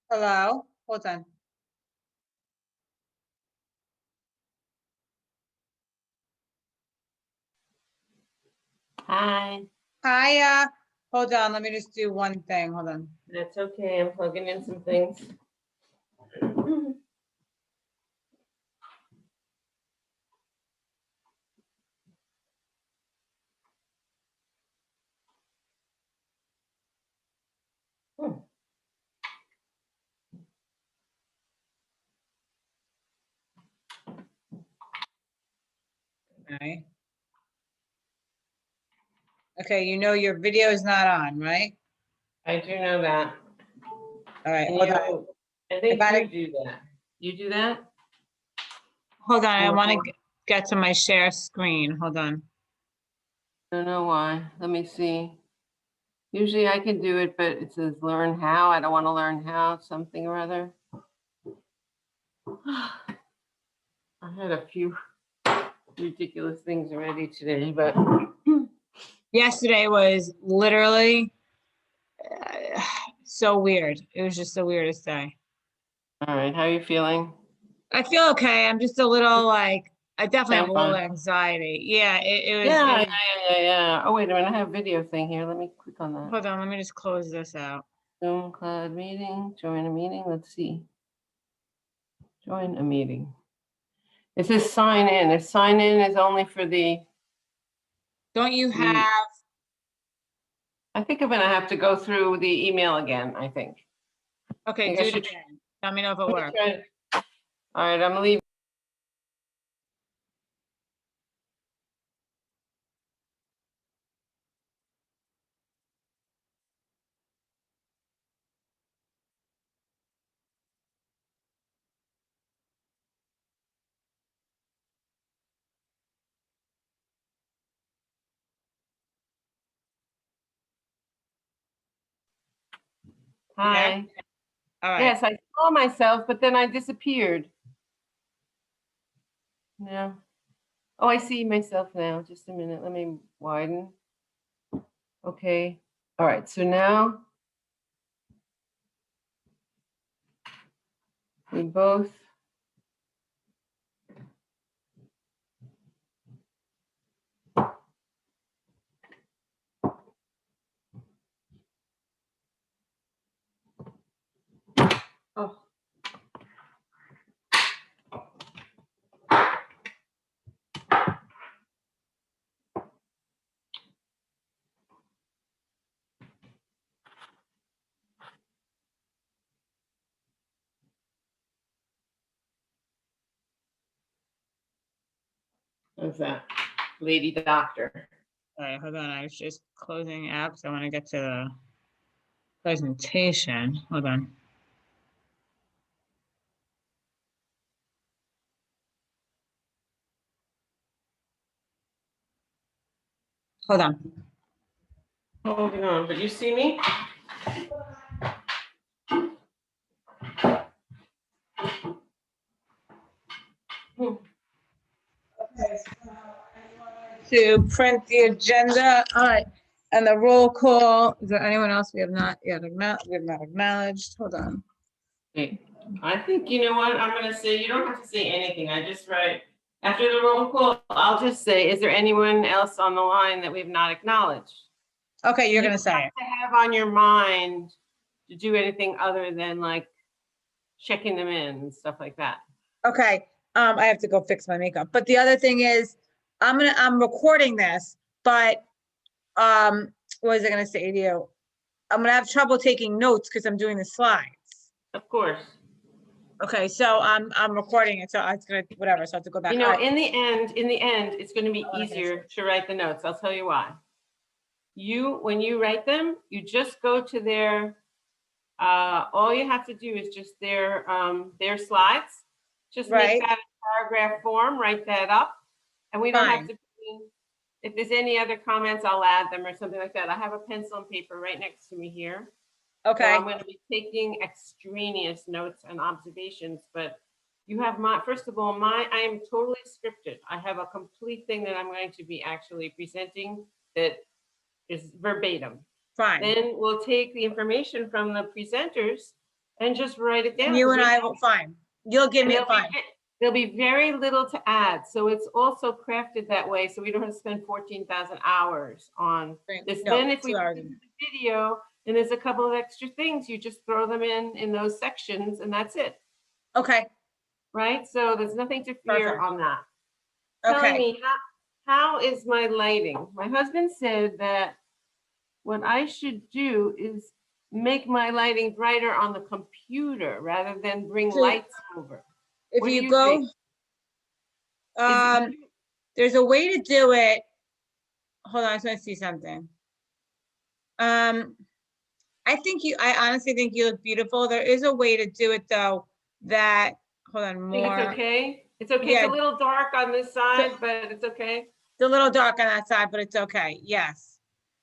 Hello, hold on. Hi, Hi, hold on, let me just do one thing, hold on. that's okay. I'm plugging in some things. Okay. Okay, you know your video is not on, right? I do know that. All right, And hold on. I think gotta- you do that. You do that? Hold on, I Or- want to get to my share screen, hold on. I don't know why. Let me see. Usually I can do it, but it says learn how. I don't want to learn how, something or other. I had a few ridiculous things already today, but Yesterday was literally so weird. It was just the weirdest day. all right. How are you feeling? I feel okay, I'm just a little like, I definitely have Sound a little fine. anxiety. Yeah, it was. Yeah. Oh, wait a minute. I have a video thing here. Let me click on that. Hold on, let me just close this out. Zoom cloud meeting, join a meeting. Let's see. Join a meeting. It says sign in. If sign in is only for the, Don't you have, I think I'm gonna have to go through the email again, I think. okay, think do I it should- again. Tell me know if it Let me works. try it. All right, I'm leaving. Hi. All right. Yes, I saw myself, but then I disappeared. Yeah. Oh, I see myself now. Just a minute. Let me widen. Okay. All right. So now we both. Oh. What's that? Lady doctor. All right, hold on. I was just closing apps. I want to get to the presentation. Hold on. Hold on. Holding on, but you see me? To print the agenda. All right. And the roll call. Is there anyone else we have not yet acknowledged? Hold on. Okay. I think, you know what, I'm gonna say, you don't have to say anything, I just write, after the roll call, I'll just say, is there anyone else on the line that we have not acknowledged? Okay, you're You going to say have it. to have on your mind to do anything other than like checking them in and stuff like that. Okay. I have to go fix my makeup. But the other thing is, I'm recording this, but what was I gonna say to you? I'm gonna have trouble taking notes because I'm doing the slides. Of course. Okay, so I'm recording it, so it's gonna, whatever, so I have to go back. You All know, right. in the end, it's gonna be Oh, okay. easier to write the notes. I'll tell you why. When you write them, you just go to their, all you have to do is just their slides. Just Right. make that a paragraph form, write that up. And we don't have Fine. to, if there's any other comments, I'll add them or something like that. I have a pencil and paper right next to me here. So Okay, I'm going to be taking extraneous notes and observations, but you have first of all, I am totally scripted. I have a complete thing that I'm going to be actually presenting that is verbatim. fine. Then we'll take the information from the presenters And just write it down. You and I will, fine. You'll give And me a fine. there'll be very little to add. So it's also crafted that way. So we don't have to spend 14,000 hours on this. No, Then if we 2 hours. do the video and there's a couple of extra things, you just throw them in those sections and that's it. Okay, Right? So there's nothing to fear Perfect. on that. Telling okay. me how is my lighting? My husband said that what I should do is make my lighting brighter on the computer rather than bring So, lights over. If What do you you go, think? there's a way to do it. Hold on, I just want to see something. I honestly think you look beautiful. There is a way to do it though, that, hold on, Think more. it's okay? It's okay. Yeah. It's a little dark on this side, but it's okay. It's a little dark on that side, but it's okay. Yes.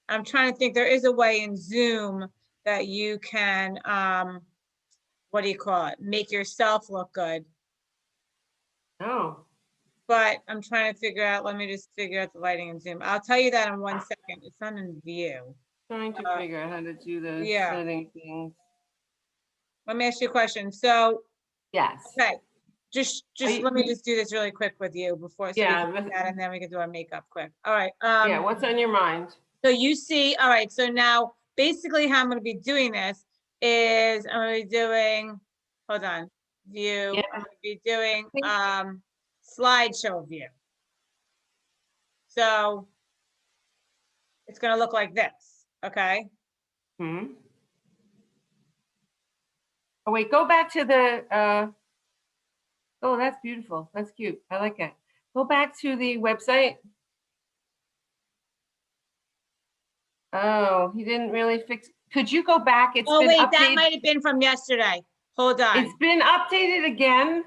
I'm trying to think, there is a way in Zoom that you can, what do you call it? Make yourself look good. Oh, But I'm trying to figure out, let me just figure out the lighting in Zoom. I'll tell you that in 1 second. It's not in view. trying to figure out how to do those yeah. setting things. Let me ask you a question. So, Yes. okay, just let me just do this really quick with you before, so we Yeah. can do that, and then we can do our makeup quick. All right. Yeah. What's on your mind? So you see, all right, so now basically how I'm gonna be doing this is I'm gonna be doing, hold on, view, Yeah. I'm gonna be doing slideshow view. So it's gonna look like this, okay? Hmm. Oh, wait, go back to the, oh, that's beautiful. That's cute. I like it. Go back to the website. Oh, he didn't really fix. Could you go back? It's Oh, been wait, that updated. might have been from yesterday. Hold on. It's been updated again.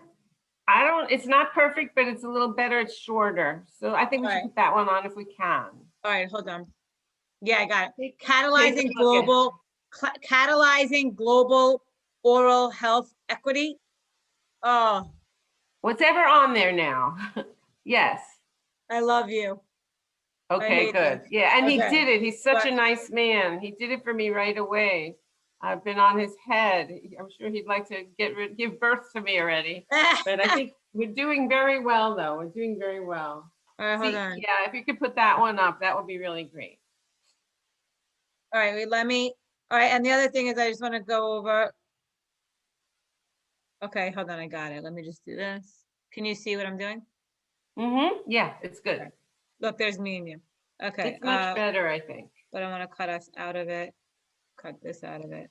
It's not perfect, but it's a little better. It's shorter. So I think we should put that one on if we can. All right, hold on. Yeah, I got it. Take a Catalyzing global oral health equity. Oh, Whatever on there now. Yes. I love you. Okay, hate good. this. Yeah, and he Okay. did it. He's such But- a nice man. He did it for me right away. I've been on his head. I'm sure he'd like to give birth to me already. But I think we're doing very well, though. We're doing very well. All right, hold See, on. yeah, if you could put that one up, that would be really great. All right, wait, all right, and the other thing is I just want to go over. Okay, hold on, I got it. Let me just do this. Can you see what I'm doing? Mm-hmm. Yeah, it's good. Okay. Look, there's me and you. Okay. It's much better, I think. But I want to cut us out of it. Cut this out of it.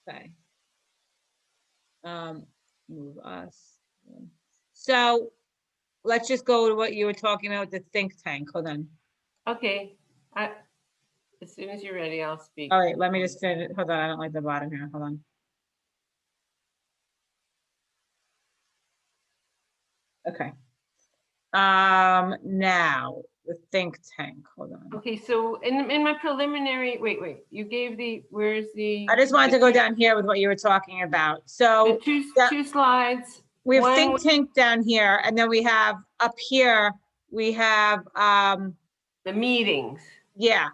Okay. Move us. So let's just go to what you were talking about, the think tank. Hold on. Okay. As soon as you're ready, I'll speak. All right, let me just finish. Hold on, I don't like the bottom here. Hold on. Okay. Now the think tank. Hold on. Okay, so in my preliminary, wait, you gave where's the? I just wanted to go down here with what you were talking about. So The two slides. we have One think tank down here, and then we have up here, we have, the meetings. yeah.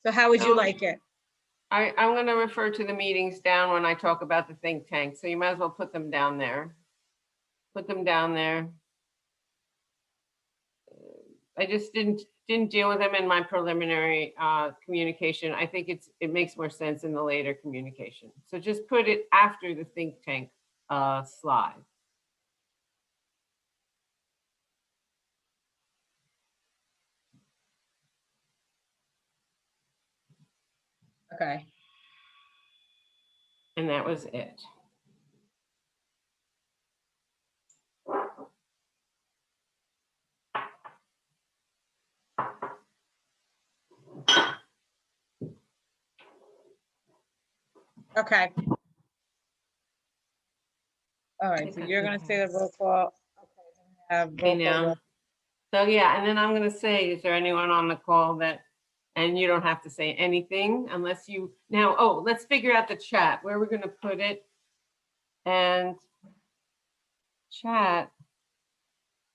So how would you So- like it? I'm going to refer to the meetings down when I talk about the think tank. So you might as well put them down there. Put them down there. I just didn't deal with them in my preliminary communication. I think it makes more sense in the later communication. So just put it after the think tank slide. Okay. And that was it. Okay. All right, so you're gonna say the roll call. Okay, now. So yeah, and then I'm going to say, is there anyone on the call and you don't have to say anything unless you, now, let's figure out the chat, where we're going to put it. And chat.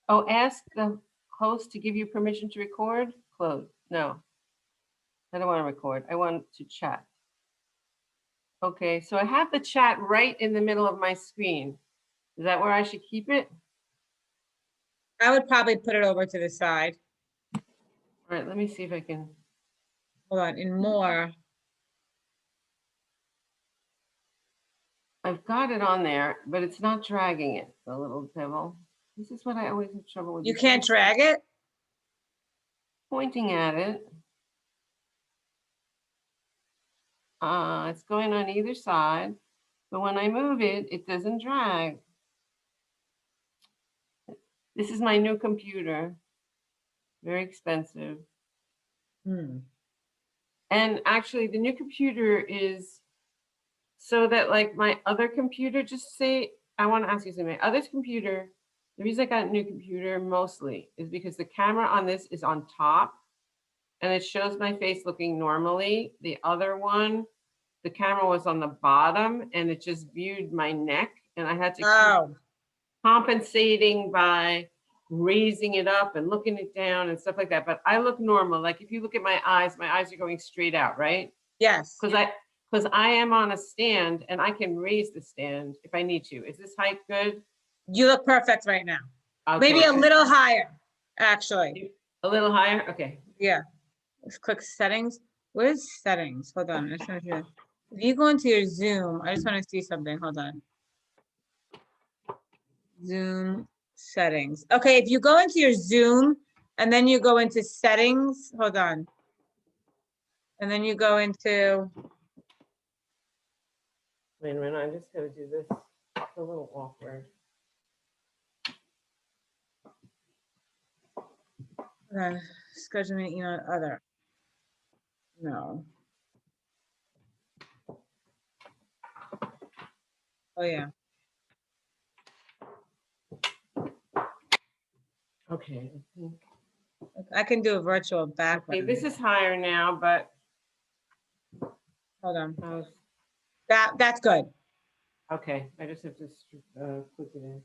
Ask the host to give you permission to record. Close. No. I don't want to record. I want to chat. Okay, so I have the chat right in the middle of my screen. Is that where I should keep it? I would probably put it over to the side. All right, let me see if I can. Hold on, in more. I've got it on there, but it's not dragging it, the little devil. This is what I always have trouble with. You can't drag it? Pointing at it. It's going on either side, but when I move it, it doesn't drag. This is my new computer. Very expensive. Hmm. And actually the new computer is so that like my other computer, just say, I want to ask you something. My other computer, the reason I got a new computer mostly is because the camera on this is on top and it shows my face looking normally. The other one, the camera was on the bottom and it just viewed my neck and I had to keep Oh, compensating by raising it up and looking it down and stuff like that. But I look normal. Like if you look at my eyes are going straight out, right? yes. Because I am on a stand and I can raise the stand if I need to. Is this height good? You look perfect right now. Okay. Maybe a little higher, actually. A little higher? Okay. Yeah. Let's click settings. Where's settings? Hold on. I just want to. If you go into your Zoom, I just want to see something. Hold on. Zoom settings. Okay, if you go into your Zoom and then you go into settings, hold on. And then you go into, Wait a minute, I just gotta do this. It's a little awkward. scheduling email other. No. Oh yeah. Okay. I can do a virtual Okay, background. this is higher now, but Hold on. how's- That's good. okay, I just have to click it in.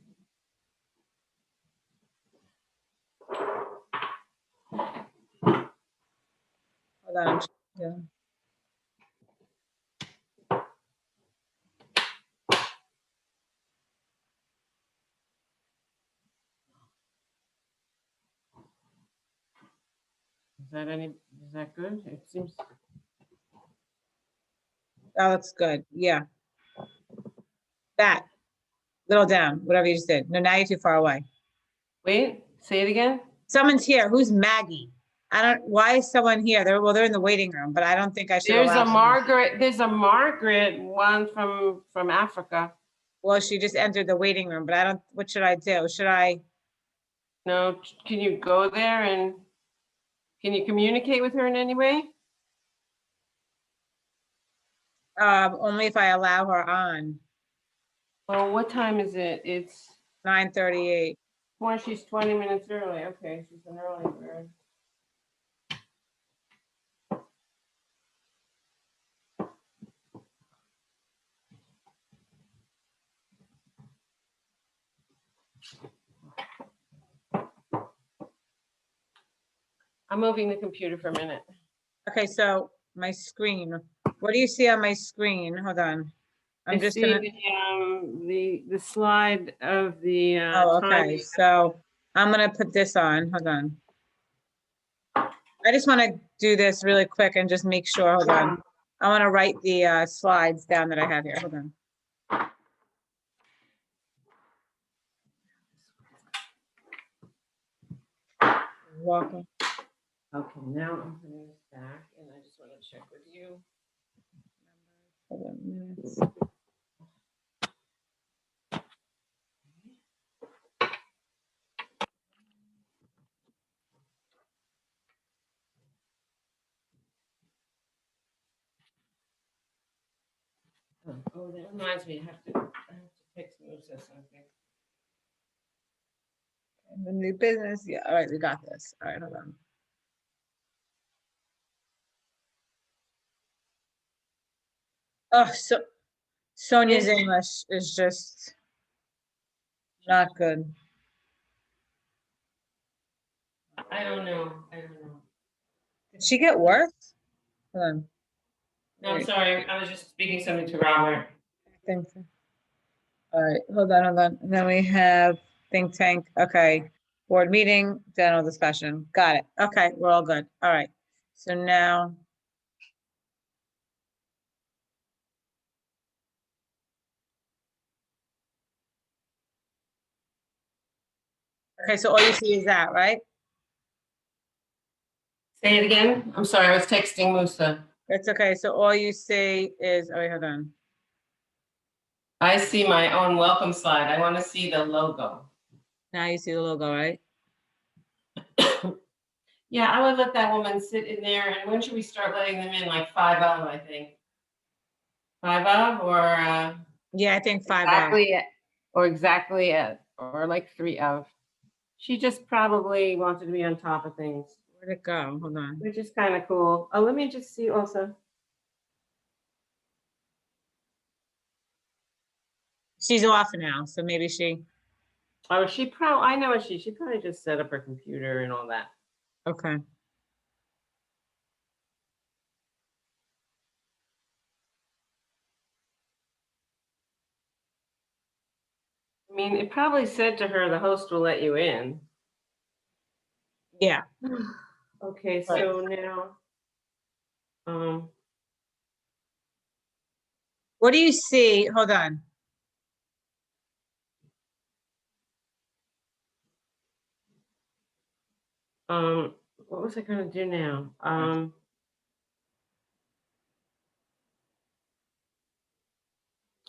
Hold on. Yeah. Is that good? It seems. That looks good. Yeah. That. Little down, whatever you just did. No, now you're too far away. Wait, say it again. Someone's here. Who's Maggie? I don't, why is someone here? They're in the waiting room, but I don't think I should There's allow a them. Margaret, there's a Margaret, one from Africa. Well, she just entered the waiting room, but I don't, what should I do? Should I, No, can you go there and can you communicate with her in any way? only if I allow her on? Well, what time is it? It's 9:38. well, she's 20 minutes early. Okay, she's an early bird. I'm moving the computer for a minute. Okay, so my screen, what do you see on my screen? Hold on. I'm I just see gonna, the slide of the oh, time. okay, so I'm gonna put this on, hold on. I just wanna do this really quick and just make sure, hold on. I wanna write the slides down that I have here, hold on. Welcome. Okay, now I'm putting this back and I just want to check with you. Hold on, minutes. Oh, that reminds me, I have to fix moves or something. The new business, yeah, all right, we got this. All right, hold on. Oh, so Sonia's Yes. English is just not good. I don't know. I don't know. Did she get worse? Hold on. No, I'm Wait, sorry, I was just speaking something to Robert. think tank. All right, hold on. And then we have think tank. Okay. Board meeting, general discussion. Got it. Okay, we're all good. All right. So now. Okay, so all you see is that, right? Say it again. I'm sorry, I was texting Musa. It's okay. So all you see is, oh, wait, hold on. I see my own welcome slide. I want to see the logo. Now you see the logo, right? Yeah, I would let that woman sit in there. And when should we start letting them in? Like 5 of, I think. 5 of or Yeah, I think 5 of. or like 3 of. She just probably wanted to be on top of things, Where'd it go? Hold on. which is kind of cool. Oh, let me just see also. She's off now, so maybe she, Oh, I know she probably just set up her computer and all that. okay. I mean, it probably said to her, the host will let you in. Yeah. Okay, Right. so now, What do you see? Hold on. what was I gonna do now?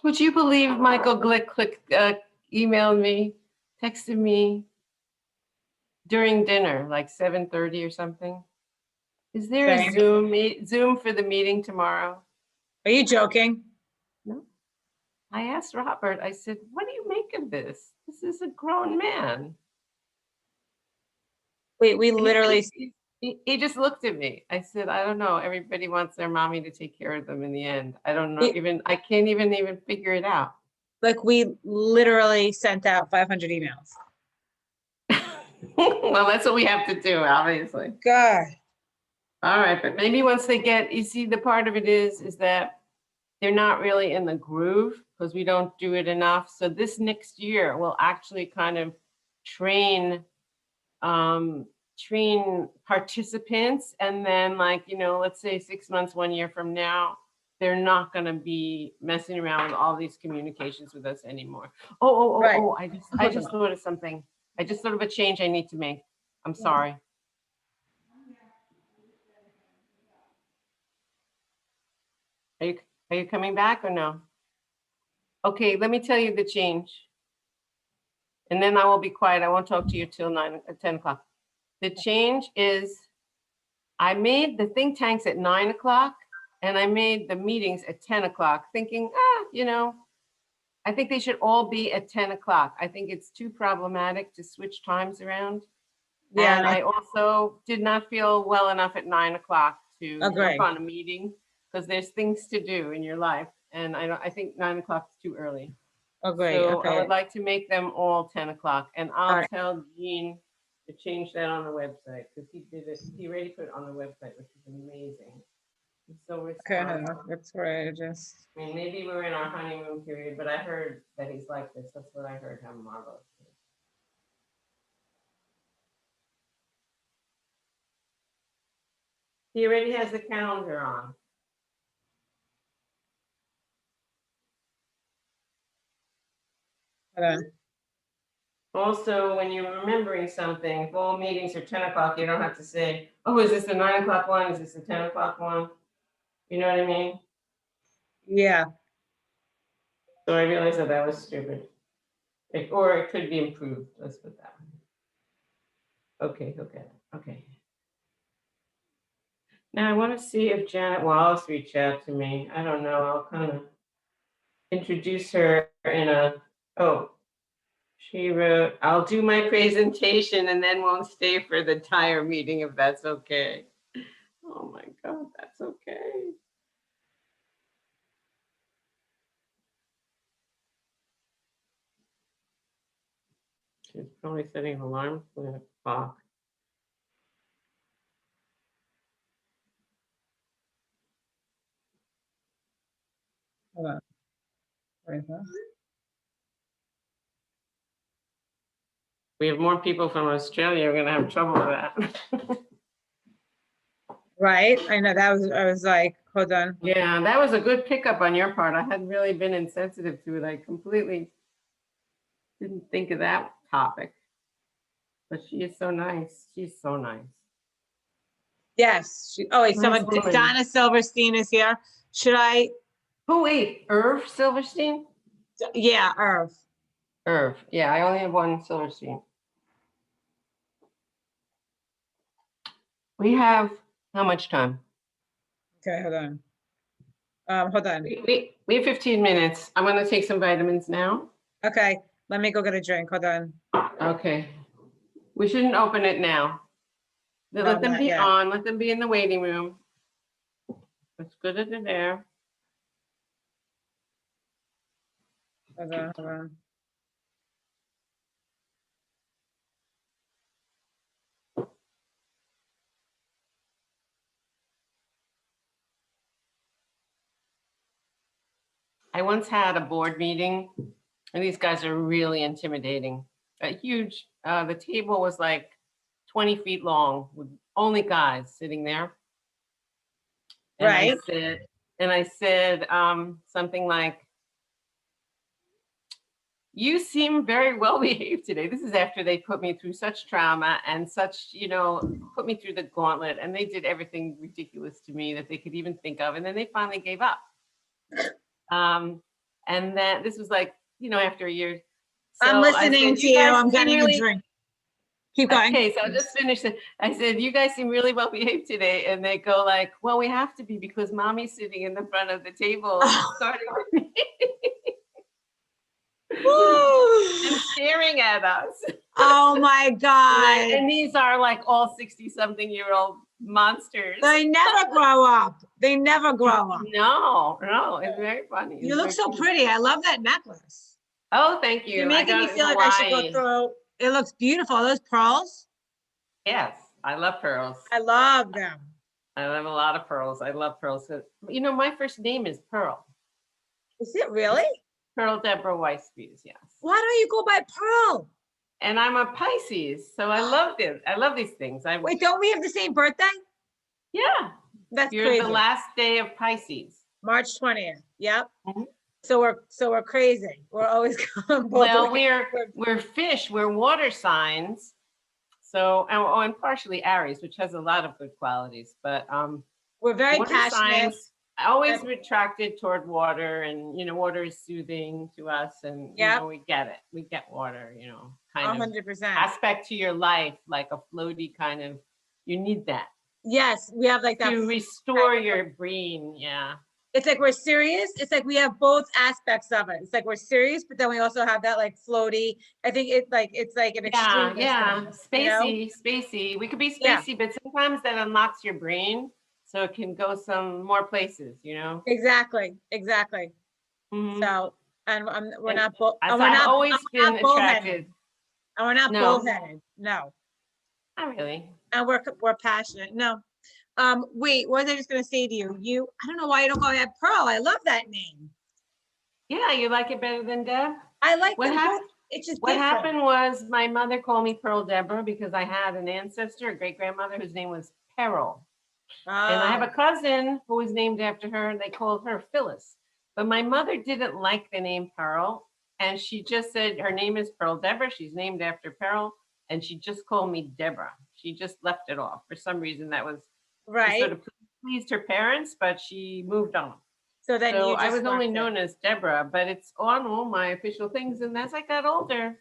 Would you believe Michael Glick emailed me, texted me during dinner, like 7:30 or something? Is there a Same. Zoom for the meeting tomorrow? Are you joking? No. I asked Robert, I said, what do you make of this? This is a grown man. Wait, we And literally, he just looked at me. I said, I don't know. Everybody wants their mommy to take care of them in the end. I don't know. I can't even figure it out. like, we literally sent out 500 emails. Well, that's what we have to do, obviously. God. All right, but maybe once they get, you see, the part of it is that they're not really in the groove because we don't do it enough. So this next year will actually kind of train participants, and then, like, let's say 6 months, 1 year from now, they're not going to be messing around with all these communications with us anymore. Right. I just thought of something. I just thought of a change I need to make. I'm sorry. Are you coming back or no? Okay, let me tell you the change. And then I will be quiet. I won't talk to you till 10 o'clock. The change is I made the think tanks at 9 o'clock and I made the meetings at 10 o'clock, thinking, I think they should all be at 10 o'clock. I think it's too problematic to switch times around. Yeah. And I also did not feel well enough at 9 o'clock to Agree. jump on a meeting because there's things to do in your life. And I think 9 o'clock is too early. Agree. So Okay. I would like to make them all 10 o'clock, and I'll right. tell Gene to change that on the website because he did it. He already put it on the website, which is amazing. He's so Okay, responsive. that's right. Just. I mean, maybe we're in our honeymoon period, but I heard that he's like this. That's what I heard. How marvelous. He already has the calendar on. Hold on. Also, when you're remembering something, if all meetings are 10 o'clock, you don't have to say, oh, is this the 9 o'clock one? Is this the 10 o'clock one? You know what I mean? Yeah. So I realized that was stupid. Or it could be improved. Let's put that one. Okay. Okay. Now I want to see if Janet Wallace reached out to me. I don't know. I'll kind of introduce her she wrote, I'll do my presentation and then won't stay for the entire meeting if that's okay. Oh my God, that's okay. She's probably setting an alarm for the clock. Hold on. Where is that? We have more people from Australia. We're gonna have trouble with that. Right, I know, I was like, hold on. Yeah, that was a good pickup on your part. I hadn't really been insensitive to it. I completely didn't think of that topic. But she is so nice. She's so nice. Yes, oh wait, Nice someone, woman. Donna Silverstein is here. Should I, Who, wait, Irv Silverstein? yeah, Irv. Irv. Yeah, I only have one Silverstein. We have how much time? Okay, hold on. Hold on. We have 15 minutes. I'm gonna take some vitamins now. Okay, let me go get a drink, hold on. Okay. We shouldn't open it now. No, Let them not be yet. on, let them be in the waiting room. It's good that they're there. Hold on, hold on. I once had a board meeting and these guys are really intimidating. A huge, the table was like 20 feet long with only guys sitting there. And Right. I said something like, you seem very well behaved today. This is after they put me through such trauma and such, put me through the gauntlet, and they did everything ridiculous to me that they could even think of. And then they finally gave up. And then this was like, after a year. I'm So I listening said, to you, guys I'm seem getting a really- drink. Keep going. Okay, so I'll just finish it. I said, you guys seem really well behaved today. And they go like, well, we have to be because mommy's sitting in the front of the table starting with me. And staring at us. Oh my God. And these are like all 60-something-year-old monsters. They never grow up. They never grow up. No, it's very funny. You look so pretty. I love that necklace. Oh, thank you. You're making me feel like I should go through. It looks beautiful. Are those pearls? Yes, I love pearls. I love them. I have a lot of pearls. I love pearls. My first name is Pearl. Is it really? Pearl Deborah Weissfuse, yes. Why don't you go by Pearl? And I'm a Pisces, so I love this. I love these things. Wait, don't we have the same birthday? Yeah. That's You're crazy. the last day of Pisces. March 20th. Yep. Mhm. So we're crazy. We're always going. Well, we're fish. We're water signs. So and partially Aries, which has a lot of good qualities. But we're very water passionate. signs, always attracted toward water, and water is soothing to us, and we get it. We get water, kind 100%. of aspect to your life, like a floaty kind of. You need that. Yes, we have like that to restore your brain. Yeah. It's like we're serious. It's like we have both aspects of it. It's like we're serious, but then we also have that like floaty. I think it's like an extreme. Yeah, spacey. We could be spacey, but sometimes that unlocks your brain, so it can go some more places. Exactly. Mm-hmm. So, and we're not. I've always been attracted. And we're not bullheaded. No. Not really. And we're passionate. No. Wait, what was I just gonna say to you? I don't know why you don't call that Pearl. I love that name. Yeah, you like it better than Deb? I like what happened. It's just what happened was my mother called me Pearl Deborah because I had an ancestor, a great grandmother, whose name was Peril. And I have a cousin who was named after her, and they called her Phyllis. But my mother didn't like the name Pearl, and she just said her name is Pearl Deborah. She's named after Peril, and she just called me Deborah. She just left it off for some reason. That was right. Sort of pleased her parents, but she moved on. So then I was only known as Deborah, but it's on all my official things. And as I got older,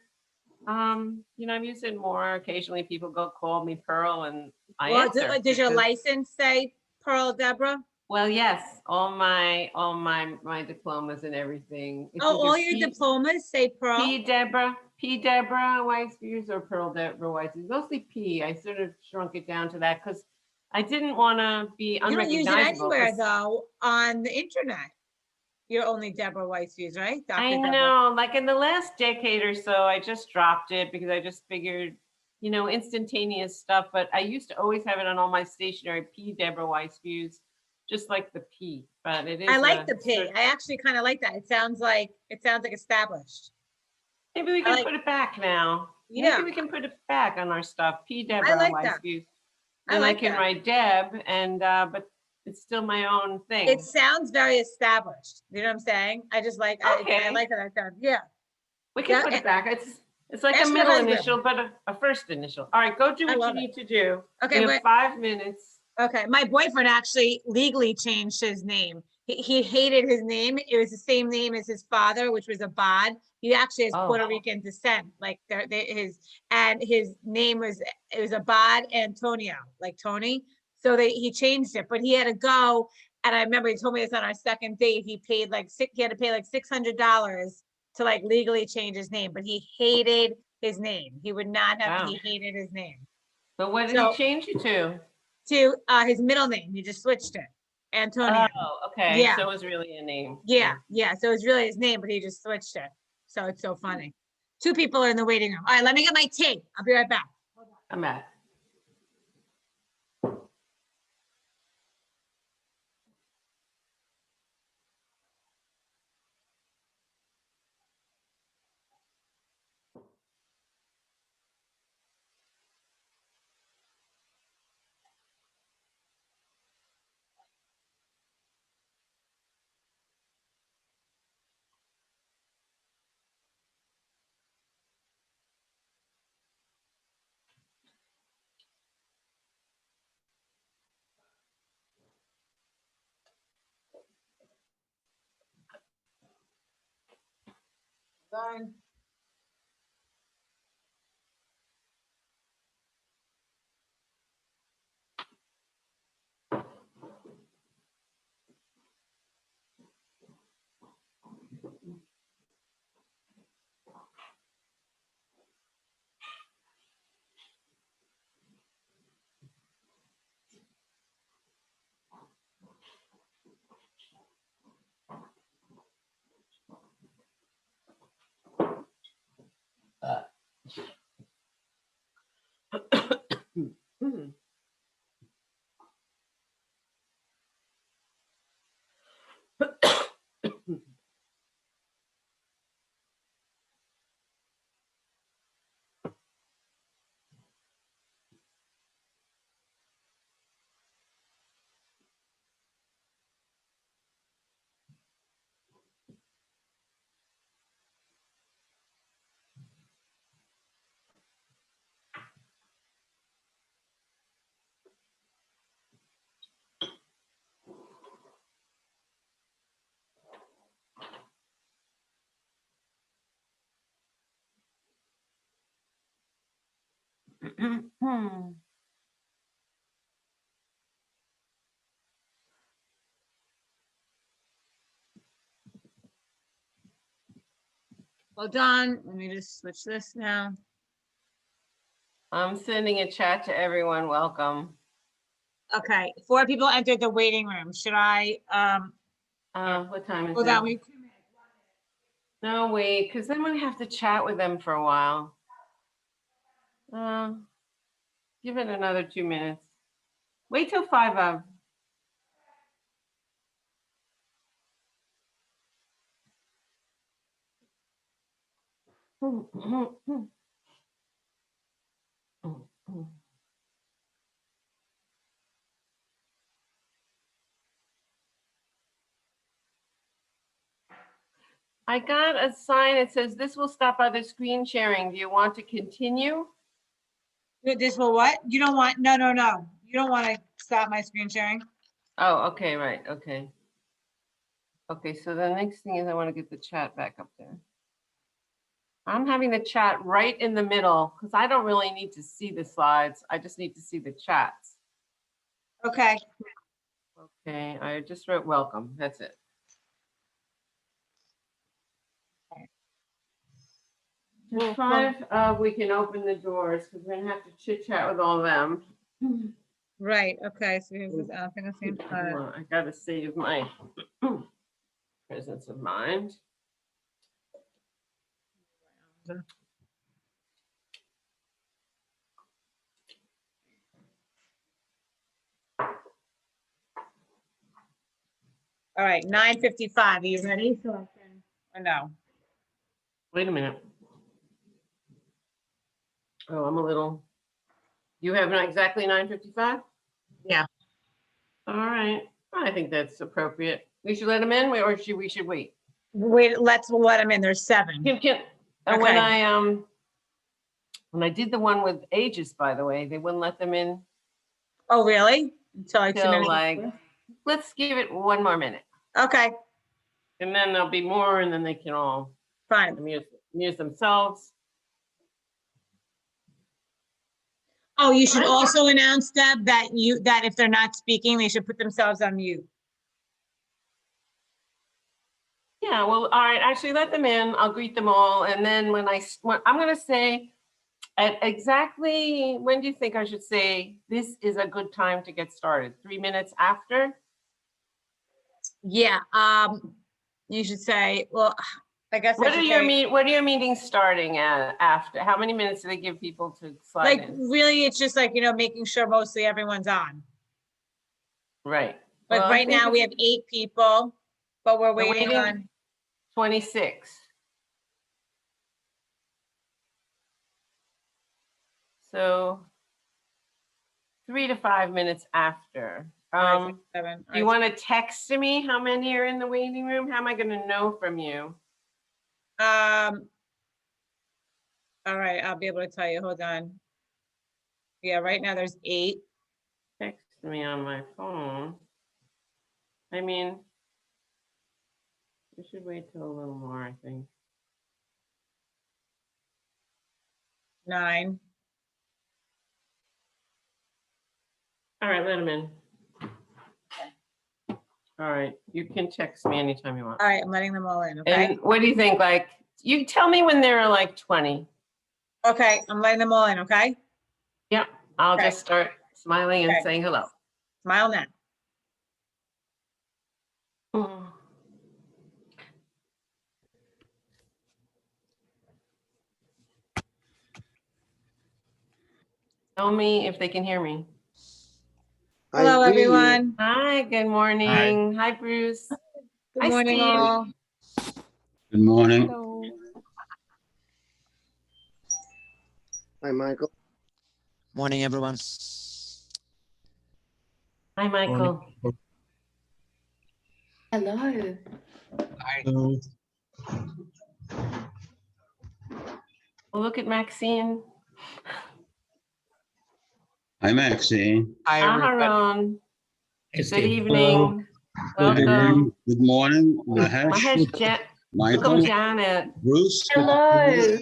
I'm using more. Occasionally, people call me Pearl, and I answer. Does your license say Pearl Deborah? Well, yes, all my diplomas and everything. All your diplomas say Pearl? P Deborah Weissfuse or Pearl Deborah Weissfuse. Mostly P. I sort of shrunk it down to that because I didn't want to be unrecognizable. You don't use it anywhere though on the internet. You're only Deborah Weissfuse, right? Dr. I know. Deborah. Like in the last decade or so, I just dropped it because I just figured, instantaneous stuff. But I used to always have it on all my stationery. P Deborah Weissfuse. just like the P, but it is. I like the P. I actually kind of like that. It sounds like established. Maybe we I can like- put it back now. Yeah. Maybe we can put it back on our stuff. P Deborah, I like that. excuse. I Then I like can that. write Deb and, but it's still my own thing. It sounds very established. You know what I'm saying? I just like, I Okay. like it like that. Yeah. We can Yeah, put it back. It's like a ask your middle husband. initial, but a first initial. All right, go do I what you love it. need to do. Okay, We wait. have 5 minutes. Okay, my boyfriend actually legally changed his name. He hated his name. It was the same name as his father, which was Abad. He actually has Oh. Puerto Rican descent. Like his name was, it was Abad Antonio, like Tony. So he changed it, but he had to go. And I remember he told me this on our second date. He had to pay like $600 to like legally change his name, but he hated his name. He would not have, Wow. he hated his name. But what did So- he change it to? To his middle name. He just switched it. Antonio. Oh, okay. Yeah. So it was really a name. Yeah. So it's really his name, but he just switched it. So it's so funny. 2 people are in the waiting room. All right, let me get my tea. I'll be right back. I'm at. Done. Hold on. Let me just switch this now. I'm sending a chat to everyone. Welcome. Okay. 4 people entered the waiting room. Should I What time is hold it? on? Wait 2 minutes. No, wait, because then we have to chat with them for a while. Give it another 2 minutes. Wait till 5 of. I got a sign that says this will stop other screen sharing. Do you want to continue? This will what? You don't want, no. You don't want to stop my screen sharing? Oh, okay, right, okay. Okay, so the next thing is I want to get the chat back up there. I'm having the chat right in the middle because I don't really need to see the slides. I just need to see the chats. Okay. Okay, I just wrote welcome. That's it. Just 5, we can open the doors because we're gonna have to chit chat with all of them. Right. Okay. So here's this app in the same spot. Hold on, I gotta save my presence of mind. All right, 9:55. Are you ready? So I can, or no? Wait a minute. Oh, I'm a little. You have exactly 9:55? Yeah. All right. I think that's appropriate. We should let them in, or should we wait? Wait, we'll let them in. There's 7. When Okay. when I did the one with ages, by the way, they wouldn't let them in Oh, really? Until like 2 till minutes? like, let's give it 1 more minute. Okay, And then there'll be more, and then they can all fine. amuse themselves. Oh, you should also announce, Deb, that if they're not speaking, they should put themselves on mute. Yeah, well, all right, actually let them in. I'll greet them all. And then when I'm going to say at exactly, when do you think I should say this is a good time to get started? 3 minutes after? Yeah, you should say, well, I guess I What are should your say, what are your meetings starting at after? How many minutes do they give people to slide like, in? really, it's just like, making sure mostly everyone's on. Right. Like, Well, I right think now, we it's have 8 people, but we're waiting waiting. on, 26. So 3 to 5 minutes after. all right, 7. Do you want to text me how many are in the waiting room? How am I going to know from you? All right, I'll be able to tell you, hold on. Yeah, right now there's 8. Text me on my phone. I mean, we should wait till a little more, I think. 9. All right, let them in. All right, you can text me anytime you want. All right, I'm letting them all in, okay? And what do you think? Like, you tell me when there are like 20. Okay, I'm letting them all in, okay? Yep, I'll Okay. just start smiling and Okay. saying hello. Smile now. Mm. Tell me if they can hear me. Hello, I hear you. everyone. Hi, good morning. Hi, Bruce. Good Hi, morning, Steve. all. Good morning. Hello. Hi, Michael. Morning, everyone. Hi, Michael. Hello. Hello. Well, look at Maxine. Hi, Maxine. Hi, everybody. Aharon. Hey, Good Steve. evening. Good Welcome. morning, Mahesh, Mahesh, welcome, Michael, Janet. Bruce. Hello.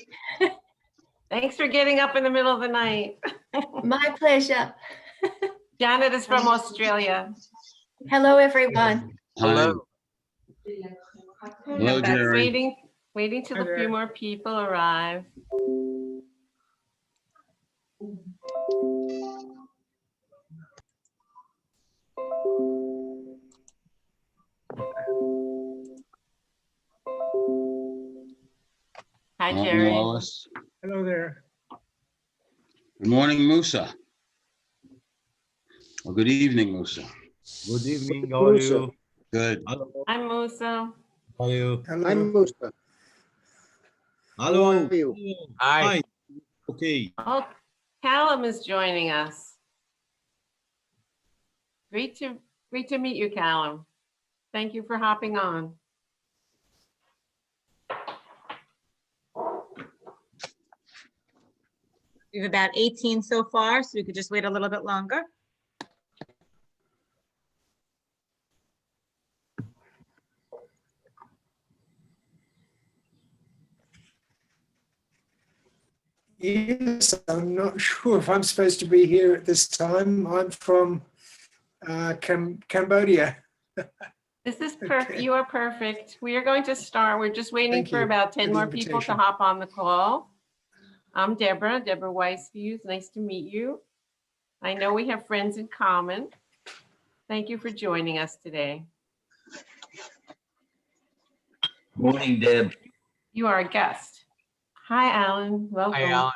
Thanks for getting up in the middle of the night. My pleasure. Janet is from Australia. Hello, everyone. Hi. Hello. Hello, That's Jerry. waiting till a Hi, few more people arrive. Hi, Morning, Jerry. Wallace. Hello there. Good morning, Musa. Well, good evening, Musa. Good evening. How are Musa. you? Good. Hello. I'm Musa. How are you? I'm Musa. Hello. How are you? Hi. Okay. Oh, Callum is joining us. Great to meet you, Callum. Thank you for hopping on. We have about 18 so far, so we could just wait a little bit longer. Yes, I'm not sure if I'm supposed to be here at this time. I'm from Cambodia. This is perfect. Okay. You are perfect. We are going to start. We're just waiting Thank for you about 10 for the more people to invitation. hop on the call. I'm Deborah Weissfuse. Nice to meet you. I know we have friends in common. Thank you for joining us today. Morning, Deb. You are a guest. Hi, Alan. Welcome. Hi, Alan.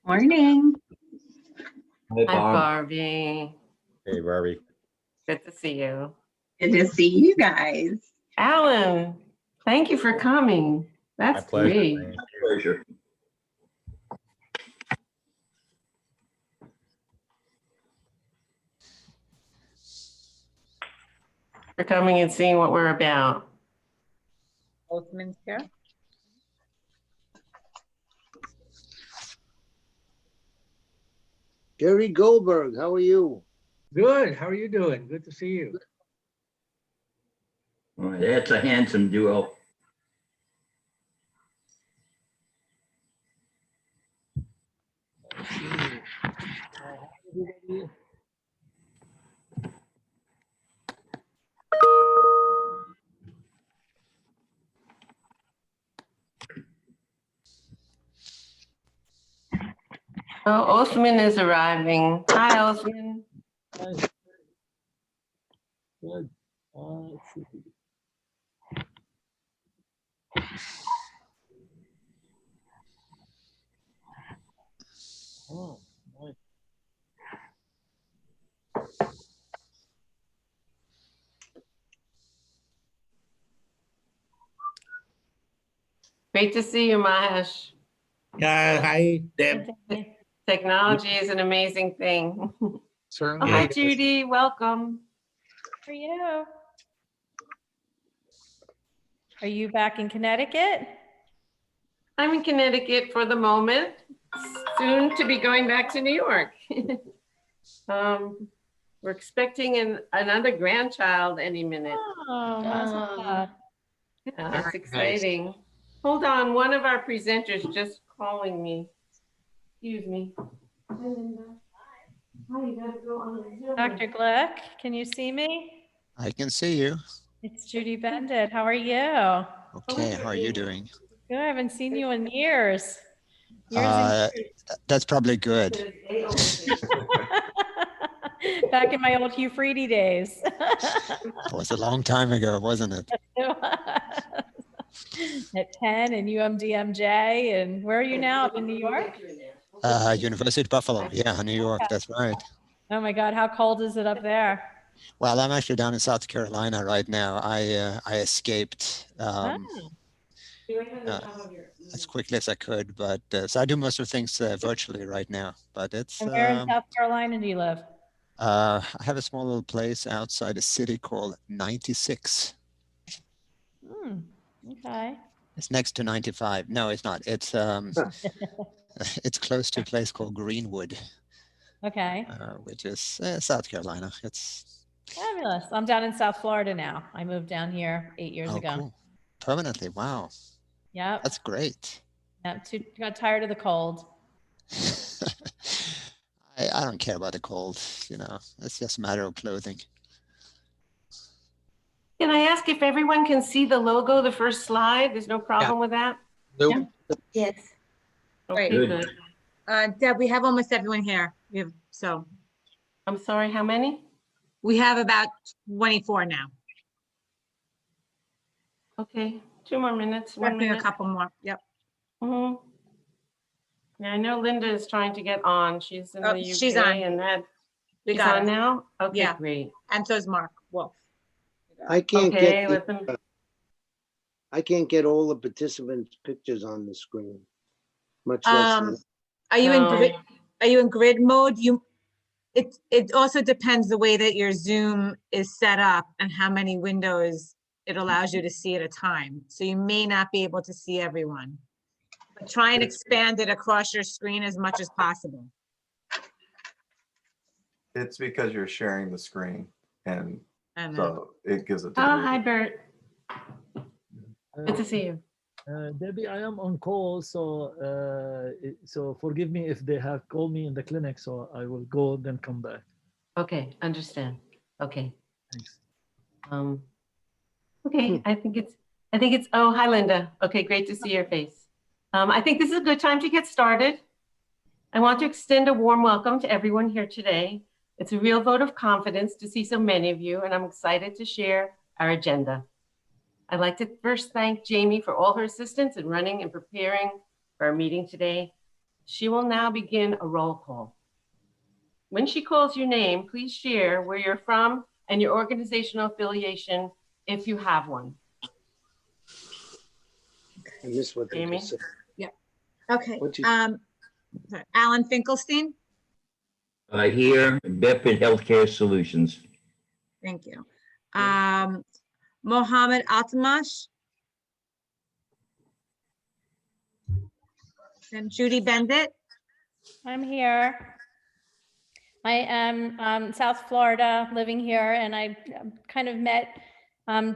Morning. Hi, Hi, Barb. Barbie. Hey, Barbie. Good to see you. Good to see you guys. Alan, thank you for coming. That's pleasure. great. Thank you. Pleasure. For coming and seeing what we're about. Postman's here. Jerry Goldberg, how are you? Good. How are you doing? Good to see you. Well, that's a handsome duo. Oh, Osman is arriving. Hi, Osman. Good. Oh, nice. Great to see you, Mahesh. Yeah, hi, Deb. Technology is an amazing thing. Oh, Certainly. hi, Judy. Welcome. For you. Are you back in Connecticut? I'm in Connecticut for the moment, soon to be going back to New York. We're expecting another grandchild any minute. Oh, Mazel That's exciting. Hold on, one of our presenters just calling me. Excuse me. Hi, Linda. Hi, you gotta go on the Zoom. Dr. Glick, can you see me? I can see you. It's Judy Bendit. How are you? Okay, how are you doing? Good. I haven't seen you in years. That's probably good. Back in my old Hugh Freedy days. It was a long time ago, wasn't it? At Penn and UMDMJ. And where are you now? Up in New York? University of Buffalo. Yeah, New York. That's right. Oh my God. How cold is it up there? Well, I'm actually down in South Carolina right now. I escaped as quickly as I could, but so I do most of the things virtually right now. But it's And where in South Carolina do you live? I have a small little place outside a city called 96. Okay. It's next to 95. No, it's not. It's it's close to a place called Greenwood. Okay. Which is South Carolina. It's Fabulous. I'm down in South Florida now. I moved down here 8 years ago. Cool. Permanently. Wow. Yep. That's great. Yep. Got tired of the cold. I don't care about the cold, it's just a matter of clothing. Can I ask if everyone can see the logo, the first slide? There's no problem with that? Nope. Yes. Okay, Great. good. Deb, we have almost everyone here. So I'm sorry, how many? we have about 24 now. Okay, 2 more minutes, We're 1 doing a minute. couple more. Yep. Mhm. Yeah, I know Linda is trying to get on. She's in Oh, the UK she's on. and that, We she's got on it. now? Okay, Yeah. great. And so is Mark Wolf. I can't Okay, get let them, I can't get all the participants' pictures on the screen. Much less. Are you in No. grid? Are you in grid mode? It also depends the way that your Zoom is set up and how many windows it allows you to see at a time. So you may not be able to see everyone. But try and expand it across your screen as much as possible. It's because you're sharing the screen, and And so it gives a oh, degree. hi Bert. Good to see you. Debbie, I am on call, so forgive me if they have called me in the clinic, so I will go then come back. Okay, understand. Okay. Thanks. Okay, I think it's, oh, hi Linda. Okay, great to see your face. I think this is a good time to get started. I want to extend a warm welcome to everyone here today. It's a real vote of confidence to see so many of you, and I'm excited to share our agenda. I'd like to first thank Jamie for all her assistance in running and preparing for our meeting today. She will now begin a roll call. When she calls your name, please share where you're from and your organizational affiliation if you have one. I missed what they Amy? just said. Okay, What'd you- sorry, Alan Finkelstein, Here, Bedford Healthcare Solutions. thank you. Mohammed Atamash. And Judy Bendit. I'm here. I am South Florida, living here, and I kind of met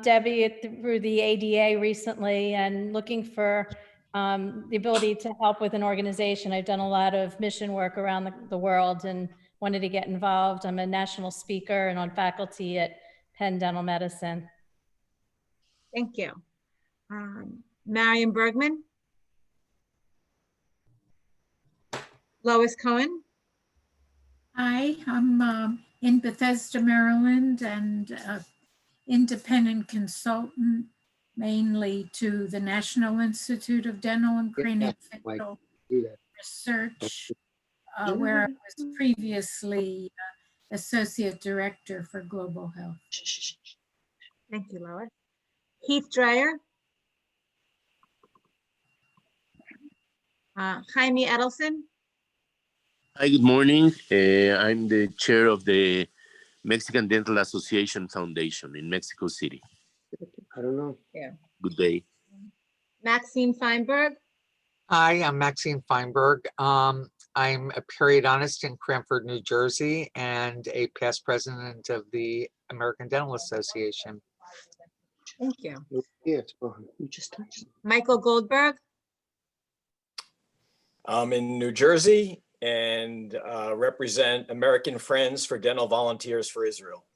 Debbie through the ADA recently and looking for the ability to help with an organization. I've done a lot of mission work around the world and wanted to get involved. I'm a national speaker and on faculty at Penn Dental Medicine. Thank you. Marion Bergman. Lois Cohen. Hi, I'm in Bethesda, Maryland, and independent consultant mainly to the National Institute of Dental and Craniofacial Research, where I was previously Associate Director for Global Health. Thank you, Lois. Heath Dreyer. Jaime Edelson. Hi, good morning. I'm the chair of the Mexican Dental Association Foundation in Mexico City. I don't know. Yeah. Good day. Maxine Feinberg. Hi, I'm Maxine Feinberg. I'm a periodontist in Cranford, New Jersey, and a past president of the American Dental Association. Thank you. Yeah, it's fine. You just touched it. Michael Goldberg. I'm in New Jersey and represent American Friends for Dental Volunteers for Israel.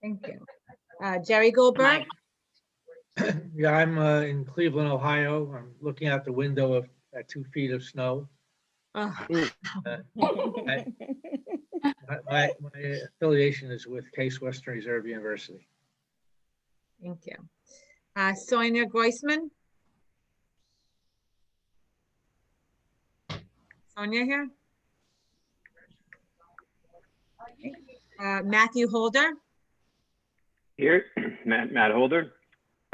Thank you. Jerry Goldberg. Yeah, I'm in Cleveland, Ohio. I'm looking out the window at 2 feet of snow. Oh. My affiliation is with Case Western Reserve University. Thank you. Sonia Groisman. Sonia here. Matthew Holder. Here, Matt Holder.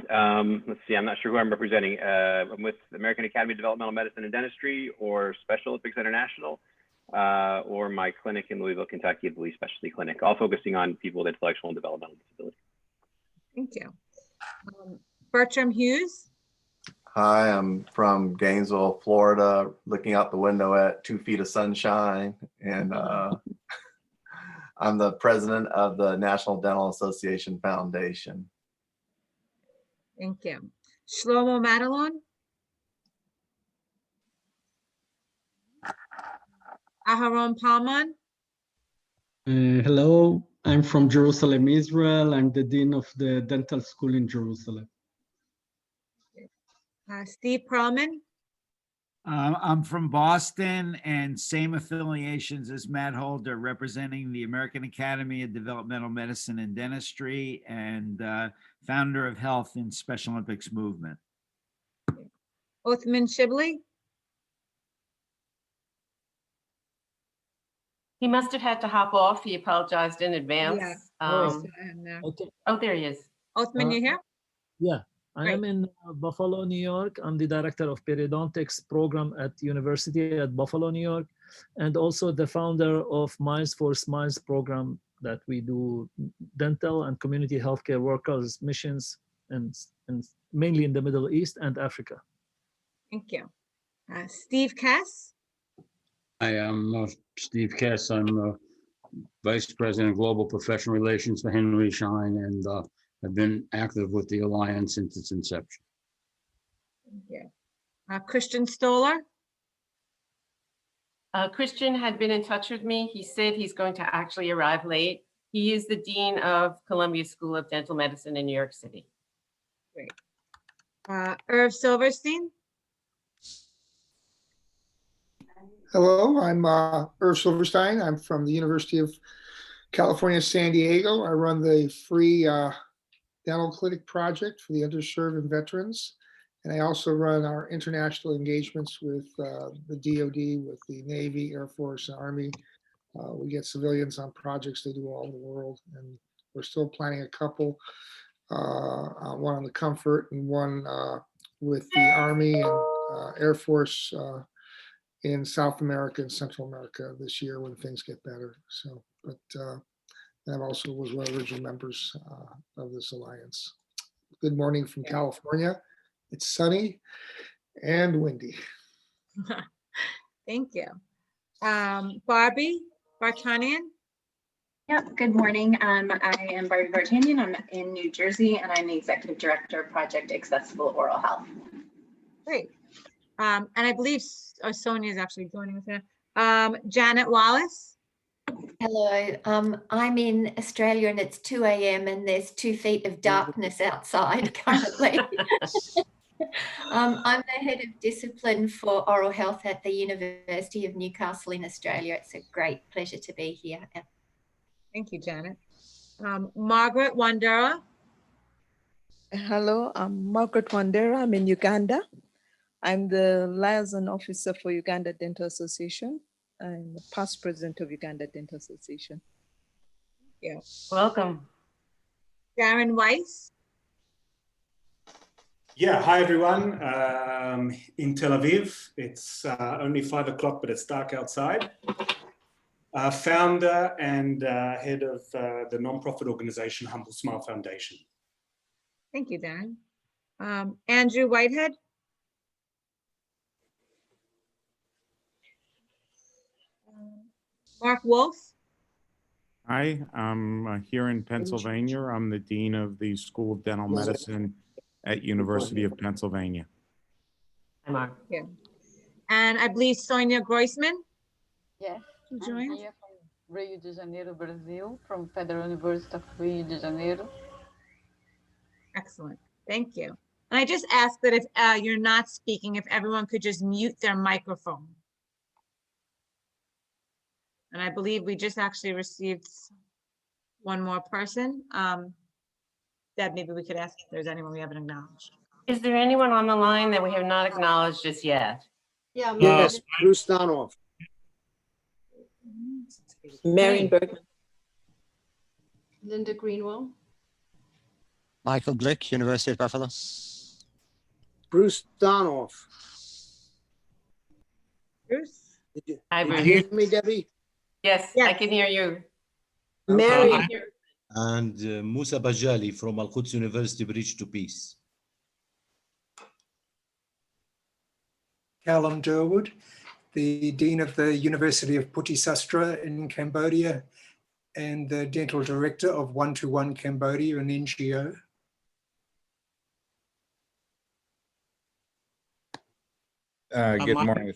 Let's see, I'm not sure who I'm representing. I'm with the American Academy of Developmental Medicine and Dentistry, or Special Olympics International, or my clinic in Louisville, Kentucky, the Lee Specialty Clinic, all focusing on people with intellectual and developmental disabilities. Thank you. Bertram Hughes. Hi, I'm from Gainesville, Florida, looking out the window at 2 feet of sunshine. And I'm the president of the National Dental Association Foundation. Thank you. Shlomo Madelon. Aharon Palman. Hello, I'm from Jerusalem, Israel. I'm the dean of the dental school in Jerusalem. Steve Perlman. I'm from Boston and same affiliations as Matt Holder, representing the American Academy of Developmental Medicine and Dentistry and founder of Health in Special Olympics Movement. Othman Shibley. He must have had to hop off. He apologized in advance. Yeah. Okay. Oh, there he is. Othman, you here? Yeah, I Great. am in Buffalo, New York. I'm the director of periodontics program at University at Buffalo, New York, and also the founder of Miles for Smiles program that we do dental and community healthcare workers missions and mainly in the Middle East and Africa. Thank you. Steve Cass. I am Steve Kess. I'm Vice President of Global Professional Relations for Henry Schein, and have been active with the Alliance since its inception. Thank you. Christian Stoller. Christian had been in touch with me. He said he's going to actually arrive late. He is the Dean of Columbia School of Dental Medicine in New York City. Great. Irv Silverstein. Hello, I'm Irv Silverstein. I'm from the University of California, San Diego. I run the free dental clinic project for the underserved and veterans. And I also run our international engagements with the DoD, with the Navy, Air Force, and Army. We get civilians on projects they do all over the world. And we're still planning a couple, one on the Comfort and one with the Army and Air Force in South America and Central America this year when things get better. So, but that also was one of the original members of this alliance. Good morning from California. It's sunny and windy. Thank you. Barbie Vartanian. Yep, good morning. I am Barbie Vartanian. I'm in New Jersey and I'm the Executive Director of Project Accessible Oral Health. Great. And I believe Sonia is actually joining us now. Janet Wallace. Hello, I'm in Australia and it's 2 a.m. and there's 2 feet of darkness outside currently. I'm the head of discipline for oral health at the University of Newcastle in Australia. It's a great pleasure to be here. Thank you, Janet. Margaret Wandera. Hello, I'm Margaret Wandera. I'm in Uganda. I'm the liaison officer for Uganda Dental Association. I'm the past president of Uganda Dental Association. Yeah. Welcome. Darren Weiss. Yeah, hi everyone. In Tel Aviv, it's only 5 o'clock, but it's dark outside. Founder and head of the nonprofit organization Humble Smile Foundation. Thank you, Darren. Andrew Whitehead. Mark Wolf. Hi, I'm here in Pennsylvania. I'm the Dean of the School of Dental Medicine at University of Pennsylvania. Hi, Mark. Yeah. And I believe Sonia Groisman. Yes, Who I'm joined? here from Rio de Janeiro, Brazil, from Federal University of Rio de Janeiro. Excellent. Thank you. And I just ask that if you're not speaking, if everyone could just mute their microphone. And I believe we just actually received one more person. Deb, maybe we could ask if there's anyone we haven't acknowledged. Is there anyone on the line that we have not acknowledged just yet? Yeah, Yes, Bruce Donoff. Marion Bergman. Linda Greenwell. Michael Glick, University of Buffalo. Bruce Donoff. Bruce? Hi, Did you Bruce. hear me, Debbie? Yes, I can hear you. Marion. And Musa Bajali from Al Quds University, Bridge to Peace. Callum Durwood, the Dean of the University of Putisastra in Cambodia and the Dental Director of 121 Cambodia, an NGO. Good morning.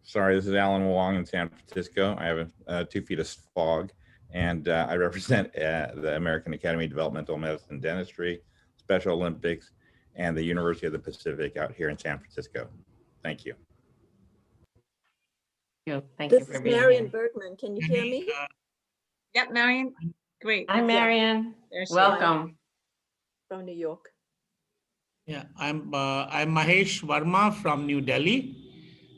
Sorry, this is Alan Wong in San Francisco. I have 2 feet of fog, and I represent the American Academy of Developmental Medicine and Dentistry, Special Olympics, and the University of the Pacific out here in San Francisco. Thank you. Thank This you for is being Marion here. Bergman. Can you hear me? Yep, Marion. Great. Hi, Marion. There she is. Welcome. From New York. Yeah, I'm Mahesh Verma from New Delhi.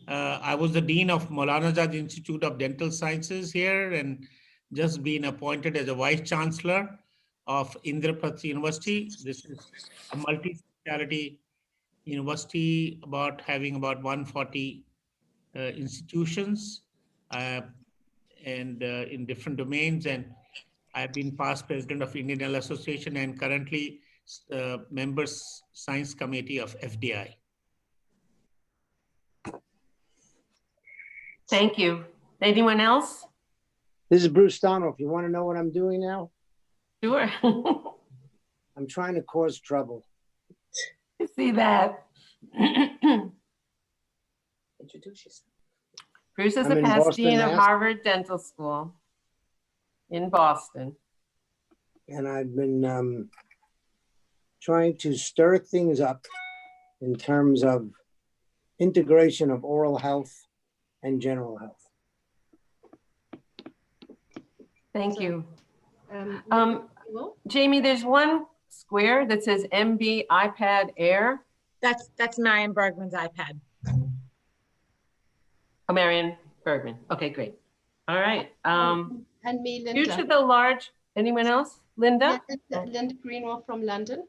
I was the Dean of Maulana Azad Institute of Dental Sciences here and just been appointed as a Vice Chancellor of Indraprastha University. This is a multi-speciality university having about 140 institutions and in different domains. And I've been past president of Indian Dental Association and currently members science committee of FDI. Thank you. Anyone else? This is Bruce Donoff. You want to know what I'm doing now? Sure. I'm trying to cause trouble. I see that. Introduce yourself. Bruce is I'm a in past Boston, dean of Mass. Harvard Dental School in Boston. And I've been trying to stir things up in terms of integration of oral health and general health. Thank you. Jamie, there's one square that says MB iPad Air. That's Marion Bergman's iPad. Oh, Marion Bergman. Okay, great. All right. And me, Due Linda. to the large, anyone else? Linda? Yeah, Linda Greenwell from London.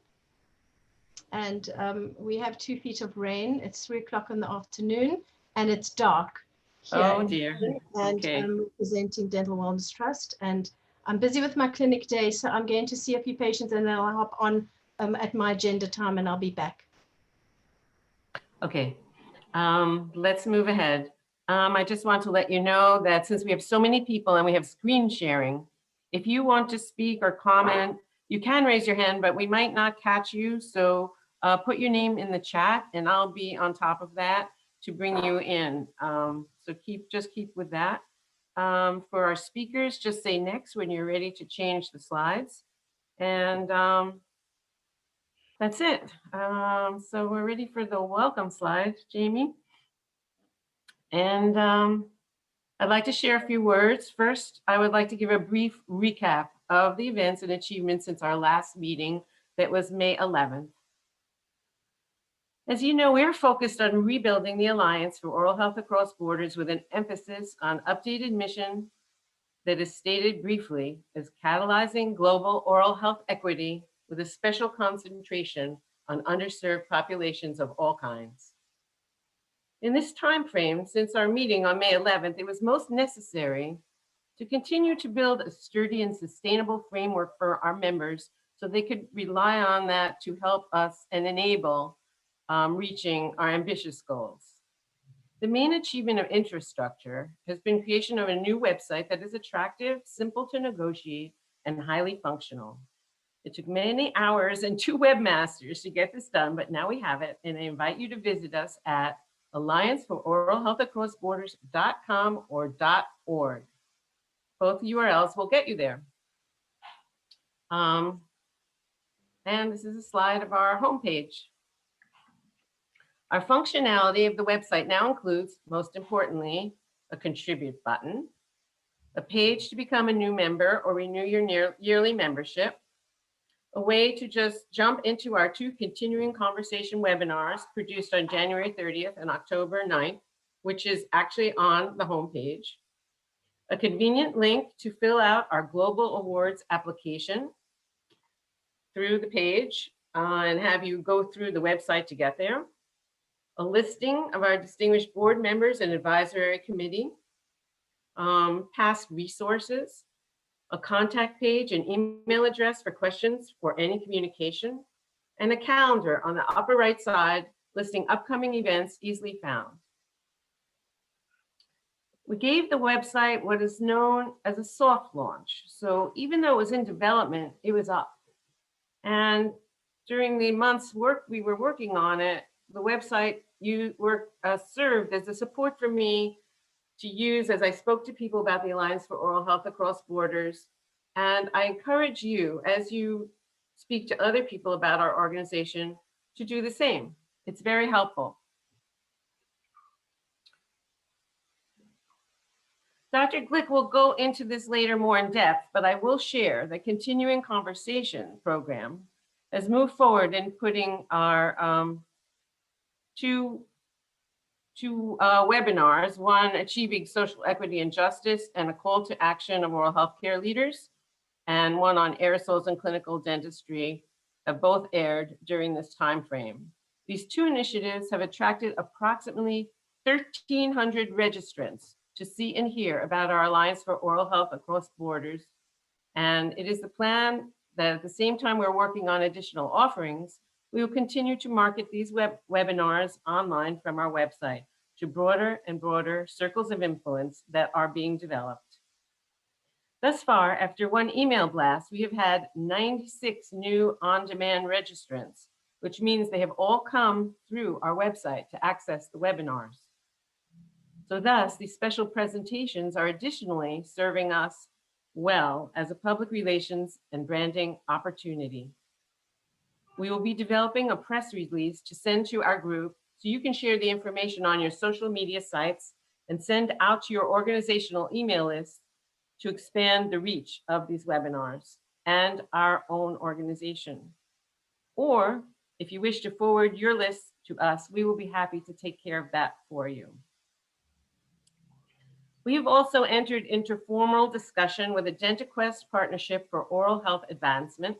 And we have 2 feet of rain. It's 3 o'clock in the afternoon and it's dark here. Oh in dear. London. And Okay. I'm representing Dental Wellness Trust, and I'm busy with my clinic day, so I'm going to see a few patients and then I'll hop on at my agenda time and I'll be back. Okay, let's move ahead. I just want to let you know that since we have so many people and we have screen sharing, if you want to speak or comment, you can raise your hand, but we might not catch you. So put your name in the chat and I'll be on top of that to bring you in. So just keep with that. For our speakers, just say next when you're ready to change the slides. And that's it. So we're ready for the welcome slide, Jamie. And I'd like to share a few words. First, I would like to give a brief recap of the events and achievements since our last meeting that was May 11th. As you know, we're focused on rebuilding the Alliance for Oral Health Across Borders with an emphasis on updated mission that is stated briefly as catalyzing global oral health equity with a special concentration on underserved populations of all kinds. In this time frame, since our meeting on May 11th, it was most necessary to continue to build a sturdy and sustainable framework for our members so they could rely on that to help us and enable reaching our ambitious goals. The main achievement of infrastructure has been creation of a new website that is attractive, simple to negotiate, and highly functional. It took many hours and 2 webmasters to get this done, but now we have it, and I invite you to visit us at alliancefororalhealthacrossborders.com or .org. Both URLs will get you there. And this is a slide of our homepage. Our functionality of the website now includes, most importantly, a contribute button, a page to become a new member or renew your yearly membership, a way to just jump into our 2 continuing conversation webinars produced on January 30th and October 9th, which is actually on the homepage, a convenient link to fill out our Global Awards application through the page and have you go through the website to get there, a listing of our distinguished board members and advisory committee, past resources, a contact page and email address for questions for any communication, and a calendar on the upper right side listing upcoming events easily found. We gave the website what is known as a soft launch. So even though it was in development, it was up. And during the months we were working on it, the website served as a support for me to use as I spoke to people about the Alliance for Oral Health Across Borders. And I encourage you, as you speak to other people about our organization, to do the same. It's very helpful. Dr. Glick will go into this later more in depth, but I will share the Continuing Conversation program has moved forward in putting our two webinars, one achieving social equity and justice and a call to action of oral health care leaders, and one on aerosols and clinical dentistry have both aired during this time frame. These 2 initiatives have attracted approximately 1,300 registrants to see and hear about our Alliance for Oral Health Across Borders. And it is the plan that at the same time we're working on additional offerings, we will continue to market these webinars online from our website to broader and broader circles of influence that are being developed. Thus far, after 1 email blast, we have had 96 new on-demand registrants, which means they have all come through our website to access the webinars. So thus, these special presentations are additionally serving us well as a public relations and branding opportunity. We will be developing a press release to send to our group so you can share the information on your social media sites and send out to your organizational email list to expand the reach of these webinars and our own organization. Or if you wish to forward your list to us, we will be happy to take care of that for you. We have also entered into formal discussion with a DentaQuest partnership for oral health advancement,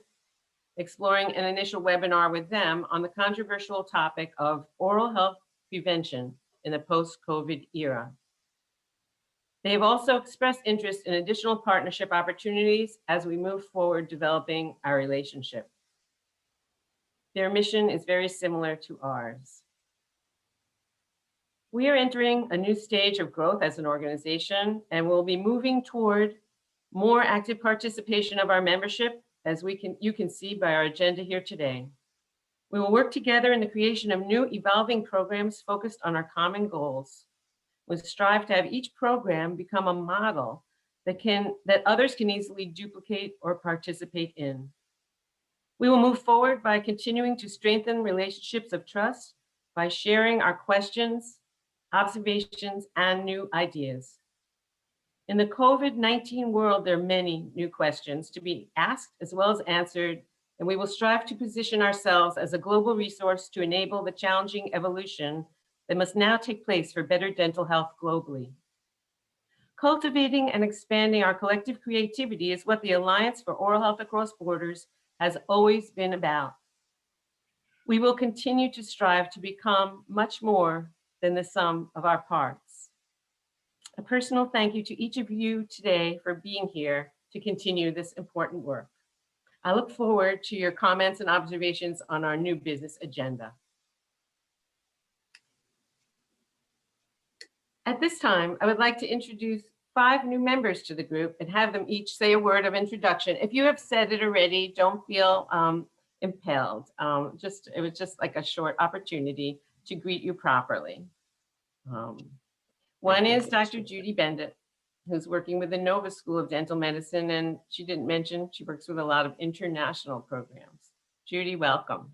exploring an initial webinar with them on the controversial topic of oral health prevention in the post-COVID era. They have also expressed interest in additional partnership opportunities as we move forward developing our relationship. Their mission is very similar to ours. We are entering a new stage of growth as an organization, and we'll be moving toward more active participation of our membership, as you can see by our agenda here today. We will work together in the creation of new evolving programs focused on our common goals. We strive to have each program become a model that others can easily duplicate or participate in. We will move forward by continuing to strengthen relationships of trust by sharing our questions, observations, and new ideas. In the COVID-19 world, there are many new questions to be asked as well as answered, and we will strive to position ourselves as a global resource to enable the challenging evolution that must now take place for better dental health globally. Cultivating and expanding our collective creativity is what the Alliance for Oral Health Across Borders has always been about. We will continue to strive to become much more than the sum of our parts. A personal thank you to each of you today for being here to continue this important work. I look forward to your comments and observations on our new business agenda. At this time, I would like to introduce 5 new members to the group and have them each say a word of introduction. If you have said it already, don't feel impelled. It was just like a short opportunity to greet you properly. One is Dr. Judy Bendit, who's working with the Nova School of Dental Medicine, and she didn't mention she works with a lot of international programs. Judy, welcome.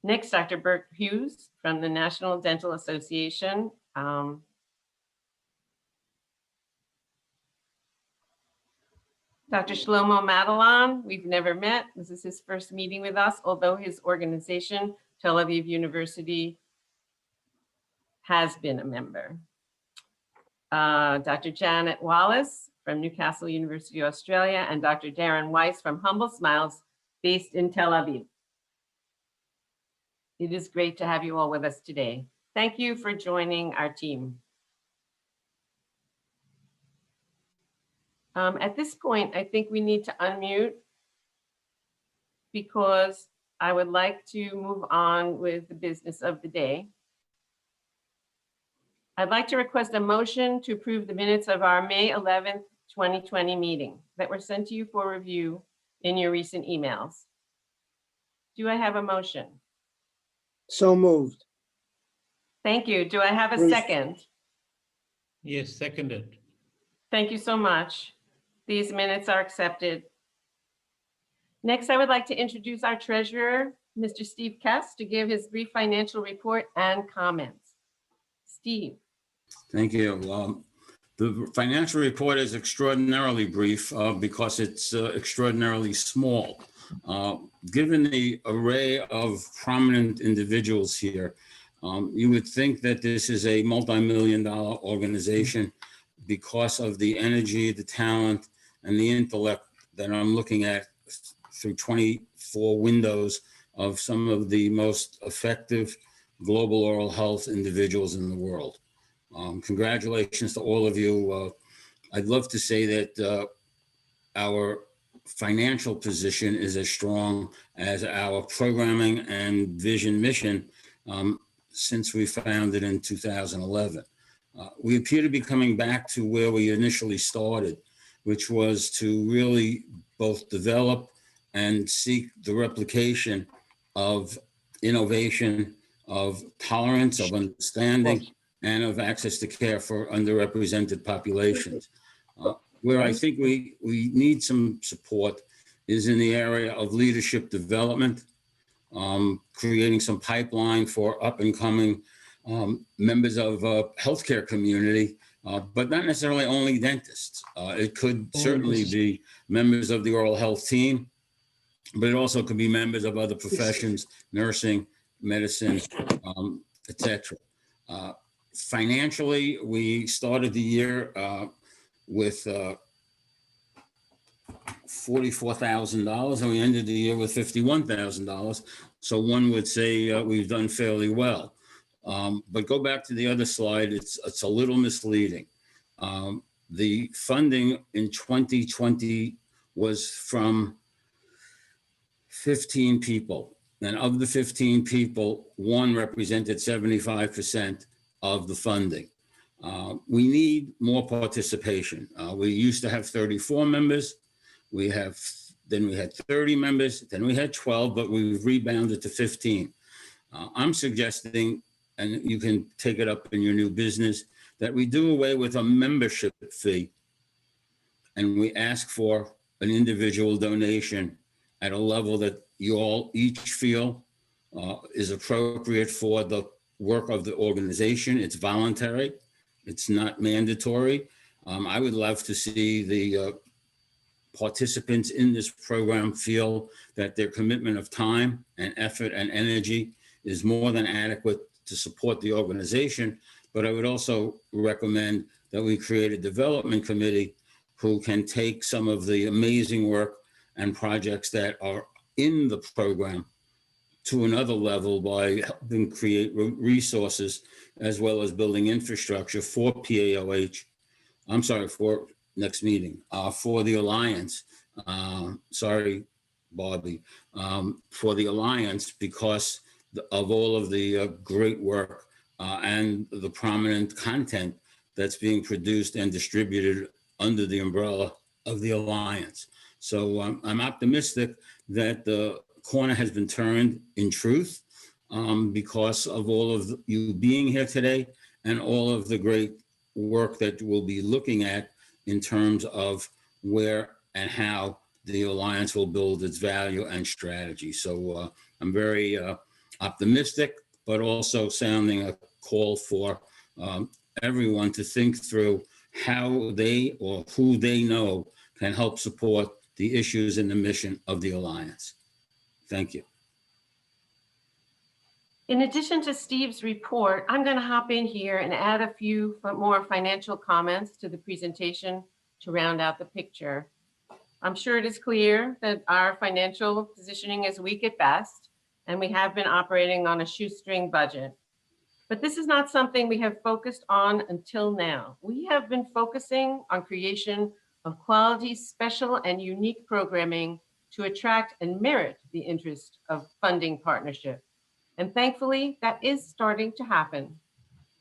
Next, Dr. Bert Hughes from the National Dental Association. Dr. Shlomo Madelon, we've never met. This is his first meeting with us, although his organization, Tel Aviv University, has been a member. Dr. Janet Wallace from Newcastle University, Australia, and Dr. Darren Weiss from Humble Smiles, based in Tel Aviv. It is great to have you all with us today. Thank you for joining our team. At this point, I think we need to unmute because I would like to move on with the business of the day. I'd like to request a motion to approve the minutes of our May 11th, 2020 meeting that were sent to you for review in your recent emails. Do I have a motion? So moved. Thank you. Do I have a Bruce. second? Yes, seconded. Thank you so much. These minutes are accepted. Next, I would like to introduce our treasurer, Mr. Steve Kess, to give his brief financial report and comments. Steve. Thank you. The financial report is extraordinarily brief because it's extraordinarily small. Given the array of prominent individuals here, you would think that this is a multi-million-dollar organization because of the energy, the talent, and the intellect that I'm looking at through 24 windows of some of the most effective global oral health individuals in the world. Congratulations to all of you. I'd love to say that our financial position is as strong as our programming and vision mission since we founded in 2011. We appear to be coming back to where we initially started, which was to really both develop and seek the replication of innovation, of tolerance, of understanding, and of access to care for underrepresented populations. Where I think we need some support is in the area of leadership development, creating some pipeline for up and coming members of healthcare community, but not necessarily only dentists. It could certainly be members of the oral health team, but it also could be members of other professions, nursing, medicine, etc. Financially, we started the year with $44,000 and we ended the year with $51,000. So one would say we've done fairly well. But go back to the other slide, it's a little misleading. The funding in 2020 was from 15 people. And of the 15 people, one represented 75% of the funding. We need more participation. We used to have 34 members. Then we had 30 members, then we had 12, but we've rebounded to 15. I'm suggesting, and you can take it up in your new business, that we do away with a membership fee and we ask for an individual donation at a level that you all each feel is appropriate for the work of the organization. It's voluntary. It's not mandatory. I would love to see the participants in this program feel that their commitment of time and effort and energy is more than adequate to support the organization. But I would also recommend that we create a development committee who can take some of the amazing work and projects that are in the program to another level by helping create resources as well as building infrastructure for PAOH. I'm sorry, for next meeting, for the Alliance. Sorry, Bobby, for the Alliance, because of all of the great work and the prominent content that's being produced and distributed under the umbrella of the Alliance. So I'm optimistic that the corner has been turned in truth because of all of you being here today and all of the great work that we'll be looking at in terms of where and how the Alliance will build its value and strategy. So I'm very optimistic, but also sounding a call for everyone to think through how they or who they know can help support the issues and the mission of the Alliance. Thank you. In addition to Steve's report, I'm going to hop in here and add a few more financial comments to the presentation to round out the picture. I'm sure it is clear that our financial positioning is weak at best, and we have been operating on a shoestring budget. But this is not something we have focused on until now. We have been focusing on creation of quality, special, and unique programming to attract and merit the interest of funding partnership. And thankfully, that is starting to happen.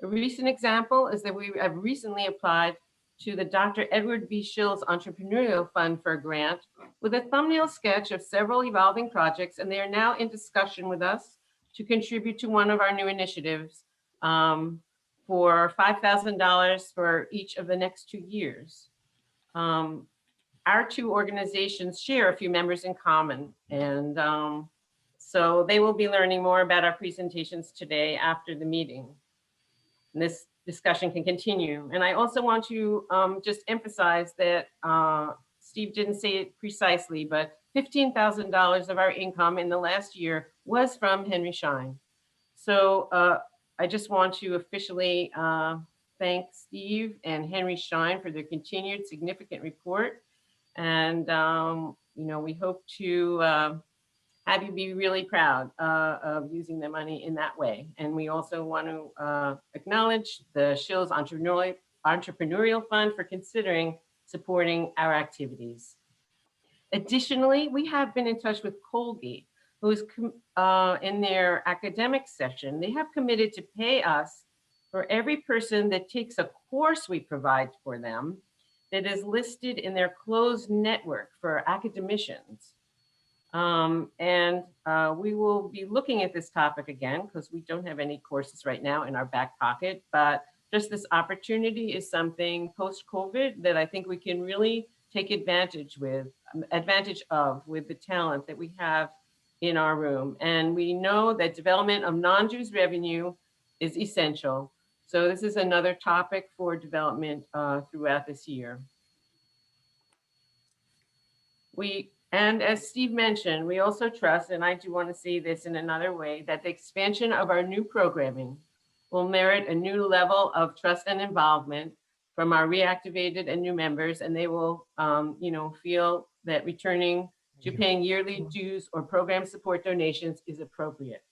A recent example is that we have recently applied to the Dr. Edward B. Shills Entrepreneurial Fund for a grant with a thumbnail sketch of several evolving projects, and they are now in discussion with us to contribute to one of our new initiatives for $5,000 for each of the next 2 years. Our two organizations share a few members in common, and so they will be learning more about our presentations today after the meeting. And this discussion can continue. And I also want to just emphasize that Steve didn't say it precisely, but $15,000 of our income in the last year was from Henry Schein. So I just want to officially thank Steve and Henry Schein for their continued significant report. And you know, we hope to have you be really proud of using the money in that way. And we also want to acknowledge the Shills Entrepreneurial Fund for considering supporting our activities. Additionally, we have been in touch with Colgate, who is in their academic session. They have committed to pay us for every person that takes a course we provide for them that is listed in their closed network for academicians. We will be looking at this topic again because we don't have any courses right now in our back pocket, but just this opportunity is something post-COVID that I think we can really take advantage of with the talent that we have in our room. And we know that development of non-dues revenue is essential. So this is another topic for development throughout this year. And as Steve mentioned, we also trust, and I do want to say this in another way, that the expansion of our new programming will merit a new level of trust and involvement from our reactivated and new members, and they will, feel that returning to paying yearly dues or program support donations is appropriate.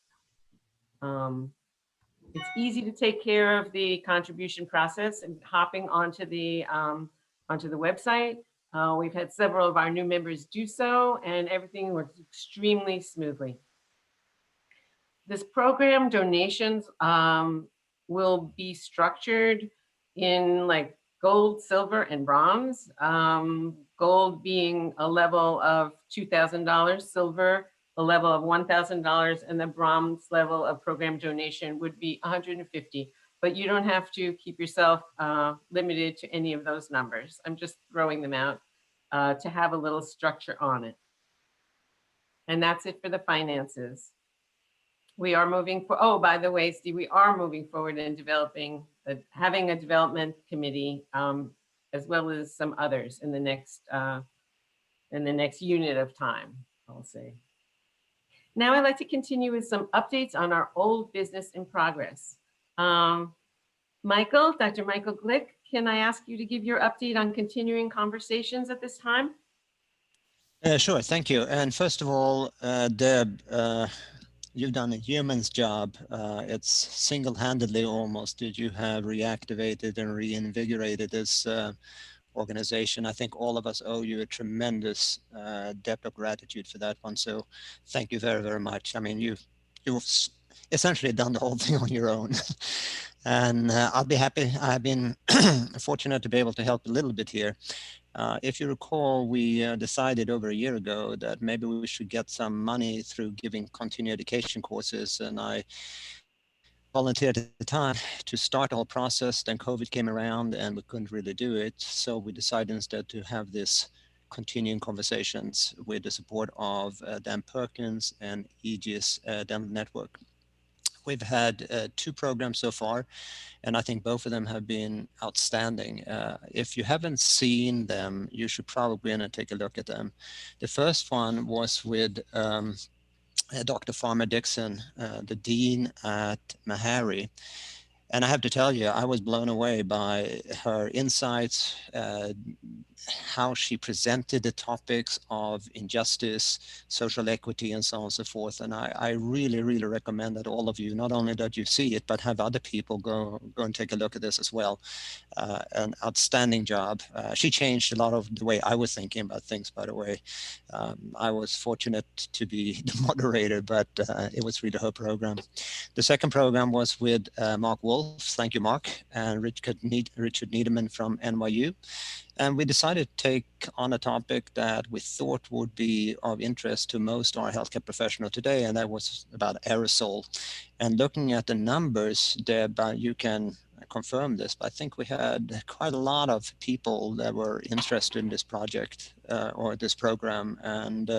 It's easy to take care of the contribution process and hopping onto the website. We've had several of our new members do so, and everything works extremely smoothly. This program donations will be structured in like gold, silver, and bronze. Gold being a level of $2,000, silver a level of $1,000, and the bronze level of program donation would be $150. But you don't have to keep yourself limited to any of those numbers. I'm just throwing them out to have a little structure on it. And that's it for the finances. We are moving for, oh, by the way, Steve, we are moving forward in developing, having a development committee, as well as some others in the next unit of time, I'll say. Now I'd like to continue with some updates on our old business in progress. Dr. Michael Glick, can I ask you to give your update on continuing conversations at this time? Sure, thank you. And first of all, Deb, you've done a yeoman's job. It's single-handedly almost that you have reactivated and reinvigorated this organization. I think all of us owe you a tremendous debt of gratitude for that one. So thank you very, very much. I mean, you've essentially done the whole thing on your own. And I'll be happy. I've been fortunate to be able to help a little bit here. If you recall, we decided over a year ago that maybe we should get some money through giving continuing education courses. And I volunteered at the time to start the whole process. Then COVID came around and we couldn't really do it. So we decided instead to have this continuing conversations with the support of Dan Perkins and Aegis Dental Network. We've had 2 programs so far, and I think both of them have been outstanding. If you haven't seen them, you should probably go and take a look at them. The first one was with Dr. Farmer Dixon, the dean at Meharry. And I have to tell you, I was blown away by her insights, how she presented the topics of injustice, social equity, and so on and so forth. And I really, really recommend that all of you, not only that you see it, but have other people go and take a look at this as well. An outstanding job. She changed a lot of the way I was thinking about things, by the way. I was fortunate to be the moderator, but it was really her program. The second program was with Mark Wolf. Thank you, Mark, and Richard Niederman from NYU. And we decided to take on a topic that we thought would be of interest to most of our healthcare professionals today, and that was about aerosol. And looking at the numbers, Deb, you can confirm this, but I think we had quite a lot of people that were interested in this project or this program. And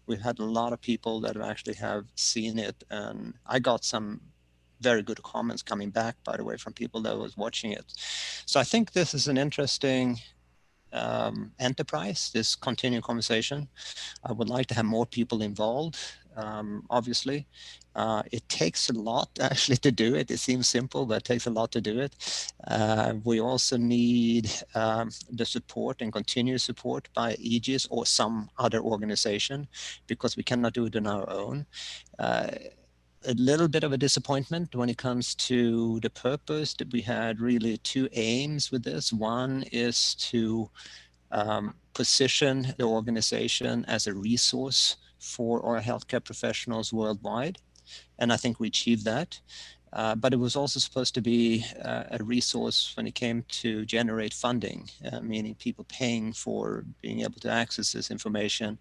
we've had a lot of people that actually have seen it. And I got some very good comments coming back, by the way, from people that was watching it. So I think this is an interesting enterprise, this continuing conversation. I would like to have more people involved, obviously. It takes a lot actually to do it. It seems simple, but it takes a lot to do it. We also need the support and continuous support by Aegis or some other organization, because we cannot do it on our own. A little bit of a disappointment when it comes to the purpose, that we had really 2 aims with this. One is to position the organization as a resource for our healthcare professionals worldwide. And I think we achieved that. But it was also supposed to be a resource when it came to generate funding, meaning people paying for being able to access this information.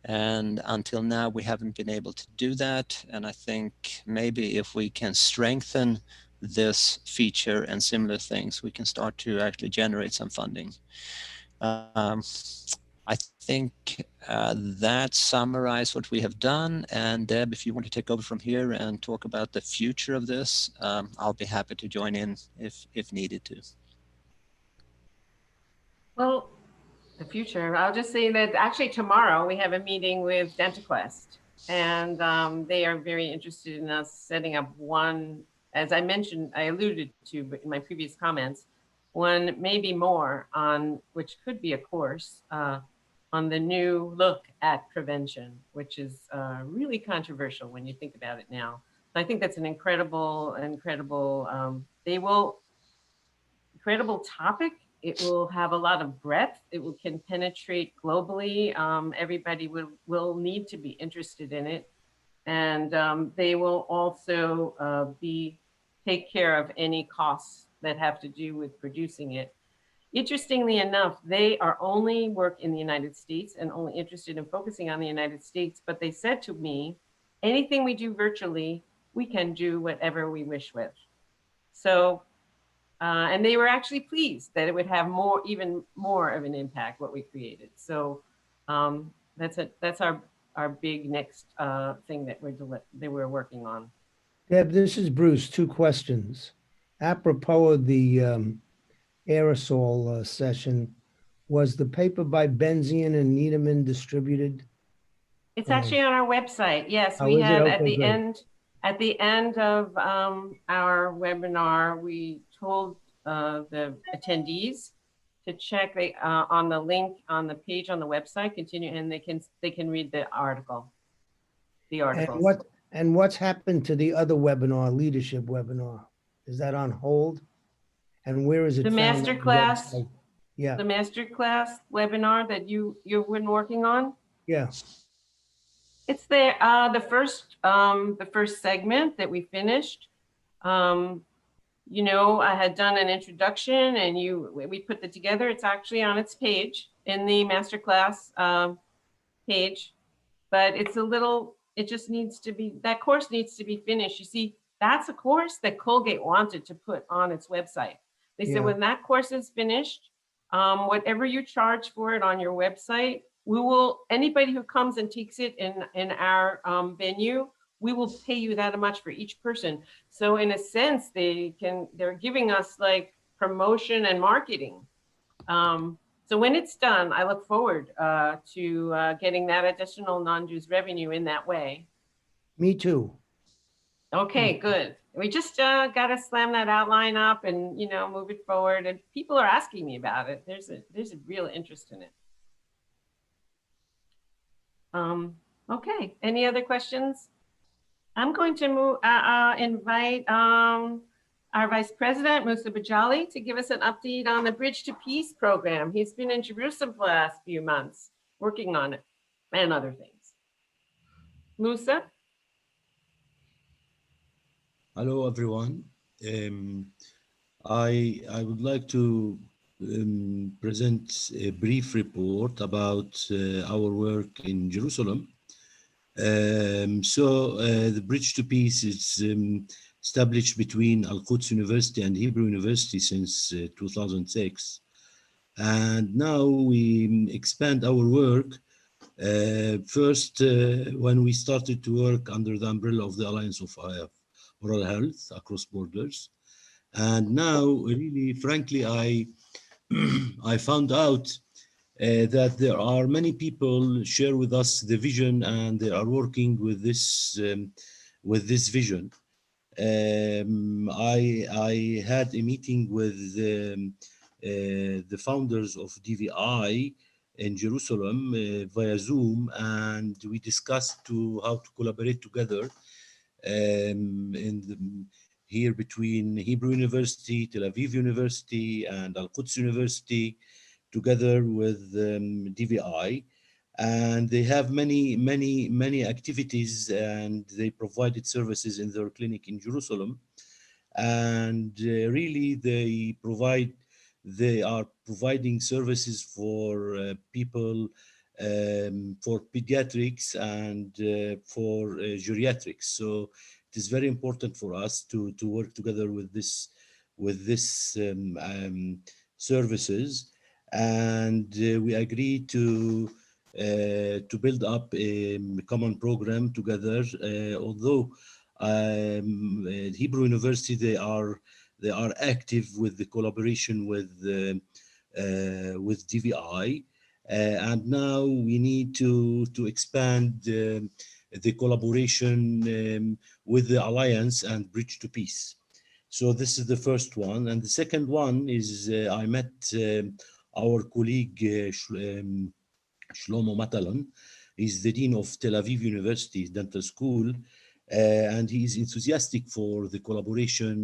And until now, we haven't been able to do that. And I think maybe if we can strengthen this feature and similar things, we can start to actually generate some funding. I think that summarized what we have done. And Deb, if you want to take over from here and talk about the future of this, I'll be happy to join in if needed to. Well, the future, I'll just say that actually tomorrow we have a meeting with DentaQuest, and they are very interested in us setting up one as I mentioned, I alluded to in my previous comments, one maybe more on, which could be a course, on the new look at prevention, which is really controversial when you think about it now. I think that's an incredible topic. It will have a lot of breadth. It can penetrate globally. Everybody will need to be interested in it. And they will also take care of any costs that have to do with producing it. Interestingly enough, they are only work in the United States and only interested in focusing on the United States. But they said to me, anything we do virtually, we can do whatever we wish with. So, and they were actually pleased that it would have even more of an impact, what we created. So that's our big next thing that we're working on. Deb, this is Bruce. 2 questions. Apropos of the aerosol session, was the paper by Benzian and Needleman distributed? It's actually on our website. Yes, Oh, we is it? had Okay, at the end of our webinar, we told the attendees to check on the link on the page on the website, continue, and they can read the article. The articles. And what's happened to the other webinar, leadership webinar? Is that on hold? And where is it The found? masterclass. Yeah. The masterclass webinar that you've been working on. Yeah. It's there. The first segment that we finished. You know, I had done an introduction, and we put it together. It's actually on its page in the masterclass page, but it's a little. It just needs to be. That course needs to be finished. You see, that's a course that Colgate wanted to put on its website. They said when that course is finished, whatever you charge for it on your website, we will. Anybody who comes and takes it in our venue, we will pay you that much for each person. So in a sense, they're giving us like promotion and marketing. So when it's done, I look forward to getting that additional non-dues revenue in that way. Me too. Okay, good. We just got to slam that outline up and, move it forward. And people are asking me about it. There's a real interest in it. Okay, any other questions? I'm going to invite our Vice President, Musa Bajali, to give us an update on the Bridge to Peace program. He's been in Jerusalem for the last few months working on it and other things. Musa? Hello, everyone. I would like to present a brief report about our work in Jerusalem. The Bridge to Peace is established between Al-Quds University and Hebrew University since 2006. And now we expand our work. First, when we started to work under the umbrella of the Alliance of Oral Health across borders. And now, really, frankly, I found out that there are many people share with us the vision, and they are working with this vision. I had a meeting with the founders of DVI in Jerusalem via Zoom, and we discussed how to collaborate together here between Hebrew University, Tel Aviv University, and Al-Quds University, together with DVI. And they have many activities, and they provided services in their clinic in Jerusalem. And really, they are providing services for people, for pediatrics and for geriatrics. So it is very important for us to work together with this services, and we agreed to build up a common program together. Although Hebrew University, they are active with the collaboration with DVI, and now we need to expand the collaboration with the Alliance and Bridge to Peace. So this is the first one. And the second one is I met our colleague Shlomo Matalan. He's the Dean of Tel Aviv University Dental School, and he is enthusiastic for the collaboration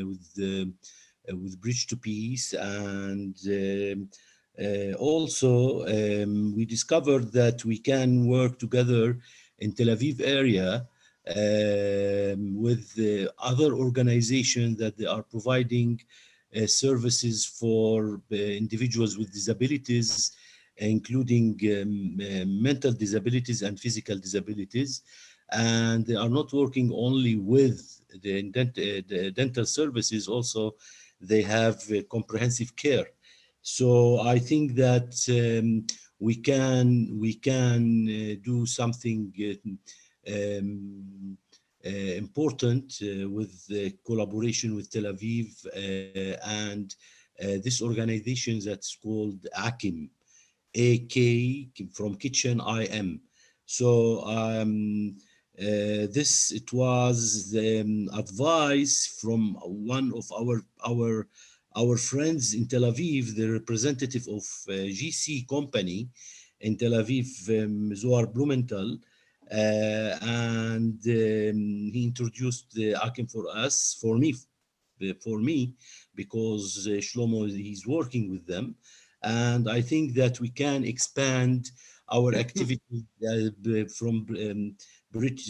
with Bridge to Peace. And also we discovered that we can work together in Tel Aviv area with other organizations that they are providing services for individuals with disabilities, including mental disabilities and physical disabilities. And they are not working only with the dental services, also they have comprehensive care. So I think that we can do something important with the collaboration with Tel Aviv and this organization that's called AKIM, AK from Kitchen IM. So it was the advice from one of our friends in Tel Aviv, the representative of GC company in Tel Aviv, Zohar Blumenthal, and he introduced the AKIM for us, for me, because Shlomo, he's working with them. And I think that we can expand our activity from bridge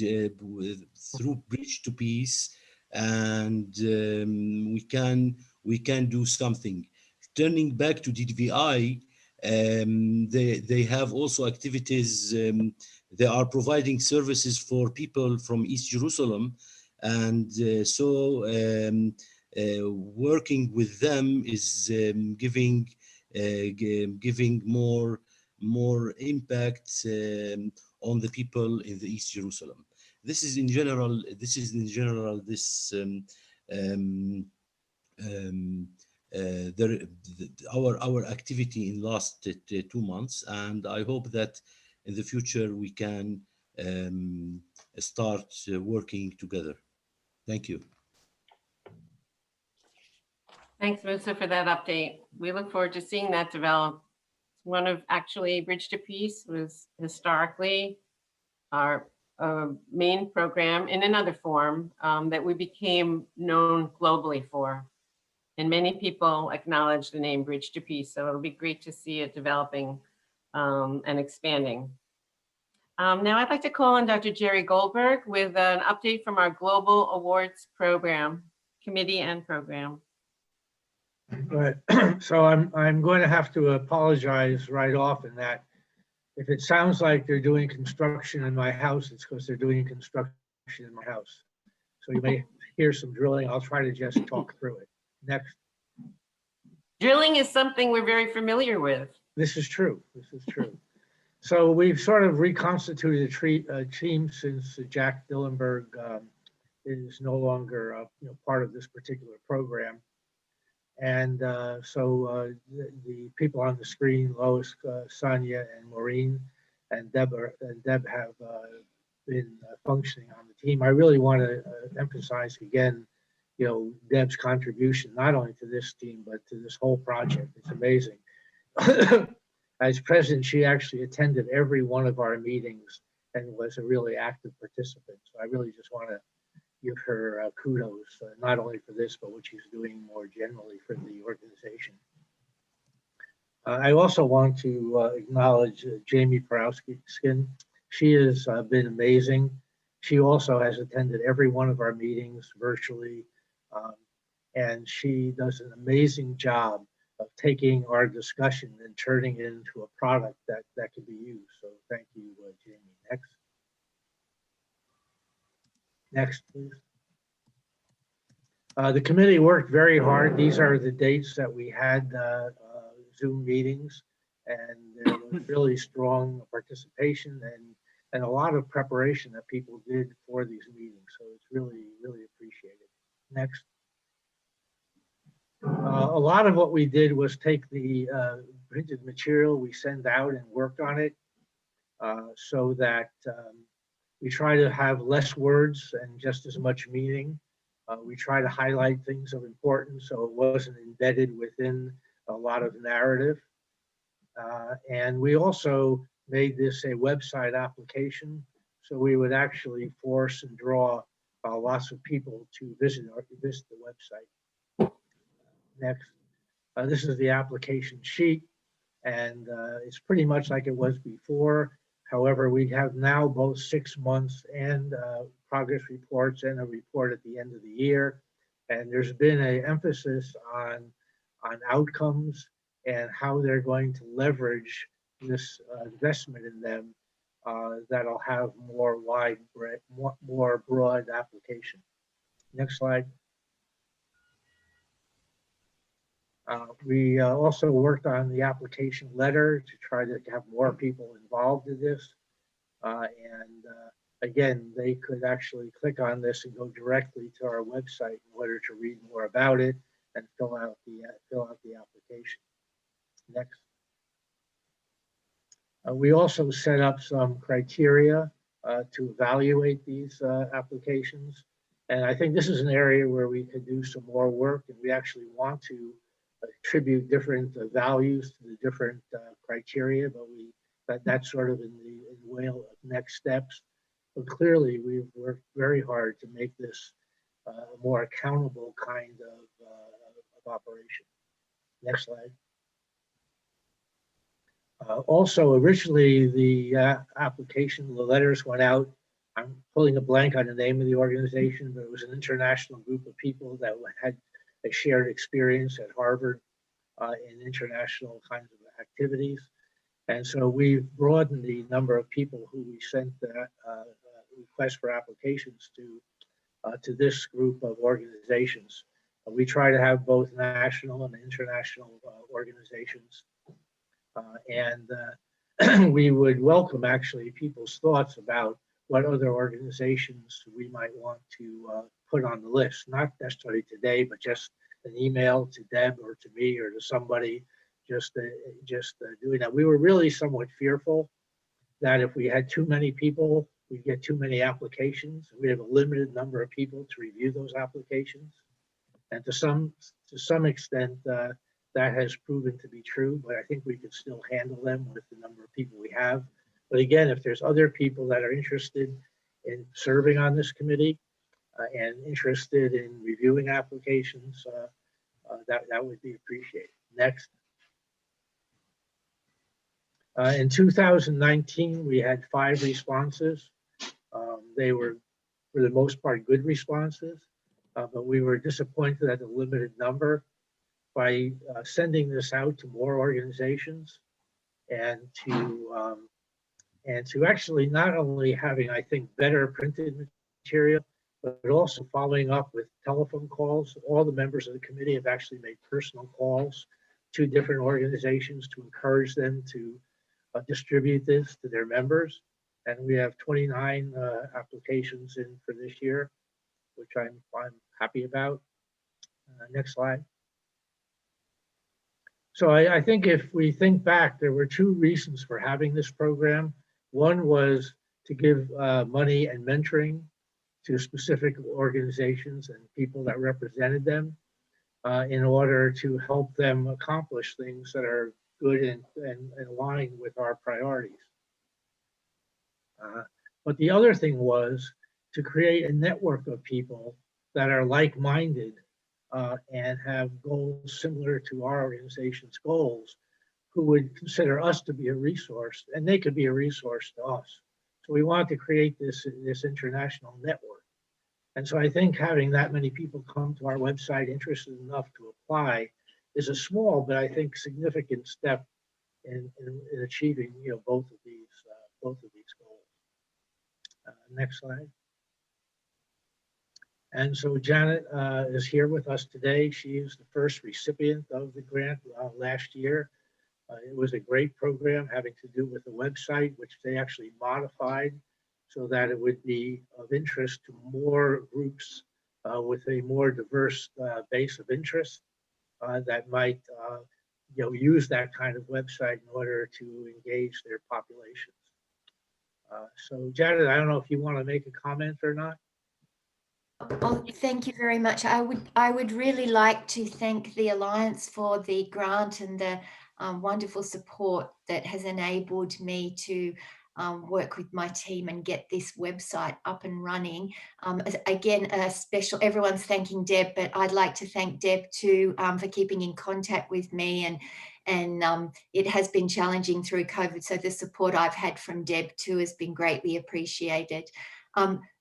through Bridge to Peace, and we can do something. Turning back to DDVI, they have also activities. They are providing services for people from East Jerusalem, and working with them is giving more impact on the people in the East Jerusalem. This is in general. Our activity in last 2 months, and I hope that in the future we can start working together. Thank you. Thanks, Musa, for that update. We look forward to seeing that develop. One of actually Bridge to Peace was historically our main program in another form that we became known globally for. And many people acknowledge the name Bridge to Peace. So it'll be great to see it developing and expanding. Now I'd like to call on Dr. Jerry Goldberg with an update from our Global Awards Program, Committee and Program. Right. So I'm going to have to apologize right off in that if it sounds like they're doing construction in my house, it's because they're doing construction in my house. So you may hear some drilling. I'll try to just talk through it. Next. Drilling is something we're very familiar with. This is true. This is true. So we've sort of reconstituted a team since Jack Dillenberg is no longer part of this particular program. And so the people on the screen, Lois, Sonia, and Maureen, and Deb have been functioning on the team. I really want to emphasize again, Deb's contribution, not only to this team, but to this whole project. It's amazing. As president, she actually attended every one of our meetings and was a really active participant. So I really just want to give her kudos, not only for this, but what she's doing more generally for the organization. I also want to acknowledge Jamie Porowski-Skin. She has been amazing. She also has attended every one of our meetings virtually, and she does an amazing job of taking our discussion and turning it into a product that can be used. So thank you, Jamie. Next, please. The committee worked very hard. These are the dates that we had Zoom meetings, and there was really strong participation and a lot of preparation that people did for these meetings. So it's really, really appreciated. Next. A lot of what we did was take the printed material we send out and work on it so that we try to have less words and just as much meaning. We try to highlight things of importance so it wasn't embedded within a lot of narrative. And we also made this a website application. So we would actually force and draw lots of people to visit the website. Next, this is the application sheet, and it's pretty much like it was before. However, we have now both 6 months and progress reports and a report at the end of the year. And there's been an emphasis on outcomes and how they're going to leverage this investment in them that'll have more broad application. Next slide. We also worked on the application letter to try to have more people involved in this. Again, they could actually click on this and go directly to our website in order to read more about it and fill out the application. Next. We also set up some criteria to evaluate these applications. And I think this is an area where we could do some more work, and we actually want to attribute different values to the different criteria, but that's sort of in the way of next steps. But clearly, we've worked very hard to make this a more accountable kind of operation. Next slide. Also, originally, the application, the letters went out. I'm pulling a blank on the name of the organization, but it was an international group of people that had a shared experience at Harvard in international kinds of activities. And so we've broadened the number of people who we sent the request for applications to this group of organizations. We try to have both national and international organizations. We would welcome actually people's thoughts about what other organizations we might want to put on the list, not necessarily today, but just an email to Deb or to me or to somebody just doing that. We were really somewhat fearful that if we had too many people, we'd get too many applications. We have a limited number of people to review those applications. And to some extent, that has proven to be true, but I think we can still handle them with the number of people we have. But again, if there's other people that are interested in serving on this committee and interested in reviewing applications, that would be appreciated. Next. In 2019, we had 5 responses. They were, for the most part, good responses, but we were disappointed at the limited number. By sending this out to more organizations and to actually not only having, I think, better printed material, but also following up with telephone calls. All the members of the committee have actually made personal calls to different organizations to encourage them to distribute this to their members. And we have 29 applications in for this year, which I'm happy about. Next slide. So I think if we think back, there were 2 reasons for having this program. One was to give money and mentoring to specific organizations and people that represented them in order to help them accomplish things that are good and aligned with our priorities. But the other thing was to create a network of people that are like-minded and have goals similar to our organization's goals, who would consider us to be a resource, and they could be a resource to us. So we want to create this international network. And so I think having that many people come to our website interested enough to apply is a small, but I think significant step in achieving both of these goals. Next slide. And so Janet is here with us today. She is the first recipient of the grant last year. It was a great program having to do with the website, which they actually modified so that it would be of interest to more groups with a more diverse base of interest that might use that kind of website in order to engage their populations. So Janet, I don't know if you want to make a comment or not. Oh, thank you very much. I would really like to thank the Alliance for the grant and the wonderful support that has enabled me to work with my team and get this website up and running. Again, everyone's thanking Deb, but I'd like to thank Deb too for keeping in contact with me, and it has been challenging through COVID. So the support I've had from Deb too has been greatly appreciated.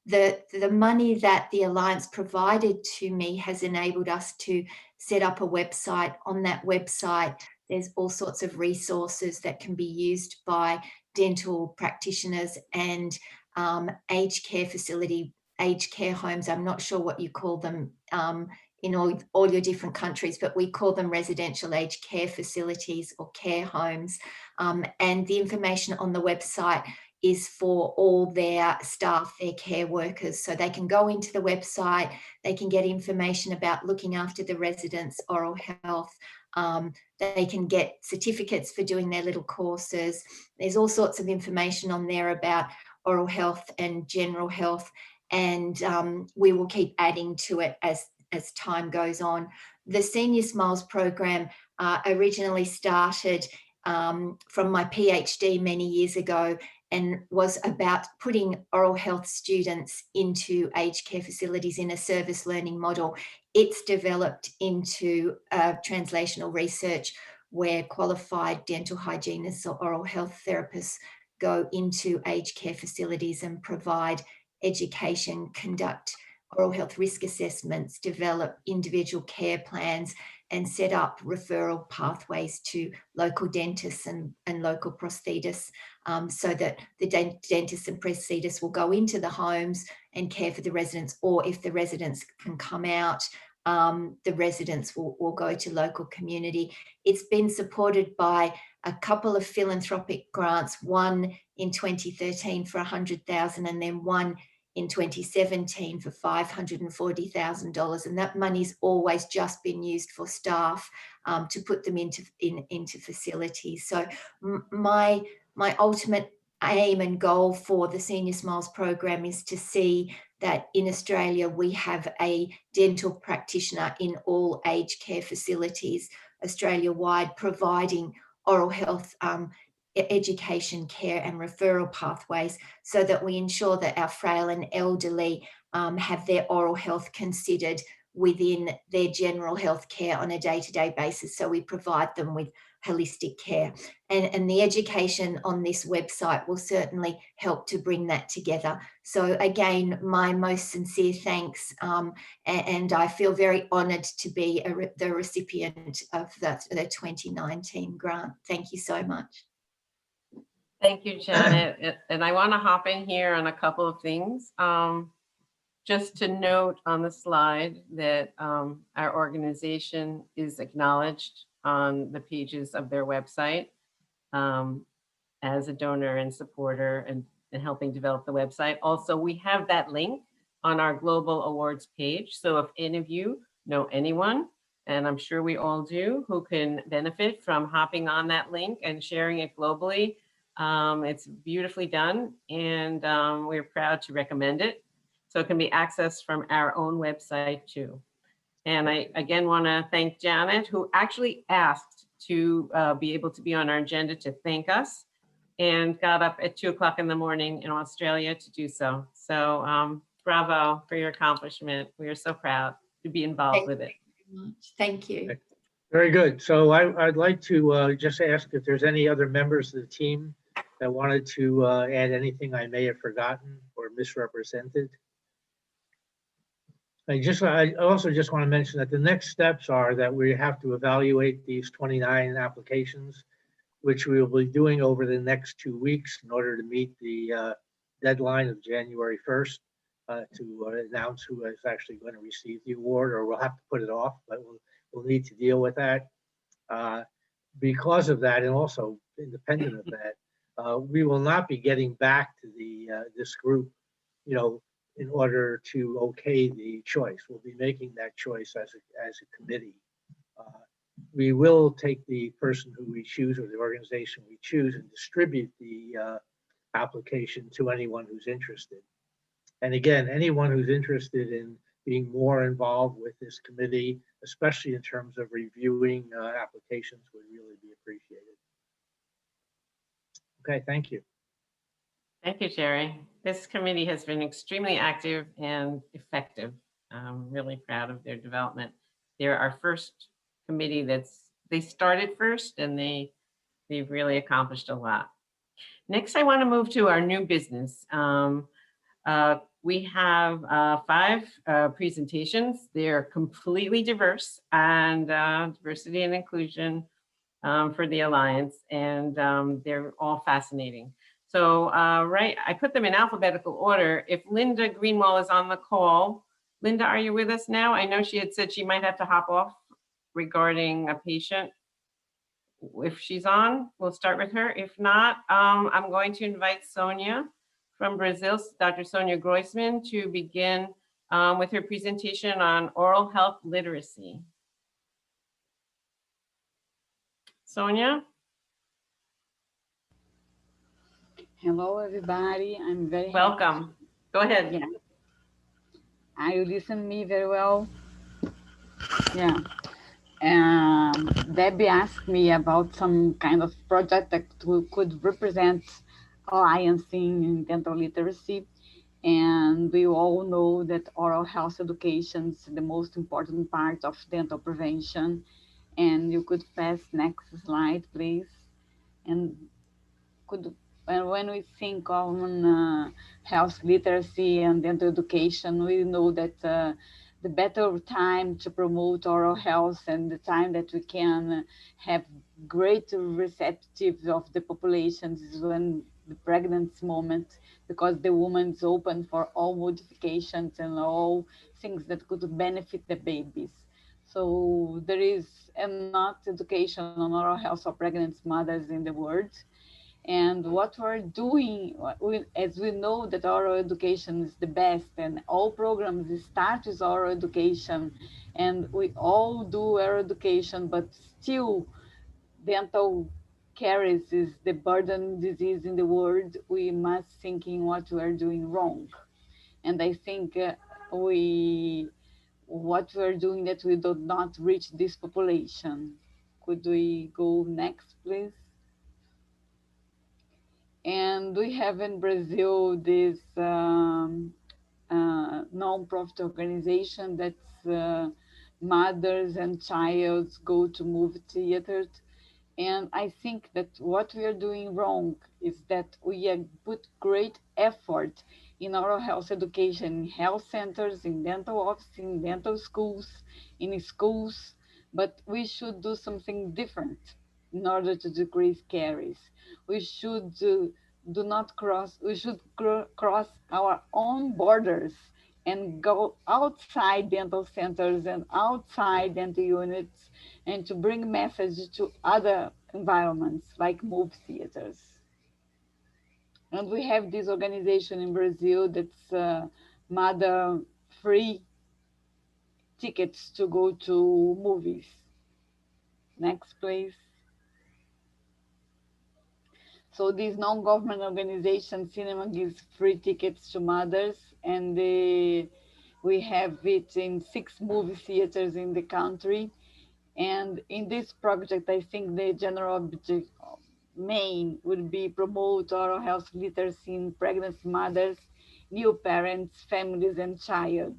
The money that the Alliance provided to me has enabled us to set up a website. On that website, there's all sorts of resources that can be used by dental practitioners and aged care homes. I'm not sure what you call them in all your different countries, but we call them residential aged care facilities or care homes. And the information on the website is for all their staff, their care workers. So they can go into the website, they can get information about looking after the residents' oral health. They can get certificates for doing their little courses. There's all sorts of information on there about oral health and general health. And we will keep adding to it as time goes on. The Senior Smiles program originally started from my PhD many years ago, and was about putting oral health students into aged care facilities in a service learning model. It's developed into translational research where qualified dental hygienists or oral health therapists go into aged care facilities and provide education, conduct oral health risk assessments, develop individual care plans, and set up referral pathways to local dentists and local prosthetists, so that the dentists and prosthetists will go into the homes and care for the residents, or if the residents can come out, the residents will go to local community. It's been supported by a couple of philanthropic grants, one in 2013 for $100,000 and then one in 2017 for $540,000, and that money's always just been used for staff to put them into facilities. So my ultimate aim and goal for the Senior Smiles program is to see that in Australia we have a dental practitioner in all aged care facilities Australia-wide, providing oral health education, care and referral pathways, so that we ensure that our frail and elderly have their oral health considered within their general health care on a day-to-day basis. So we provide them with holistic care. And the education on this website will certainly help to bring that together. So again, my most sincere thanks. And I feel very honoured to be the recipient of the 2019 grant. Thank you so much. Thank you, Janet. And I want to hop in here on a couple of things. Just to note on the slide that our organization is acknowledged on the pages of their website as a donor and supporter and helping develop the website. Also, we have that link on our global awards page. So if any of you know anyone, and I'm sure we all do, who can benefit from hopping on that link and sharing it globally, it's beautifully done, and we're proud to recommend it. So it can be accessed from our own website too. And I again want to thank Janet, who actually asked to be able to be on our agenda to thank us, and got up at 2 o'clock in the morning in Australia to do so. So bravo for your accomplishment. We are so proud to be involved with it. Thank you. Very good. So I'd like to just ask if there's any other members of the team that wanted to add anything I may have forgotten or misrepresented. I also just want to mention that the next steps are that we have to evaluate these 29 applications, which we will be doing over the next 2 weeks in order to meet the deadline of January 1st to announce who is actually going to receive the award, or we'll have to put it off, but we'll need to deal with that. Because of that, and also independent of that, we will not be getting back to this group, in order to okay the choice. We'll be making that choice as a committee. We will take the person who we choose or the organization we choose and distribute the application to anyone who's interested. And again, anyone who's interested in being more involved with this committee, especially in terms of reviewing applications, would really be appreciated. Okay, thank you. Thank you, Jerry. This committee has been extremely active and effective. I'm really proud of their development. They're our first committee they started first, and they've really accomplished a lot. Next, I want to move to our new business. We have 5 presentations. They're completely diverse and diversity and inclusion for the Alliance, and they're all fascinating. So I put them in alphabetical order. If Linda Greenwald is on the call, Linda, are you with us now? I know she had said she might have to hop off regarding a patient. If she's on, we'll start with her. If not, I'm going to invite Sonia from Brazil, Dr. Sonia Groisman, to begin with her presentation on oral health literacy. Sonia? Hello, everybody. I'm very welcome. Go ahead. Yeah. You listen me very well. Yeah. Debbie asked me about some kind of project that could represent Alliance in dental literacy. And we all know that oral health education is the most important part of dental prevention. And you could pass next slide, please. And when we think on health literacy and dental education, we know that the better time to promote oral health and the time that we can have great receptive of the populations is when the pregnancy moment, because the woman is open for all modifications and all things that could benefit the babies. So there is not education on oral health for pregnant mothers in the world. And what we're doing, as we know that oral education is the best, and all programs start with oral education, and we all do oral education, but still dental caries is the burden disease in the world. We must think in what we are doing wrong. And I think what we're doing that we do not reach this population. Could we go next, please? And we have in Brazil this non-profit organization that's mothers and childs go to movie theaters. And I think that what we are doing wrong is that we put great effort in oral health education, in health centers, in dental offices, in dental schools, in schools, but we should do something different in order to decrease caries. We should we should cross our own borders and go outside dental centers and outside dental units and to bring message to other environments like movie theaters. And we have this organization in Brazil that's mother free tickets to go to movies. Next, please. So this non-government organization, Cinema, gives free tickets to mothers, and we have it in 6 movie theaters in the country. And in this project, I think the general objective main would be promote oral health literacy in pregnant mothers, new parents, families, and child.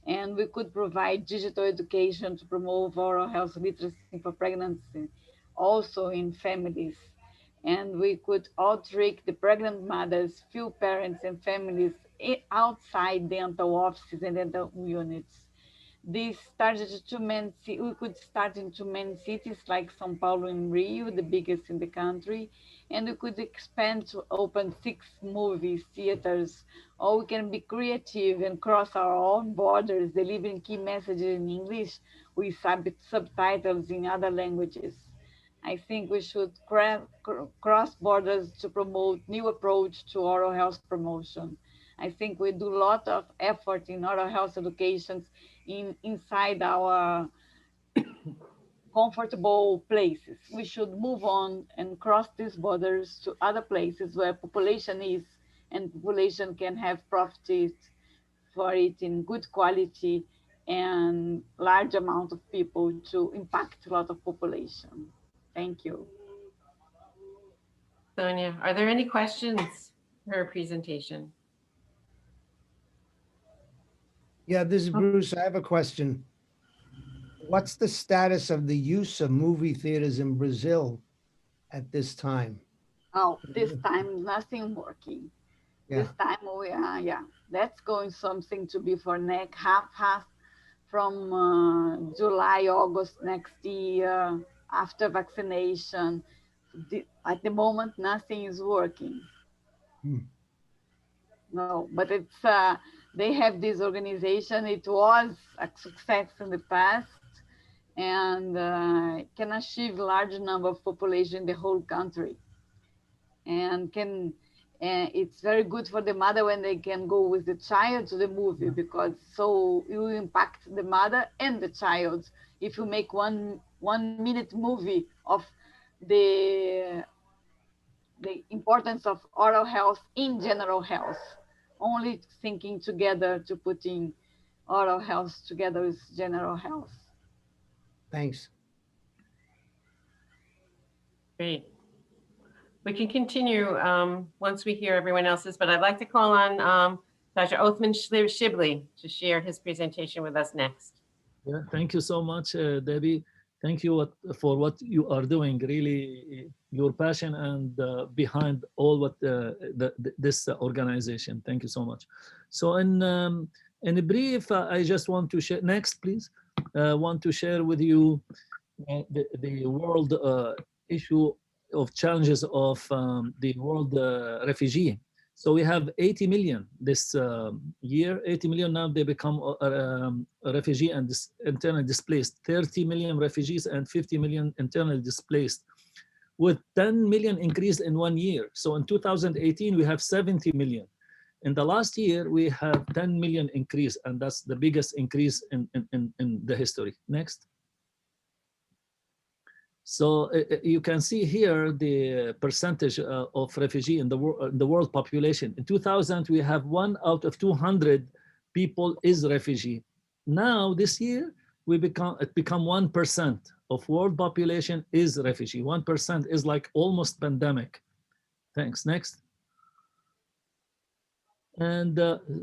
And we could provide digital education to promote oral health literacy for pregnancy, also in families. And we could outreach the pregnant mothers, few parents and families outside dental offices and dental units. This started we could start in 2 main cities like São Paulo and Rio, the biggest in the country, and we could expand to open 6 movie theaters, or we can be creative and cross our own borders, delivering key messages in English with subtitles in other languages. I think we should cross borders to promote new approach to oral health promotion. I think we do a lot of effort in oral health education inside our comfortable places. We should move on and cross these borders to other places where population is and population can have profit for it in good quality and large amount of people to impact a lot of population. Thank you. Sonia, are there any questions for her presentation? Yeah, this is Bruce. I have a question. What's the status of the use of movie theaters in Brazil at this time? Oh, this time nothing working. Yeah. This time we are, yeah, that's going something to be for next half from July, August next year after vaccination. At the moment, nothing is working. No, but it's they have this organization. It was a success in the past, and can achieve large number of population in the whole country, and can. It's very good for the mother when they can go with the child to the movie, because so you impact the mother and the child. If you make one minute movie of the importance of oral health in general health, only thinking together to putting oral health together with general health. Thanks. Great. We can continue once we hear everyone else's, but I'd like to call on Dr. Othman Shibli to share his presentation with us next. Yeah, thank you so much, Debbie. Thank you for what you are doing. Really, your passion and behind all what this organization. Thank you so much. So, in a brief, I just want to share. Next, please. Want to share with you the world issue of challenges of the world refugee. So we have 80 million this year, 80 million now they become refugee and internally displaced, 30 million refugees and 50 million internally displaced, with 10 million increase in 1 year. So in 2018, we have 70 million. In the last year, we have 10 million increase, and that's the biggest increase in the history. Next. So you can see here the percentage of refugee in the world population. In 2000, we have 1 out of 200 people is refugee. Now this year, it become 1% of world population is refugee. 1% is like almost pandemic. Thanks. Next. And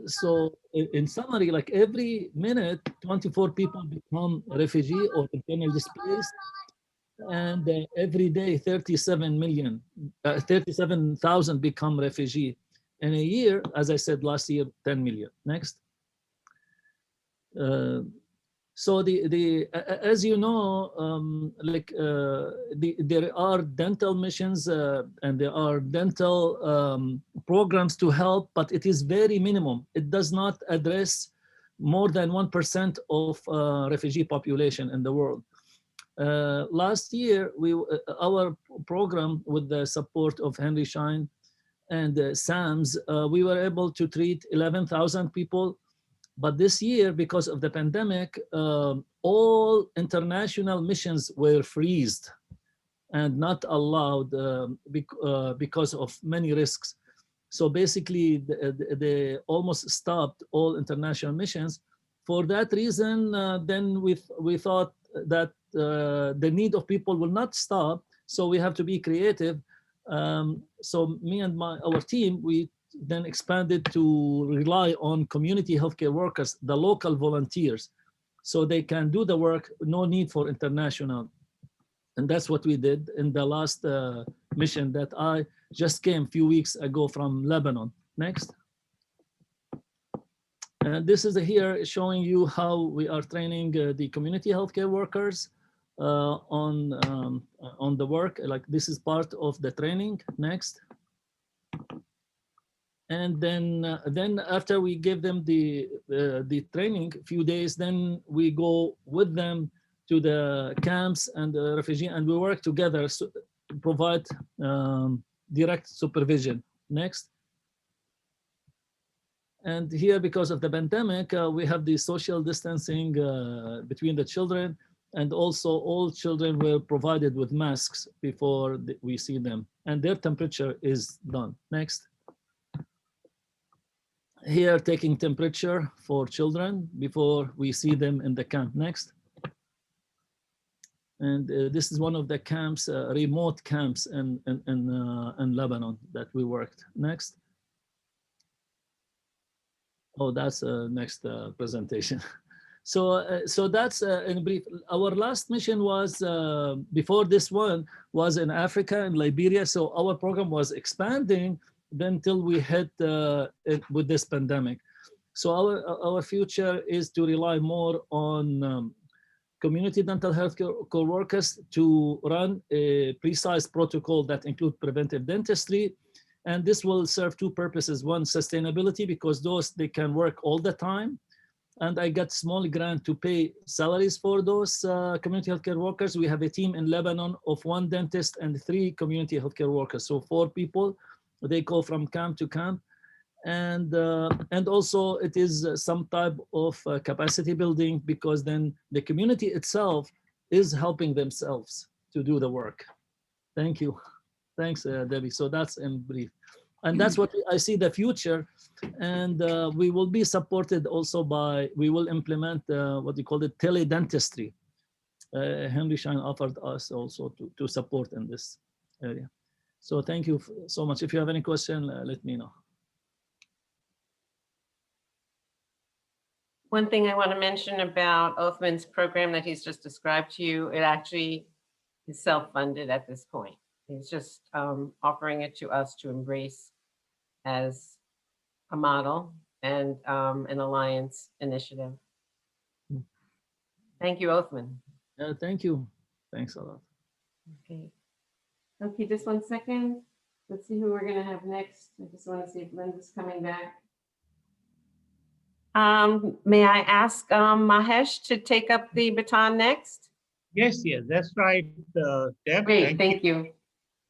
so in summary, like every minute, 24 people become refugee or internally displaced. And every day 37,000 become refugee. In a year, as I said last year, 10 million. Next. So as you know, there are dental missions and there are dental programs to help, but it is very minimum. It does not address more than 1% of refugee population in the world. Last year, our program with the support of Henry Schein and SAMS, we were able to treat 11,000 people. But this year, because of the pandemic, all international missions were freezed and not allowed because of many risks. So basically, they almost stopped all international missions. For that reason, then we thought that the need of people will not stop, so we have to be creative. So me and our team, we then expanded to rely on community healthcare workers, the local volunteers, so they can do the work, no need for international. And that's what we did in the last mission that I just came a few weeks ago from Lebanon. Next. And this is here showing you how we are training the community healthcare workers on the work. Like this is part of the training. Next. And then after we give them the training, a few days, then we go with them to the camps and the refugee, and we work together to provide direct supervision. Next. And here, because of the pandemic, we have the social distancing between the children, and also all children were provided with masks before we see them, and their temperature is done. Next. here taking temperature for children before we see them in the camp next. And this is one of the camps, remote camps in Lebanon that we worked. Next. Oh, that's next presentation. So that's in brief. Our last mission was, before this one, was in Africa and Liberia. So our program was expanding then till we hit it with this pandemic. So our future is to rely more on community dental health care workers to run a precise protocol that include preventive dentistry. And this will serve two purposes. One, sustainability, because those, they can work all the time. And I got small grant to pay salaries for those community healthcare workers. We have a team in Lebanon of 1 dentist and 3 community healthcare workers. So 4 people, they go from camp to camp. And also it is some type of capacity building, because then the community itself is helping themselves to do the work. Thank you. Thanks, Debbie. So that's in brief. And that's what I see the future. And we will be supported also by, we will implement what we call the teledentistry. Henry Schein offered us also to support in this area. So thank you so much. If you have any question, let me know. One thing I want to mention about Othman's program that he's just described to you, it actually is self-funded at this point. He's just offering it to us to embrace as a model and an alliance initiative. Thank you, Othman. Thank you. Thanks a lot. Okay. Okay, just 1 second. Let's see who we're going to have next. I just want to see if Linda's coming back. May I ask Mahesh to take up the baton next? Yes, that's right, Deb. Great, thank you.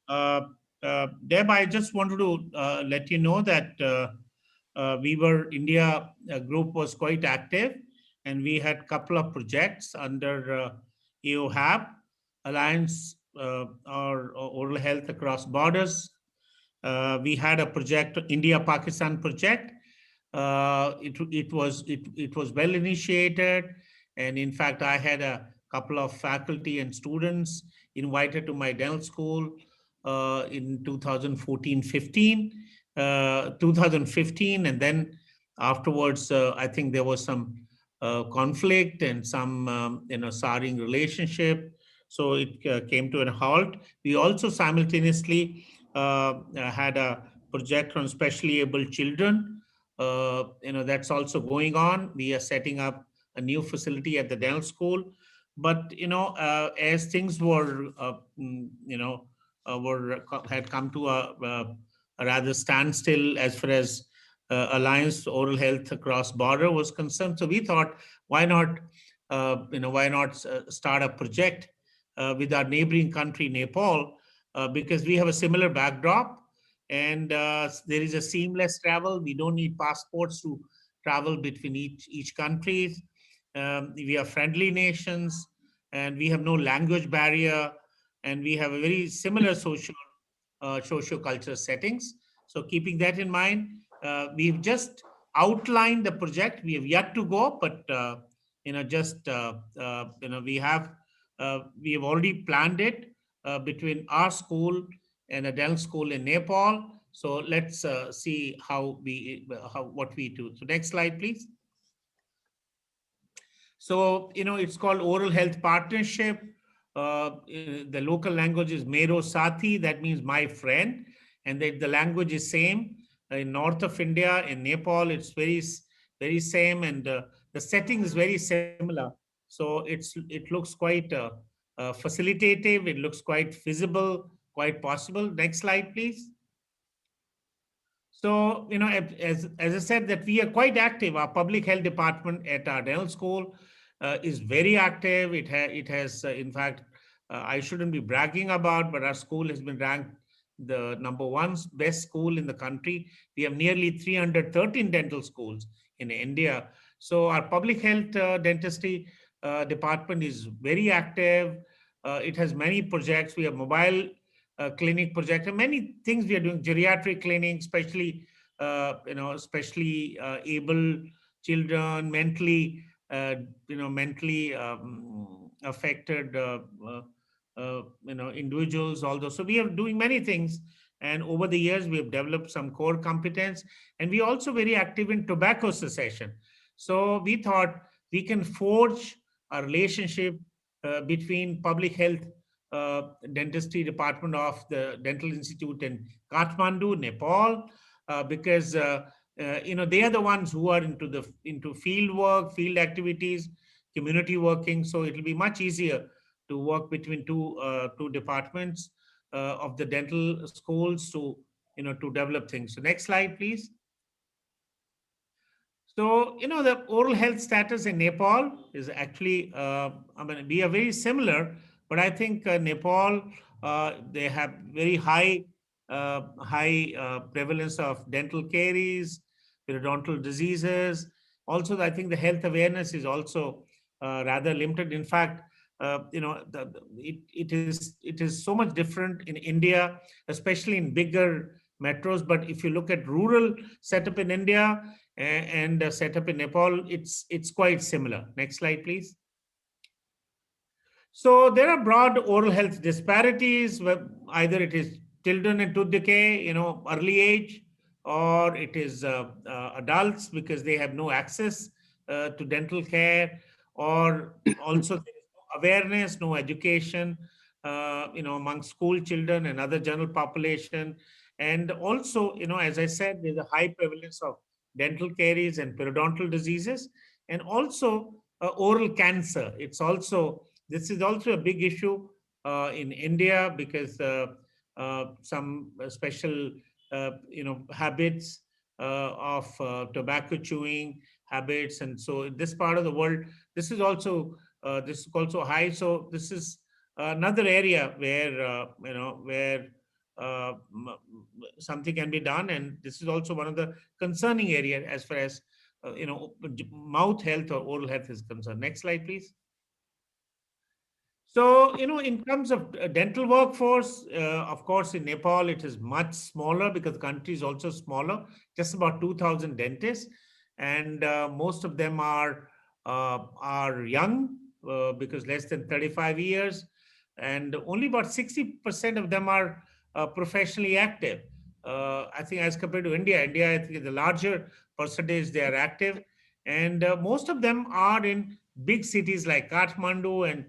Deb, I just wanted to let you know that India group was quite active, and we had a couple of projects under AOHAB, Alliance or Oral Health Across Borders. We had a project, India-Pakistan project. It was well initiated, and in fact, I had a couple of faculty and students invited to my dental school in 2014-15, and then afterwards, I think there was some conflict and some souring relationship, so it came to a halt. We also simultaneously had a project on specially able children. That's also going on. We are setting up a new facility at the dental school, but as things were had come to a rather standstill as far as Alliance Oral Health Across Border was concerned. So we thought, why not start a project with our neighboring country, Nepal, because we have a similar backdrop, and there is a seamless travel. We don't need passports to travel between each country. We are friendly nations, and we have no language barrier, and we have a very similar socio-cultural settings. So keeping that in mind, we've just outlined the project. We have yet to go, but we have already planned it between our school and a dental school in Nepal. So let's see what we do. So next slide, please. So, it's called Oral Health Partnership. The local language is Mero Sathi, that means my friend. And the language is same. In north of India, in Nepal, it's very, very same. And the setting is very similar. So it looks quite facilitative. It looks quite feasible, quite possible. Next slide, please. So, as I said, that we are quite active. Our public health department at our dental school is very active. It has, in fact, I shouldn't be bragging about, but our school has been ranked the #1 best school in the country. We have nearly 313 dental schools in India. So our public health dentistry department is very active. It has many projects. We have mobile clinic project and many things we are doing, geriatric clinic, especially especially able children, mentally, mentally affected, individuals also. So we are doing many things. And over the years, we have developed some core competence, and we also very active in tobacco cessation. So we thought we can forge a relationship between public health dentistry department of the Dental Institute in Kathmandu, Nepal, because they are the ones who are into field work, field activities, community working. So it will be much easier to work between two departments of the dental schools to develop things. So next slide, please. So, the oral health status in Nepal is actually, we are very similar, but I think Nepal, they have very high prevalence of dental caries, periodontal diseases. Also, I think the health awareness is also rather limited. In fact, it is so much different in India, especially in bigger metros. But if you look at rural setup in India and setup in Nepal, it's quite similar. Next slide, please. So there are broad oral health disparities, where either it is children in tooth decay, early age, or it is adults because they have no access to dental care, or also there is no awareness, no education, among school children and other general population. And also, as I said, there's a high prevalence of dental caries and periodontal diseases, and also oral cancer. This is also a big issue in India because some special, habits of tobacco chewing habits, and so in this part of the world, this is also high. So this is another area where something can be done, and this is also one of the concerning areas as far as mouth health or oral health is concerned. Next slide, please. So, in terms of dental workforce, of course, in Nepal, it is much smaller because the country is also smaller, just about 2,000 dentists. And most of them are young because less than 35 years. And only about 60% of them are professionally active. I think as compared to India, I think the larger percentage they are active. And most of them are in big cities like Kathmandu and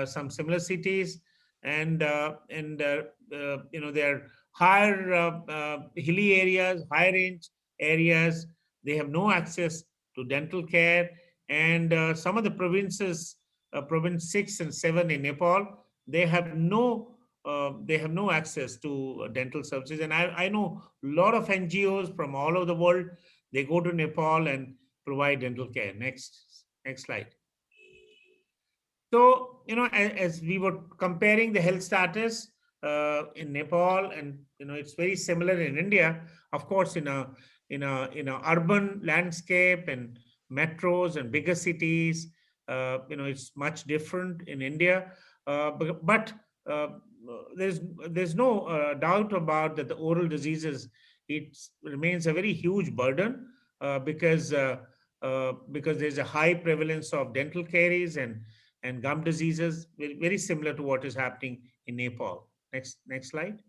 some similar cities, and they're higher hilly areas, high range areas. They have no access to dental care, and some of the provinces, province 6 and 7 in Nepal, they have no access to dental services. And I know a lot of NGOs from all over the world. They go to Nepal and provide dental care. Next slide. So, as we were comparing the health status in Nepal, and it's very similar in India. Of course, in a urban landscape and metros and bigger cities, it's much different in India. But there's no doubt about that the oral diseases, it remains a very huge burden because there's a high prevalence of dental caries and gum diseases, very similar to what is happening in Nepal. Next slide.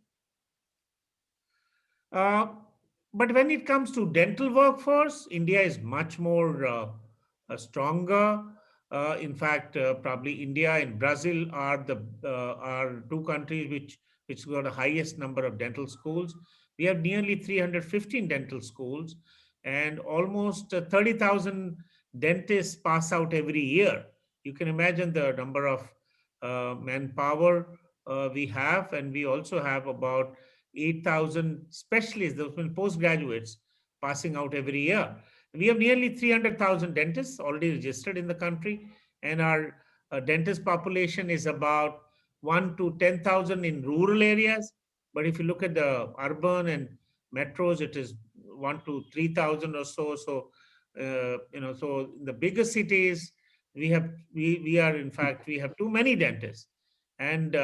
But when it comes to dental workforce, India is much more stronger. In fact, probably India and Brazil are two countries which got the highest number of dental schools. We have nearly 315 dental schools, and almost 30,000 dentists pass out every year. You can imagine the number of manpower we have, and we also have about 8,000 specialists, those postgraduates, passing out every year. We have nearly 300,000 dentists already registered in the country, and our dentist population is about 1 to 10,000 in rural areas. But if you look at the urban and metros, it is 1 to 3,000 or so. So, so in the bigger cities, we have too many dentists. And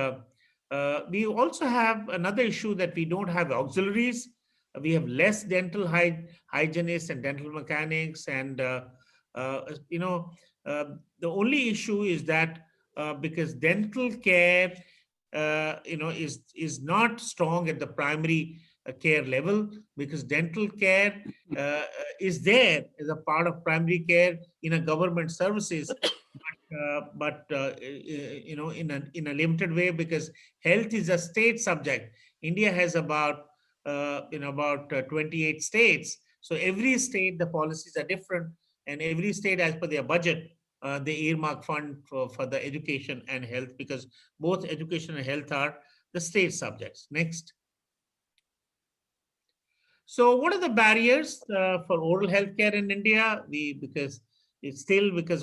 we also have another issue that we don't have auxiliaries We have less dental hygienists and dental mechanics, and the only issue is that because dental care is not strong at the primary care level, because dental care is there as a part of primary care in a government services, but in a limited way, because health is a state subject. India has about 28 states. So every state, the policies are different, and every state, as per their budget, they earmark fund for the education and health, because both education and health are the state subjects. Next. So what are the barriers for oral health care in India? Because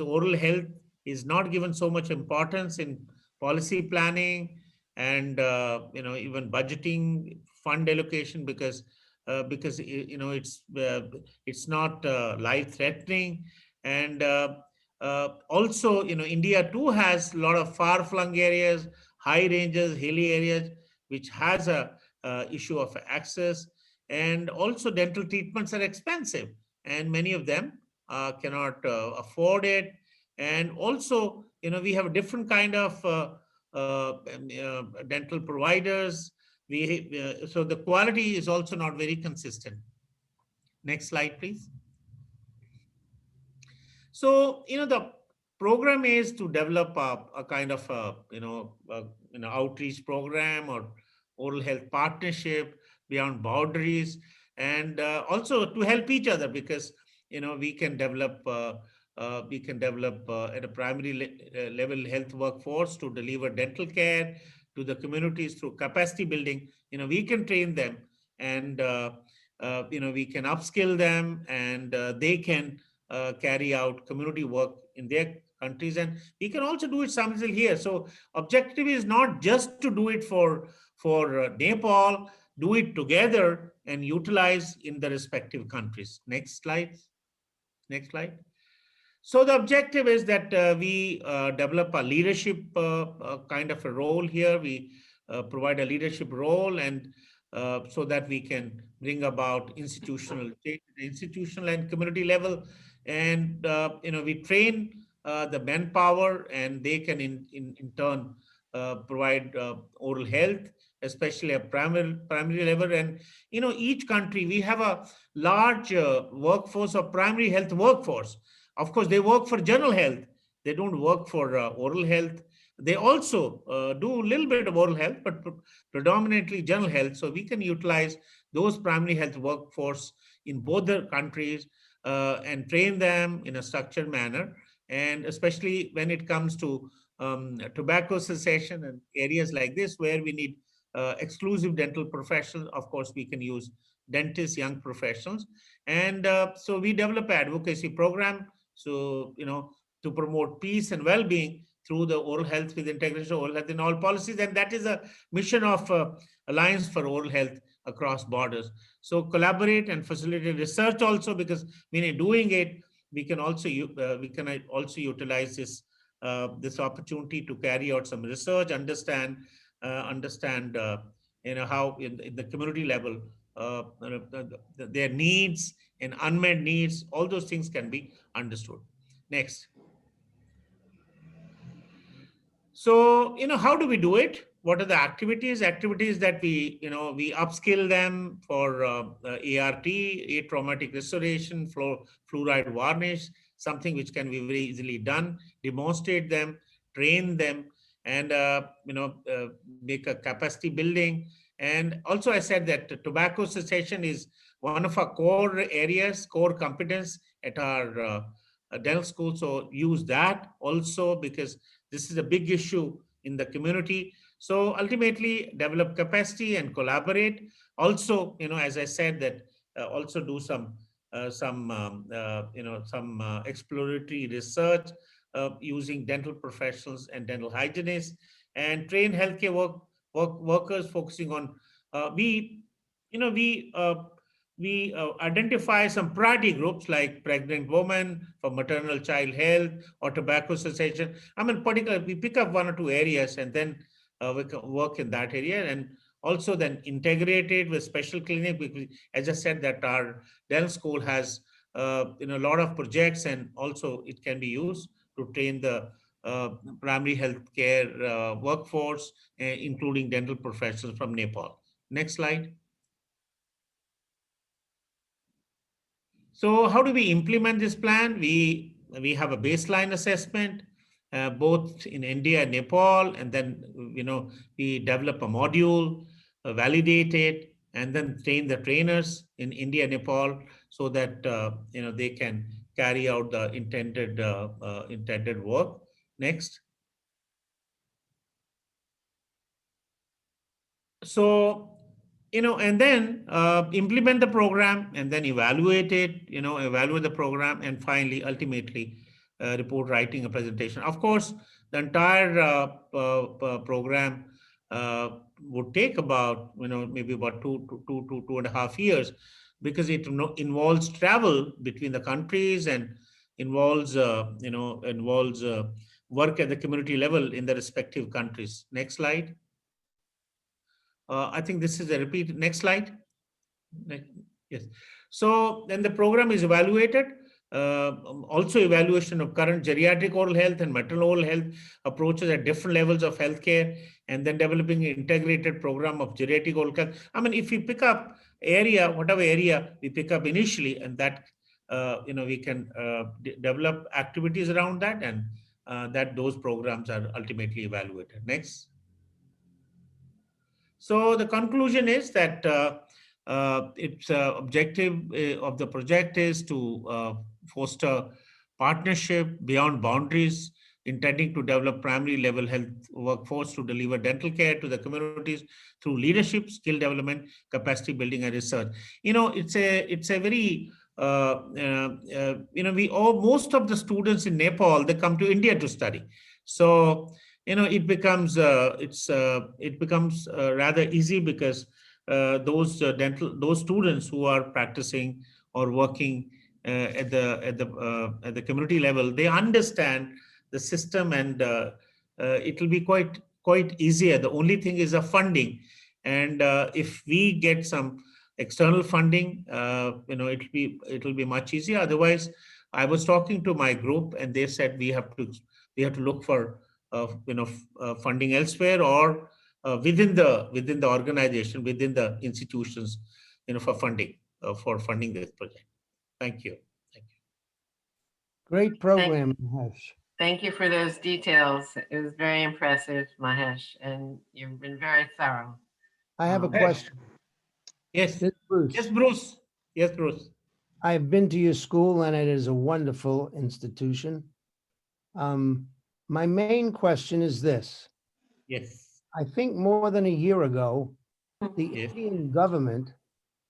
oral health is not given so much importance in policy planning and even budgeting, fund allocation, because it's not life threatening, and also India too has a lot of far-flung areas, high ranges, hilly areas, which has a issue of access. And also dental treatments are expensive, and many of them cannot afford it. And also, we have a different kind of dental providers. So the quality is also not very consistent. Next slide, please. So, the program is to develop a kind of outreach program or oral health partnership beyond boundaries, and also to help each other, because we can develop at a primary level health workforce to deliver dental care to the communities through capacity building. We can train them, and we can upskill them, and they can carry out community work in their countries, and we can also do it sometimes here. So objective is not just to do it for Nepal, do it together and utilize in the respective countries. Next slide. Next slide. So the objective is that we develop a leadership kind of a role here. We provide a leadership role, and so that we can bring about institutional and community level. And we train the manpower, and they can in turn provide oral health, especially at primary level. And each country, we have a large workforce of primary health workforce. Of course, they work for general health. They don't work for oral health. They also do a little bit of oral health, but predominantly general health. So we can utilize those primary health workforce in both the countries and train them in a structured manner. And especially when it comes to tobacco cessation and areas like this where we need exclusive dental professionals, of course, we can use dentists, young professionals. And so we develop an advocacy program. So, to promote peace and well-being through the oral health with integration of oral health in all policies. And that is a mission of Alliance for Oral Health across borders. So collaborate and facilitate research also, because when you're doing it, we can also utilize this this opportunity to carry out some research, understand how in the community level their needs and unmet needs, all those things can be understood. Next. So, how do we do it? What are the activities? Activities that we upskill them for ART, atraumatic restoration, fluoride varnish, something which can be very easily done, demonstrate them, train them, and make a capacity building. And also I said that tobacco cessation is one of our core areas, core competence at our dental school. So use that also, because this is a big issue in the community. So ultimately develop capacity and collaborate. Also, as I said, that also do some exploratory research using dental professionals and dental hygienists, and train healthcare workers focusing on we identify some priority groups like pregnant women for maternal child health or tobacco cessation. Particularly we pick up one or two areas, and then we can work in that area. And also then integrated with special clinic, because as I said that our dental school has a lot of projects, and also it can be used to train the primary healthcare workforce, including dental professionals from Nepal. Next slide. So how do we implement this plan? We have a baseline assessment, both in India and Nepal, and then we develop a module, validate it, and then train the trainers in India and Nepal so that they can carry out the intended work. Next. So and then implement the program, and then evaluate it, evaluate the program, and finally, ultimately, report writing a presentation. Of course, the entire program would take about, maybe about two and a half years, because it involves travel between the countries and involves, work at the community level in the respective countries. Next slide. I think this is a repeat. Next slide. Yes. So then the program is evaluated. Also evaluation of current geriatric oral health and maternal oral health approaches at different levels of healthcare, and then developing an integrated program of geriatric oral health. I mean, if we pick up area, whatever area we pick up initially, and that we can develop activities around that, and that those programs are ultimately evaluated. Next. So the conclusion is that its objective of the project is to foster partnership beyond boundaries, intending to develop primary level health workforce to deliver dental care to the communities through leadership, skill development, capacity building, and research. It's a very most of the students in Nepal, they come to India to study. So it becomes rather easy, because those students who are practicing or working at the community level, they understand the system, and it will be quite easier. The only thing is the funding, and if we get some external funding, it will be much easier. Otherwise, I was talking to my group, and they said we have to look for funding elsewhere, or within the organization, within the institutions, for funding this project. Thank you. Great program, Mahesh. Thank you for those details. It was very impressive, Mahesh, and you've been very thorough. I have a question. Yes. Bruce. Yes, Bruce. Yes, Bruce. I've been to your school, and it is a wonderful institution. My main question is this. Yes. I think more than a year ago, the Indian government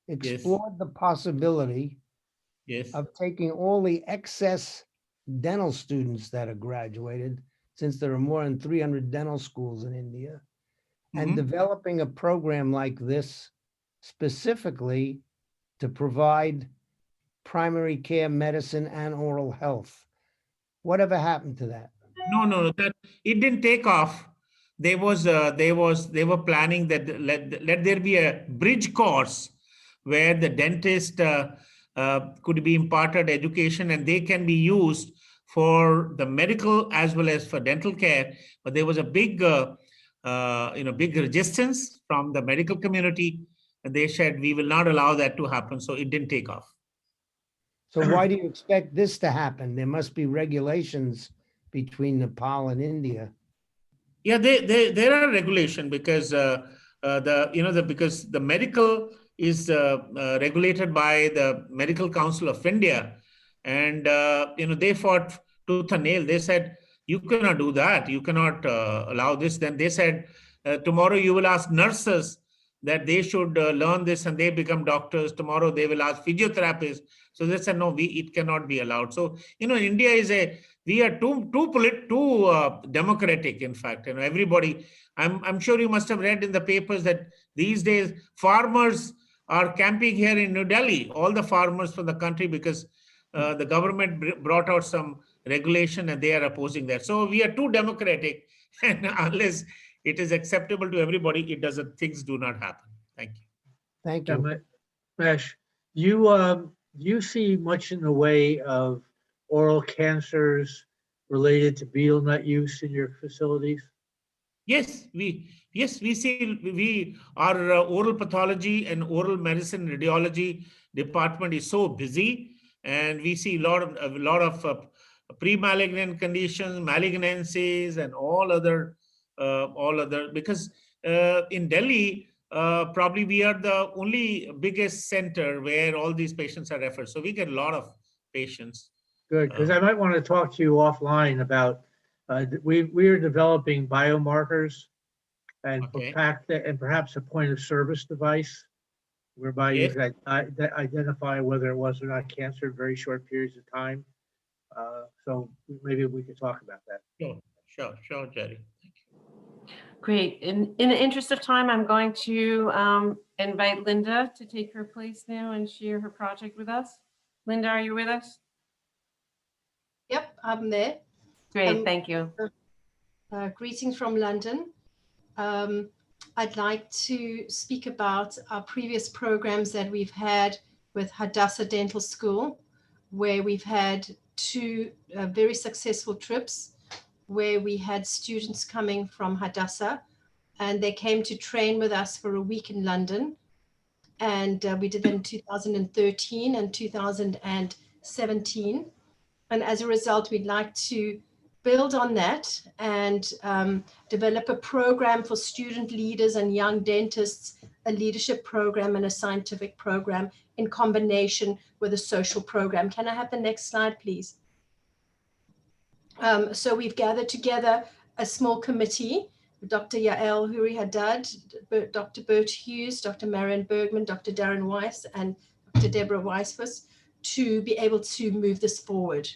explored the possibility of taking all the excess dental students that are graduated, since there are more than 300 dental schools in India, and developing a program like this specifically to provide primary care medicine and oral health. Whatever happened to that? No, that it didn't take off. They were planning that let there be a bridge course where the dentist could be imparted education, and they can be used for the medical as well as for dental care. But there was a big resistance from the medical community, and they said we will not allow that to happen. So it didn't take off. So why do you expect this to happen? There must be regulations between Nepal and India. Yeah, there are regulation, because because the medical is regulated by the Medical Council of India, and they fought tooth and nail. They said you cannot do that. You cannot allow this. Then they said tomorrow you will ask nurses that they should learn this, and they become doctors. Tomorrow they will ask physiotherapists. So they said no, it cannot be allowed. So India we are too democratic. In fact, everybody. I'm sure you must have read in the papers that these days farmers are camping here in New Delhi. All the farmers from the country, because the government brought out some regulation and they are opposing that. So we are too democratic, and unless it is acceptable to everybody, it doesn't, things do not happen. Thank you. Thank Yeah, you. Mesh, you see much in the way of oral cancers related to betel nut use in your facilities? Yes, we see our oral pathology and oral medicine radiology department is so busy, and we see a lot of pre-malignant conditions, malignancies, and all other because in Delhi probably we are the only biggest center where all these patients are referred. So we get a lot of patients. Good, because I might want to talk to you offline about, we are developing biomarkers and perhaps a point of service device whereby you can identify whether it was or not cancer in very short periods of time. So maybe we could talk about that. Sure, Jerry. Great. In the interest of time, I'm going to invite Linda to take her place now and share her project with us. Linda, are you with us? Yep, I'm there. Great, thank you. Greetings from London. I'd like to speak about our previous programs that we've had with Hadassah Dental School, where we've had two very successful trips where we had students coming from Hadassah, and they came to train with us for a week in London. And we did that in 2013 and 2017. And as a result, we'd like to build on that and develop a program for student leaders and young dentists, a leadership program and a scientific program in combination with a social program. Can I have the next slide, please? So we've gathered together a small committee, Dr. Yael Huri Haddad, Dr. Bert Hughes, Dr. Marion Bergman, Dr. Darren Weiss, and Dr. Deborah Weisfuss, to be able to move this forward.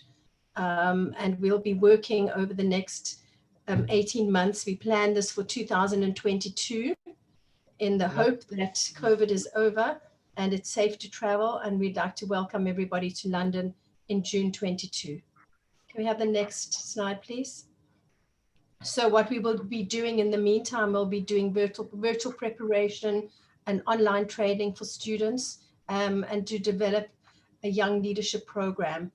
And we'll be working over the next 18 months. We plan this for 2022 in the hope that COVID is over and it's safe to travel. And we'd like to welcome everybody to London in June 22. Can we have the next slide, please? So what we will be doing in the meantime, we'll be doing virtual preparation and online training for students and to develop a young leadership program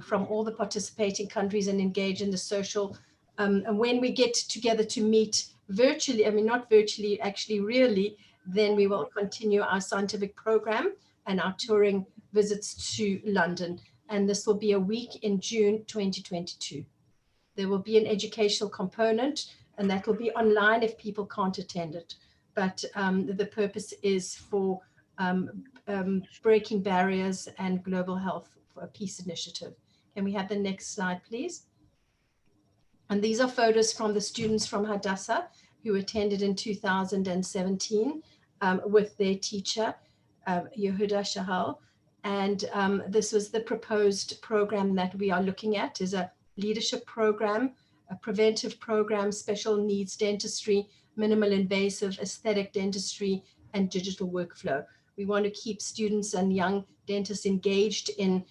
from all the participating countries and engage in the social. And when we get together to meet virtually, I mean, not virtually, actually really, then we will continue our scientific program and our touring visits to London. And this will be a week in June 2022. There will be an educational component, and that will be online if people can't attend it. But the purpose is for breaking barriers and global health for a peace initiative. Can we have the next slide, please? And these are photos from the students from Hadassah who attended in 2017 with their teacher, Yehuda Shahal. And this was the proposed program that we are looking at, is a leadership program, a preventive program, special needs dentistry, minimal invasive aesthetic dentistry, and digital workflow. We want to keep students and young dentists engaged in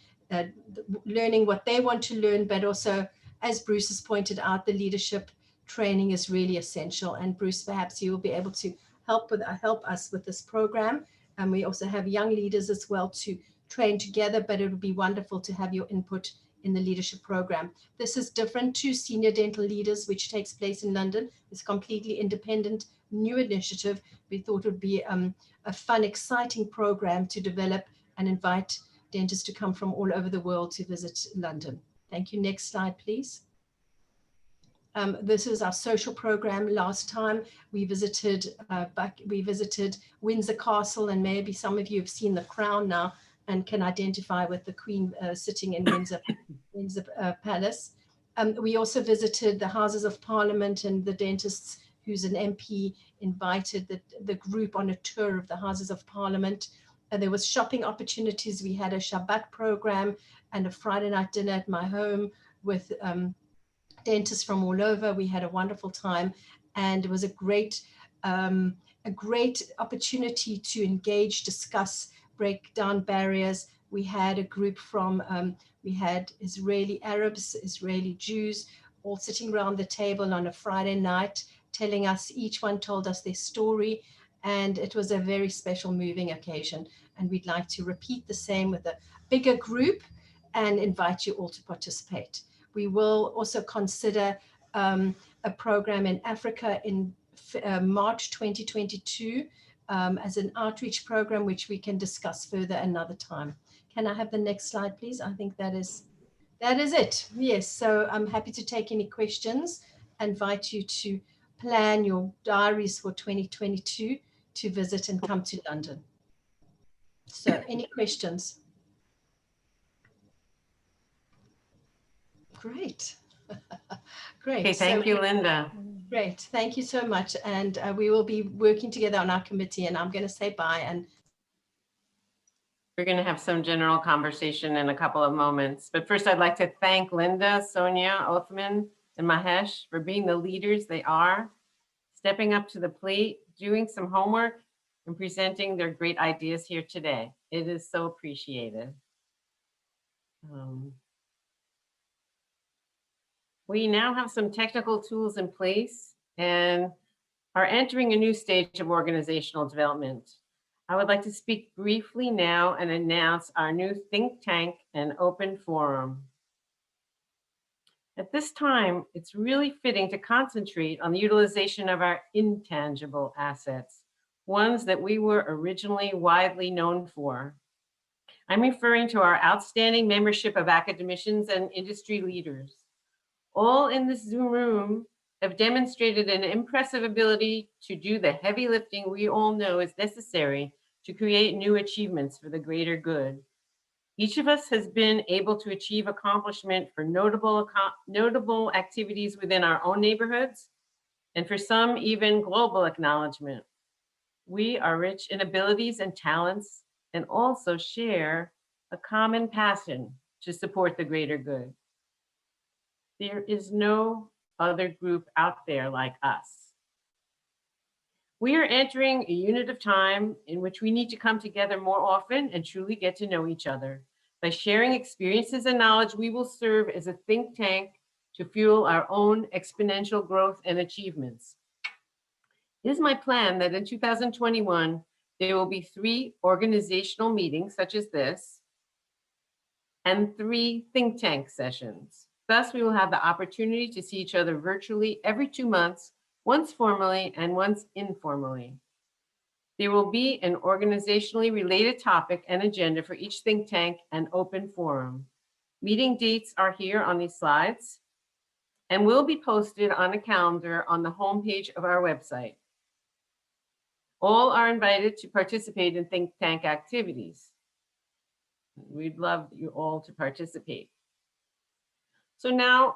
learning what they want to learn, but also, as Bruce has pointed out, the leadership training is really essential. And Bruce, perhaps you will be able to help us with this program. And we also have young leaders as well to train together, but it would be wonderful to have your input in the leadership program. This is different to Senior Dental Leaders, which takes place in London. It's a completely independent, new initiative. We thought it would be a fun, exciting program to develop and invite dentists to come from all over the world to visit London. Thank you. Next slide, please. This is our social program. Last time we visited Windsor Castle, and maybe some of you have seen the crown now and can identify with the Queen sitting in Windsor Palace. We also visited the Houses of Parliament, and the dentists, who's an MP, invited the group on a tour of the Houses of Parliament. There was shopping opportunities. We had a Shabbat program and a Friday night dinner at my home with dentists from all over. We had a wonderful time, and it was a great opportunity to engage, discuss, break down barriers. We had a group from, we had Israeli Arabs, Israeli Jews, all sitting around the table on a Friday night, telling us, each one told us their story, and it was a very special, moving occasion. And we'd like to repeat the same with a bigger group and invite you all to participate. We will also consider a program in Africa in March 2022 as an outreach program, which we can discuss further another time. Can I have the next slide, please? I think that is it. Yes, so I'm happy to take any questions. I invite you to plan your diaries for 2022 to visit and come to London. So any questions? Great. Great. Okay, thank you, Linda. Great. Thank you so much. And we will be working together on our committee, and I'm going to say bye. And we're going to have some general conversation in a couple of moments. But first, I'd like to thank Linda, Sonia, Othman, and Mahesh for being the leaders they are, stepping up to the plate, doing some homework, and presenting their great ideas here today. It is so appreciated. We now have some technical tools in place and are entering a new stage of organizational development. I would like to speak briefly now and announce our new think tank and open forum. At this time, it's really fitting to concentrate on the utilization of our intangible assets, ones that we were originally widely known for. I'm referring to our outstanding membership of academicians and industry leaders. All in this Zoom room have demonstrated an impressive ability to do the heavy lifting we all know is necessary to create new achievements for the greater good. Each of us has been able to achieve accomplishment for notable activities within our own neighborhoods, and for some even global acknowledgement. We are rich in abilities and talents, and also share a common passion to support the greater good. There is no other group out there like us. We are entering a unit of time in which we need to come together more often and truly get to know each other. By sharing experiences and knowledge, we will serve as a think tank to fuel our own exponential growth and achievements. It is my plan that in 2021, there will be 3 organizational meetings such as this and 3 think tank sessions. Thus, we will have the opportunity to see each other virtually every 2 months, once formally and once informally. There will be an organizationally related topic and agenda for each think tank and open forum. Meeting dates are here on these slides and will be posted on a calendar on the homepage of our website. All are invited to participate in think tank activities. We'd love you all to participate. So now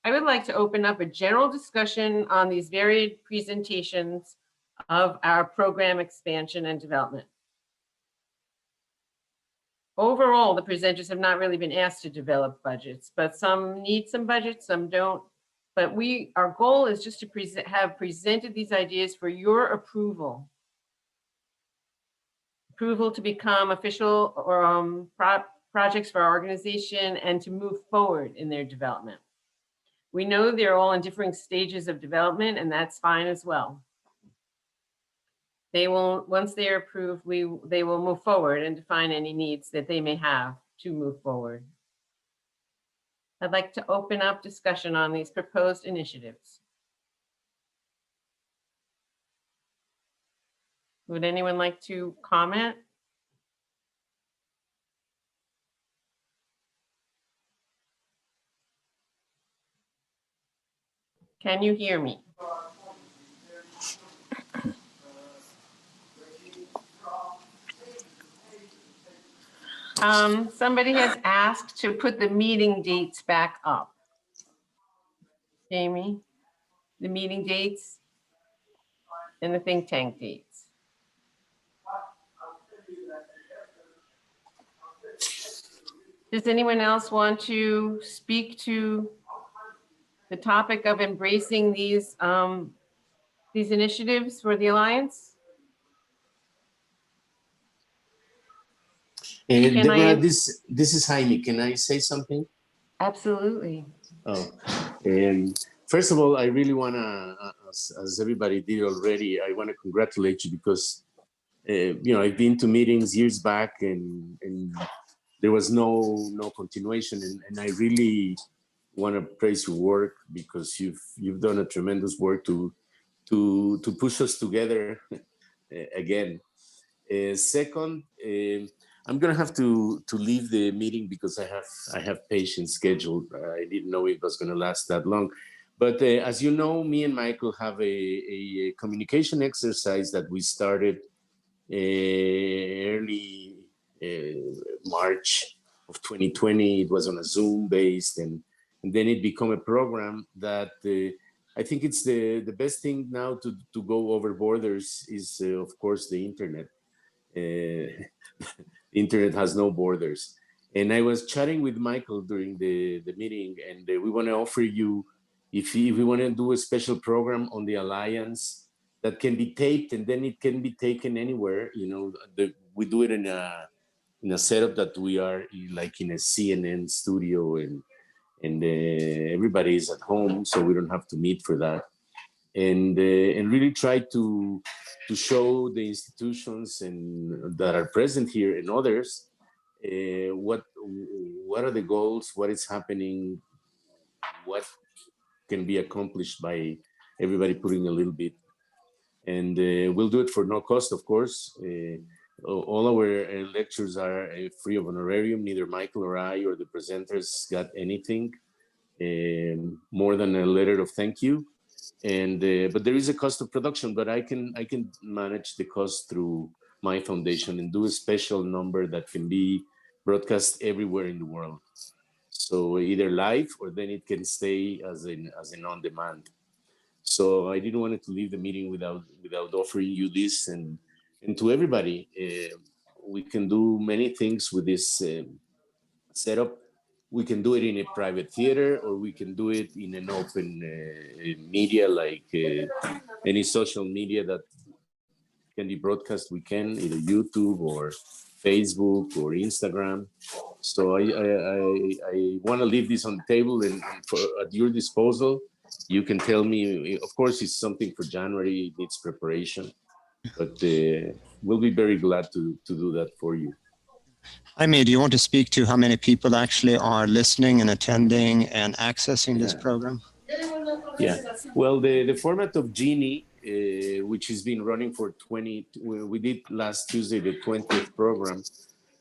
I would like to open up a general discussion on these varied presentations of our program expansion and development. Overall, the presenters have not really been asked to develop budgets, but some need some budgets, some don't. But our goal is just to have presented these ideas for your approval. Approval to become official or projects for our organization and to move forward in their development. We know they're all in different stages of development, and that's fine as well. They will, once they are approved, they will move forward and define any needs that they may have to move forward. I'd like to open up discussion on these proposed initiatives. Would anyone like to comment? Can you hear me? Somebody has asked to put the meeting dates back up. Jamie, the meeting dates and the think tank dates. Does anyone else want to speak to the topic of embracing these initiatives for the Alliance? Deborah, this is Jaime. Can I say something? Absolutely. Oh, first of all, I really want to as everybody did already, I want to congratulate you because, I've been to meetings years back and there was no continuation. And I really want to praise your work because you've done a tremendous work to push us together again. Second, I'm gonna have to leave the meeting because I have patients scheduled. I didn't know it was gonna last that long. But as you know, me and Michael have a communication exercise that we started early March of 2020. It was on a Zoom based, and then it became a program that I think it's the best thing now to go over borders is of course the internet. Internet has no borders. And I was chatting with Michael during the meeting, and we want to offer you, if we want to do a special program on the Alliance that can be taped and then it can be taken anywhere. We do it in a setup that we are like in a CNN studio, and everybody is at home, so we don't have to meet for that. And really try to show the institutions and that are present here and others what are the goals, what is happening, what can be accomplished by everybody putting a little bit. And we'll do it for no cost, of course. All our lectures are free of honorarium. Neither Michael or I or the presenters got anything more than a letter of thank you. And but there is a cost of production, but I can manage the cost through my foundation and do a special number that can be broadcast everywhere in the world. So either live or then it can stay as an on demand. So I didn't want to leave the meeting without offering you this, and to everybody. We can do many things with this setup. We can do it in a private theater, or we can do it in an open media, like any social media that can be broadcast. We can either YouTube or Facebook or Instagram. So I want to leave this on the table and at your disposal. You can tell me. Of course, it's something for January. It needs preparation, but we'll be very glad to do that for you. Jaime, do you want to speak to how many people actually are listening and attending and accessing this program? Yeah, well, the format of Genie, which has been running for we did last Tuesday, the 20th program,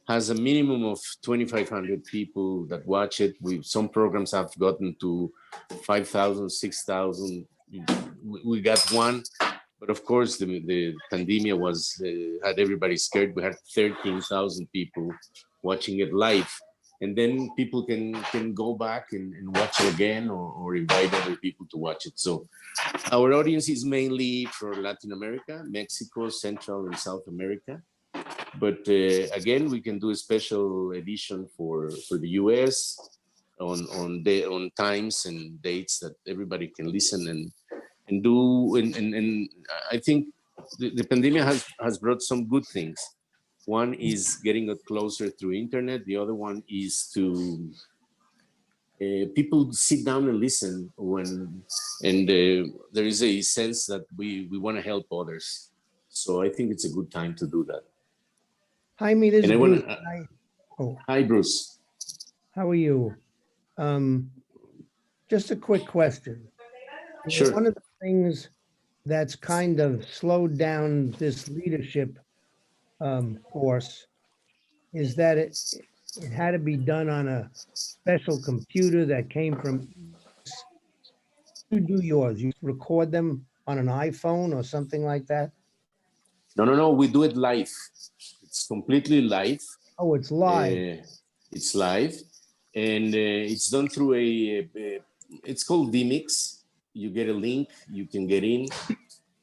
has a minimum of 2,500 people that watch it. Some programs have gotten to 5,000, 6,000. We got one. But of course, the pandemic had everybody scared. We had 13,000 people watching it live. And then people can go back and watch it again or invite other people to watch it. So our audience is mainly for Latin America, Mexico, Central and South America. But again, we can do a special edition for the US on times and dates that everybody can listen and do, and I think the pandemic has brought some good things. One is getting it closer through internet. The other one is to people sit down and listen there is a sense that we want to help others. So I think it's a good time to do that. Jaime, this is Bruce. Hi, Bruce. How are you? Just a quick question. Sure. One of the things that's kind of slowed down this leadership course is that it had to be done on a special computer that came from. You do yours. You record them on an iPhone or something like that? No. We do it live. It's completely live. Oh, it's live. It's live, and it's done through it's called vMix. You get a link, you can get in.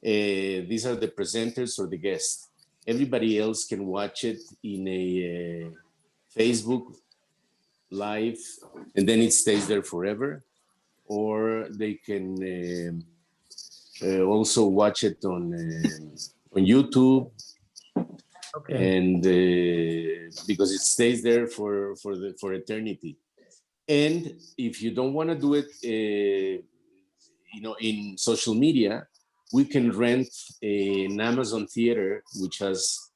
These are the presenters or the guests. Everybody else can watch it in a Facebook live, and then it stays there forever. Or they can also watch it on YouTube. Okay. And because it stays there for eternity. And if you don't want to do it, in social media, we can rent an Amazon theater, which has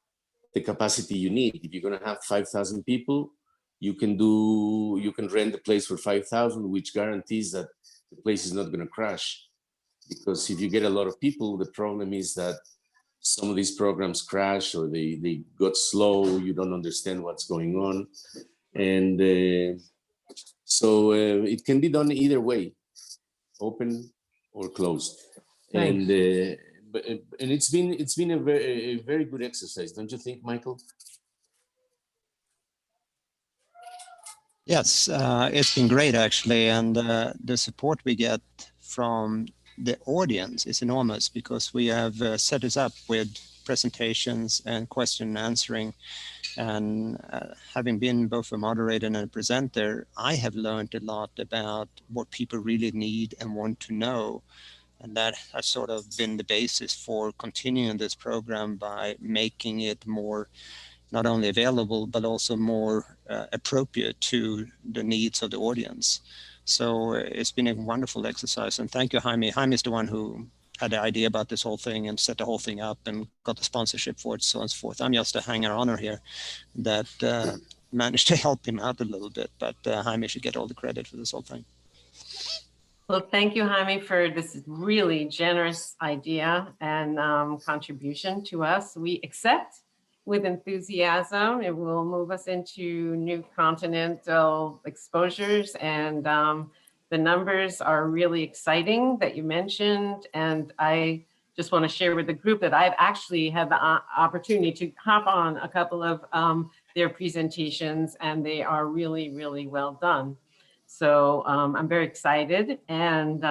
the capacity you need. If you're going to have 5,000 people, you can rent the place for 5,000, which guarantees that the place is not going to crash. Because if you get a lot of people, the problem is that some of these programs crash or they got slow, you don't understand what's going on. And so it can be done either way, open or closed. Thanks. And it's been a very good exercise, don't you think, Michael? Yes, it's been great actually, and the support we get from the audience is enormous because we have set us up with presentations and question and answering. And having been both a moderator and a presenter, I have learned a lot about what people really need and want to know. And that has sort of been the basis for continuing this program by making it more not only available, but also more appropriate to the needs of the audience. So it's been a wonderful exercise. And thank you, Jaime. Jaime is the one who had the idea about this whole thing and set the whole thing up and got the sponsorship for it, so on and so forth. I'm just a hanger-oner here that managed to help him out a little bit, but Jaime should get all the credit for this whole thing. Well, thank you, Jaime, for this really generous idea and contribution to us. We accept with enthusiasm. It will move us into new continental exposures, and the numbers are really exciting that you mentioned. And I just want to share with the group that I've actually had the opportunity to hop on a couple of their presentations, and they are really, really well done. So I'm very excited and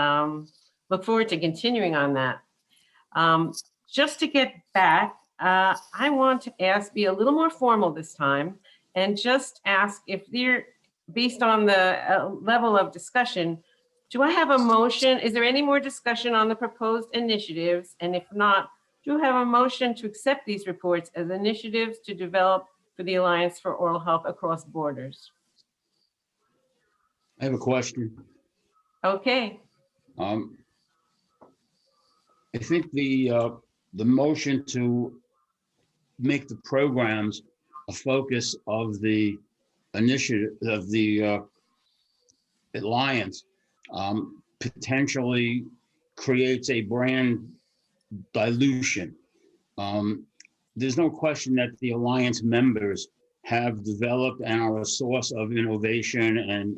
look forward to continuing on that. Just to get back, I want to be a little more formal this time and just ask if they're, based on the level of discussion, do I have a motion? Is there any more discussion on the proposed initiatives? And if not, do I have a motion to accept these reports as initiatives to develop for the Alliance for Oral Health Across Borders? I have a question. Okay. I think the motion to make the programs a focus of the initiative of the Alliance potentially creates a brand dilution. There's no question that the Alliance members have developed and are a source of innovation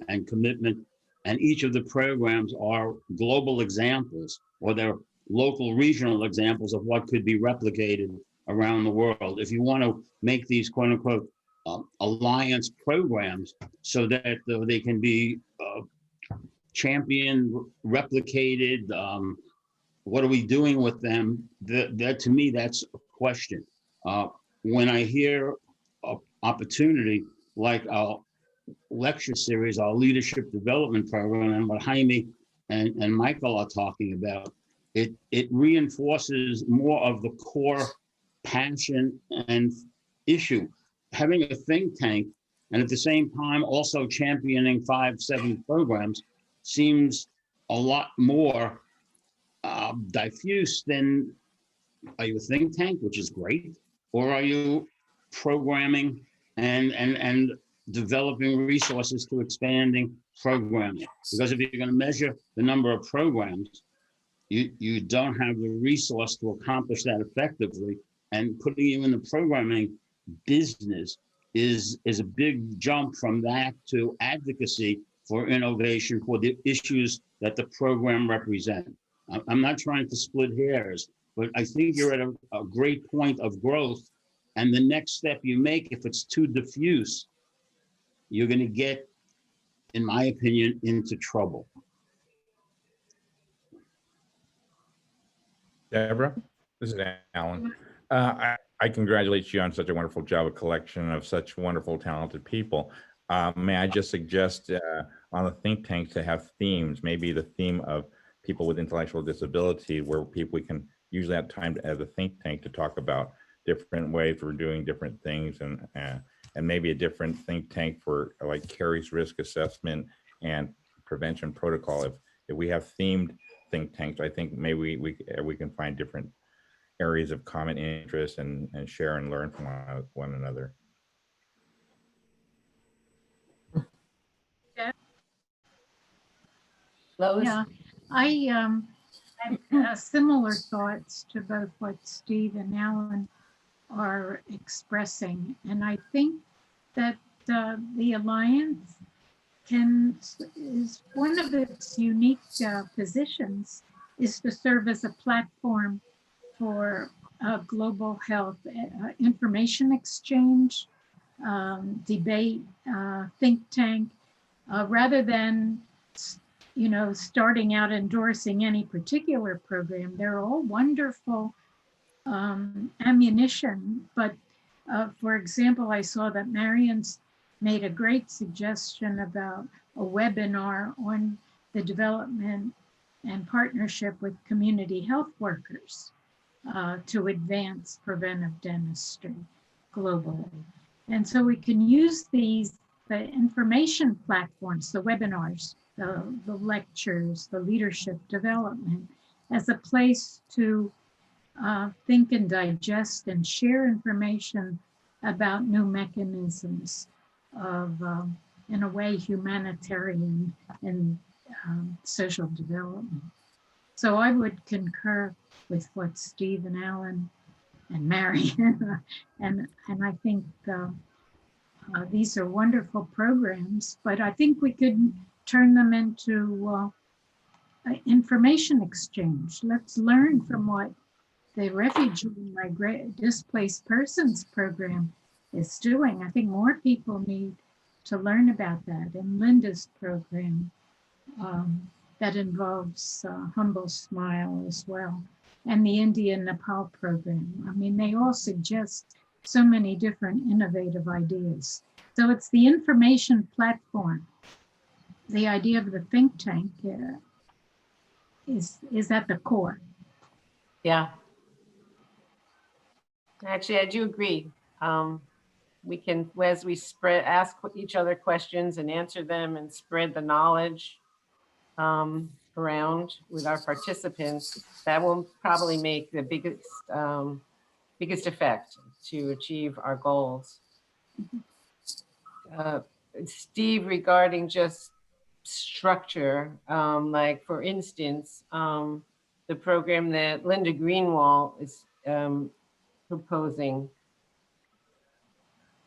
and commitment. And each of the programs are global examples, or they're local regional examples of what could be replicated around the world. If you want to make these quote unquote Alliance programs so that they can be championed, replicated, what are we doing with them? That to me, that's a question. When I hear an opportunity like a lecture series, our leadership development program, and what Jaime and Michael are talking about, it reinforces more of the core passion and issue. Having a think tank and at the same time also championing 5-7 programs seems a lot more diffuse than, are you a think tank, which is great, or are you programming and developing resources to expanding programming? Because if you're going to measure the number of programs, you don't have the resource to accomplish that effectively, and putting you in the programming business is a big jump from that to advocacy for innovation for the issues that the program represent. I'm not trying to split hairs, but I think you're at a great point of growth, and the next step you make, if it's too diffuse, you're going to get, in my opinion, into trouble. Deborah, this is Alan. I congratulate you on such a wonderful job, a collection of such wonderful, talented people. May I just suggest on the think tank to have themes, maybe the theme of people with intellectual disability, where we can usually have time as a think tank to talk about different ways for doing different things, and maybe a different think tank for like Carrie's risk assessment and prevention protocol. If we have themed think tanks. I think maybe we can find different areas of common interest and share and learn from one another. Lois? Yeah, I have similar thoughts to both what Steve and Alan are expressing. And I think that the Alliance is one of its unique positions is to serve as a platform for global health information exchange, debate, think tank, rather than starting out endorsing any particular program. They're all wonderful ammunition, but for example, I saw that Marion's made a great suggestion about a webinar on the development and partnership with community health workers to advance preventive dentistry globally. And so we can use the information platforms, the webinars, the lectures, the leadership development as a place to think and digest and share information about new mechanisms of, in a way, humanitarian and social development. So I would concur with what Steve and Alan and Marion, and I think these are wonderful programs, but I think we could turn them into information exchange. Let's learn from what the refugee displaced persons program is doing. I think more people need to learn about that. And Linda's program that involves Humble Smile as well, and the India Nepal program. I mean, they all suggest so many different innovative ideas. So it's the information platform. The idea of the think tank is at the core. Yeah. Actually, I do agree. We can, as we ask each other questions and answer them and spread the knowledge around with our participants, that will probably make the biggest effect to achieve our goals. Steve, regarding just structure, like for instance, the program that Linda Greenwald is proposing,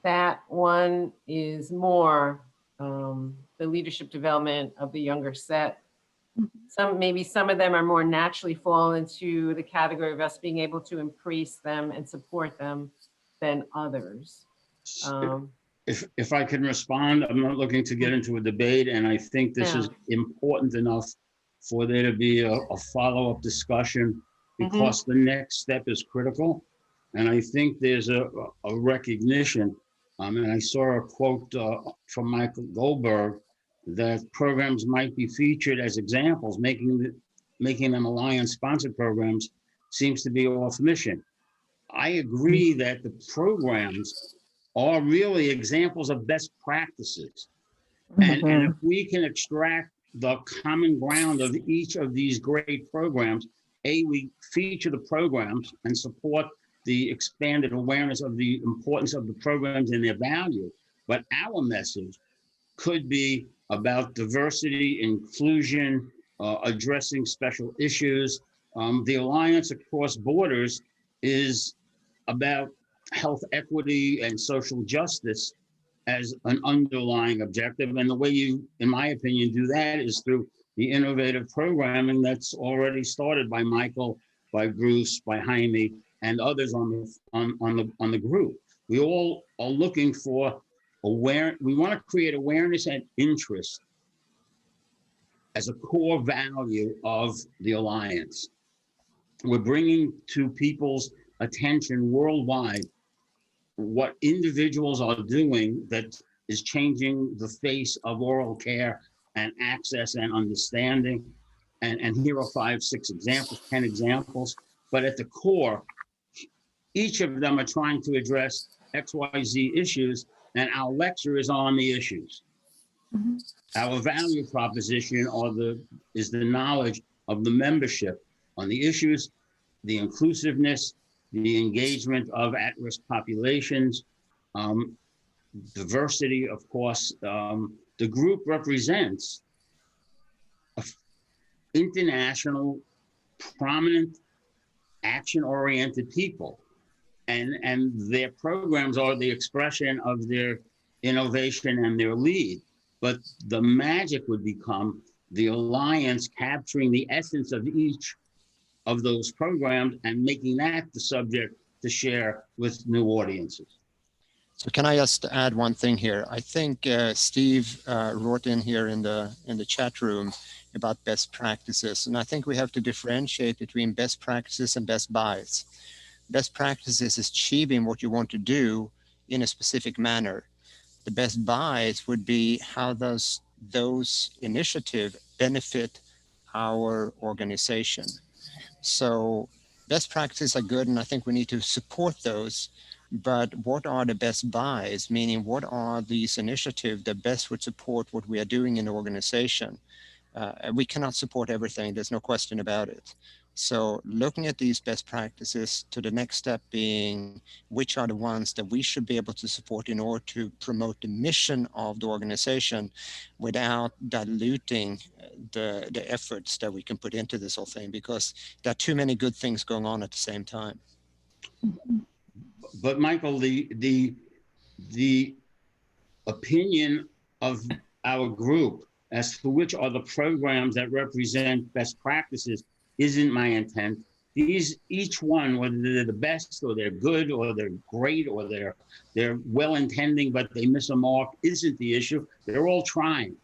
that one is more the leadership development of the younger set. Maybe some of them are more naturally fall into the category of us being able to embrace them and support them than others. If I can respond, I'm not looking to get into a debate, and I think this is important enough for there to be a follow-up discussion, because the next step is critical. And I think there's a recognition, and I saw a quote from Michael Goldberg, that programs might be featured as examples. Making them Alliance-sponsored programs seems to be off mission. I agree that the programs are really examples of best practices. And if we can extract the common ground of each of these great programs, we feature the programs and support the expanded awareness of the importance of the programs and their value. But our message could be about diversity, inclusion, addressing special issues. The Alliance Across Borders is about health equity and social justice as an underlying objective. And the way you, in my opinion, do that is through the innovative programming that's already started by Michael, by Bruce, by Jaime, and others on the group. We all are looking for we want to create awareness and interest as a core value of the Alliance. We're bringing to people's attention worldwide what individuals are doing that is changing the face of oral care and access and understanding. And here are 5, 6 examples, 10 examples. But at the core, each of them are trying to address XYZ issues, and our lecture is on the issues. Our value proposition is the knowledge of the membership on the issues, the inclusiveness, the engagement of at-risk populations, diversity, of course. The group represents international, prominent, action-oriented people. And their programs are the expression of their innovation and their lead. But the magic would become the alliance capturing the essence of each of those programs and making that the subject to share with new audiences. So can I just add one thing here? I think Steve wrote in here in the chat room about best practices, and I think we have to differentiate between best practices and best buys. Best practices is achieving what you want to do in a specific manner. The best buys would be how those initiatives benefit our organization. So best practices are good, and I think we need to support those. But what are the best buys? Meaning, what are these initiatives that best would support what we are doing in the organization? We cannot support everything. There's no question about it. So looking at these best practices to the next step being, which are the ones that we should be able to support in order to promote the mission of the organization without diluting the efforts that we can put into this whole thing, because there are too many good things going on at the same time. But Michael, the opinion of our group as to which are the programs that represent best practices isn't my intent. Each one, whether they're the best or they're good or they're great or they're well-intending but they miss a mark, isn't the issue. They're all trying.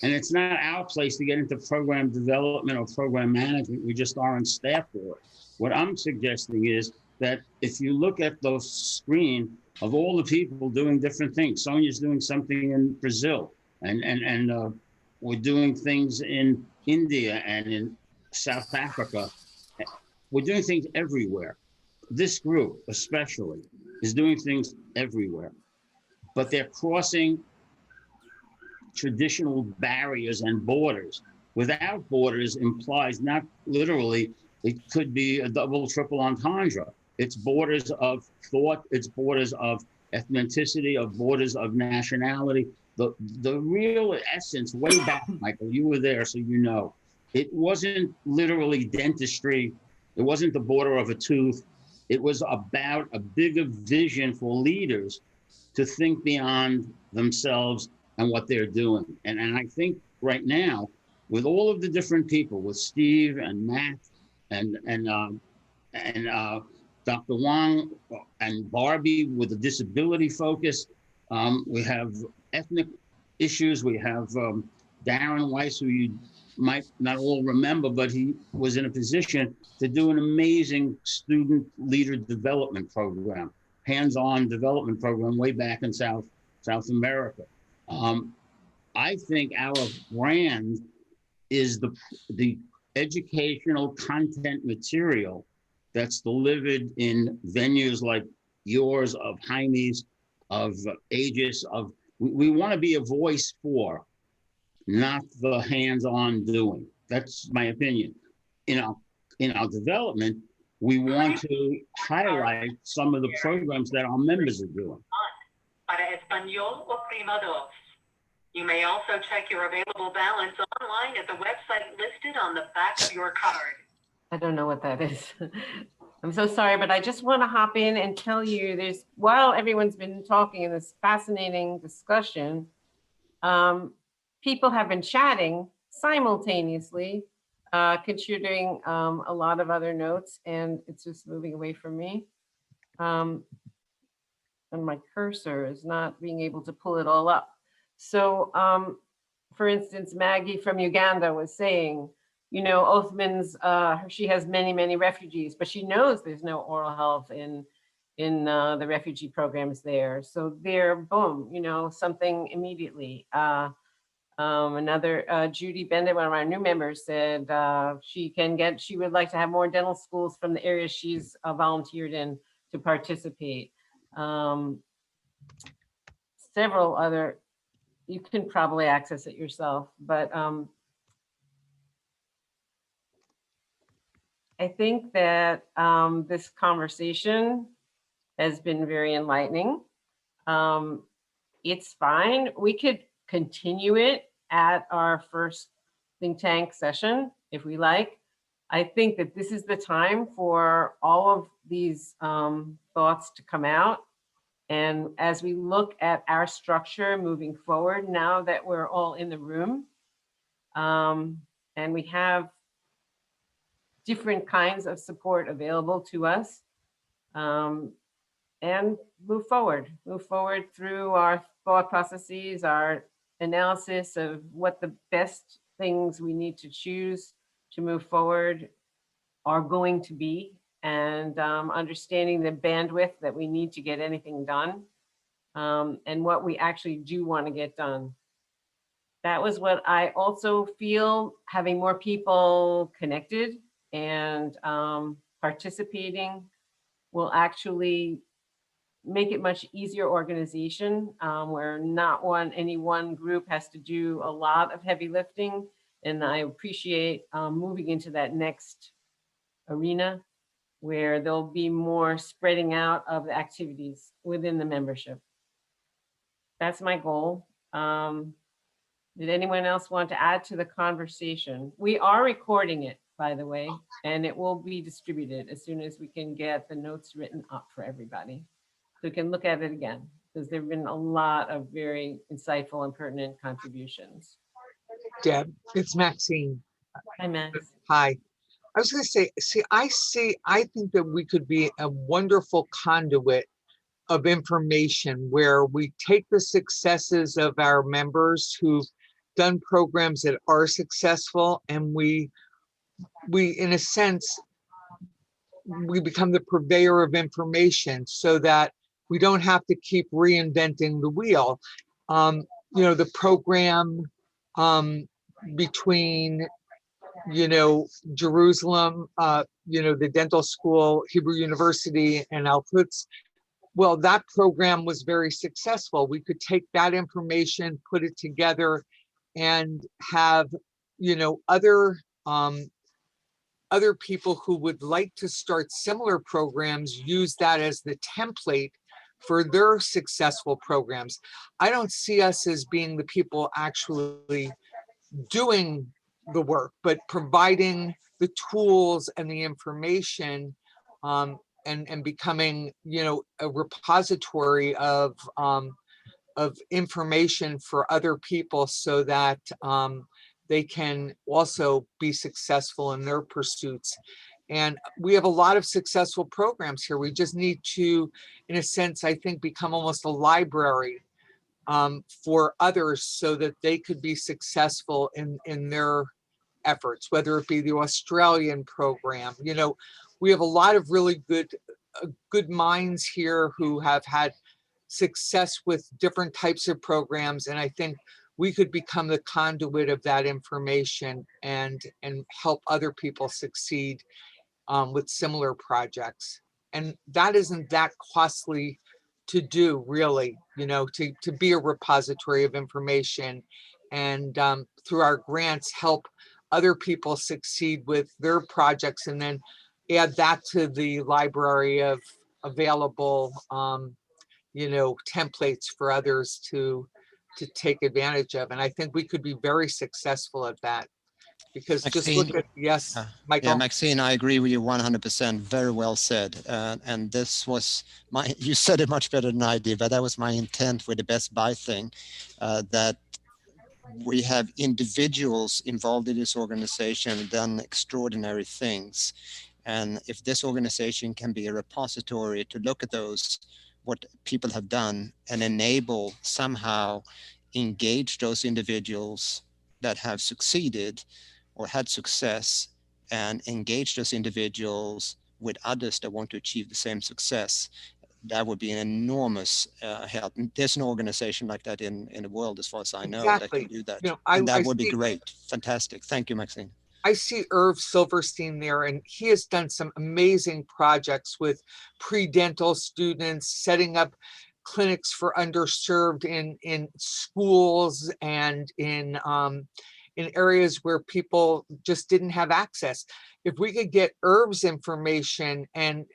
And it's not our place to get into program development or program management. We just aren't staff for it. What I'm suggesting is that if you look at the screen of all the people doing different things, Sonia's doing something in Brazil, and we're doing things in India and in South Africa. We're doing things everywhere. This group especially is doing things everywhere, but they're crossing traditional barriers and borders. Without borders implies not literally, it could be a double, triple entendre. It's borders of thought, it's borders of ethnicity, of borders of nationality. The real essence, way back, Michael, you were there, so you know, it wasn't literally dentistry. It wasn't the border of a tooth. It was about a bigger vision for leaders to think beyond themselves and what they're doing. And I think right now, with all of the different people, with Steve and Matt and Dr. Wang and Barbie with a disability focus, we have ethnic issues. We have Darren Weiss, who you might not all remember, but he was in a position to do an amazing student leader development program, hands-on development program way back in South America. I think our brand is the educational content material that's delivered in venues like yours, of Jaime's, of Aegis, of we want to be a voice for, not the hands-on doing. That's my opinion. In our development, we want to highlight some of the programs that our members are doing. Para Español o Prima Dos. You may also check your available balance online at the website listed on the back of your card. I don't know what that is. I'm so sorry, but I just want to hop in and tell you while everyone's been talking in this fascinating discussion, people have been chatting simultaneously, contributing a lot of other notes, and it's just moving away from me. And my cursor is not being able to pull it all up. So, for instance, Maggie from Uganda was saying, you know, Othman's, she has many, many refugees, but she knows there's no oral health in the refugee programs there. So there, boom, you know, something immediately. Another, Judy Bennett, one of our new members, said she would like to have more dental schools from the areas she's volunteered in to participate. Several other, you can probably access it yourself, but I think that this conversation has been very enlightening. It's fine. We could continue it at our first think tank session if we like. I think that this is the time for all of these thoughts to come out. And as we look at our structure moving forward, now that we're all in the room, and we have different kinds of support available to us, and move forward through our thought processes, our analysis of what the best things we need to choose to move forward are going to be, and understanding the bandwidth that we need to get anything done, and what we actually do want to get done. That was what I also feel, having more people connected and participating will actually make it much easier organization, where not any one group has to do a lot of heavy lifting. And I appreciate moving into that next arena where there'll be more spreading out of the activities within the membership. That's my goal. Did anyone else want to add to the conversation? We are recording it, by the way, and it will be distributed as soon as we can get the notes written up for everybody. So we can look at it again, because there have been a lot of very insightful and pertinent contributions. Deb, it's Maxine. Hi, Max. Hi. I was going to say, I think that we could be a wonderful conduit of information where we take the successes of our members who've done programs that are successful, and we in a sense, we become the purveyor of information so that we don't have to keep reinventing the wheel. You know, the program between, you know, Jerusalem, you know, the dental school, Hebrew University, and Al Quds. Well, that program was very successful. We could take that information, put it together, and have, you know, other people who would like to start similar programs use that as the template for their successful programs. I don't see us as being the people actually doing the work, but providing the tools and the information, and becoming, you know, a repository of information for other people so that they can also be successful in their pursuits. And we have a lot of successful programs here. We just need to, in a sense, I think, become almost a library for others so that they could be successful in their efforts, whether it be the Australian program. You know, we have a lot of really good minds here who have had success with different types of programs, and I think we could become the conduit of that information and help other people succeed with similar projects. And that isn't that costly to do, really, you know, to be a repository of information, and through our grants help other people succeed with their projects, and then add that to the library of available you know, templates for others to take advantage of. And I think we could be very successful at that, because just look at, yes, Michael. Yeah, Maxine, I agree with you 100%. Very well said. And this was you said it much better than I did, but that was my intent with the Best Buy thing, that we have individuals involved in this organization done extraordinary things. And if this organization can be a repository to look at what people have done, and enable, somehow engage those individuals that have succeeded or had success, and engage those individuals with others that want to achieve the same success, that would be an enormous help. And there's an organization like that in the world, as far as I know, that can do that. You know, and that would be great. Fantastic. Thank you, Maxine. I see Irv Silverstein there, and he has done some amazing projects with pre-dental students, setting up clinics for underserved in schools and in in areas where people just didn't have access. If we could get herbs information and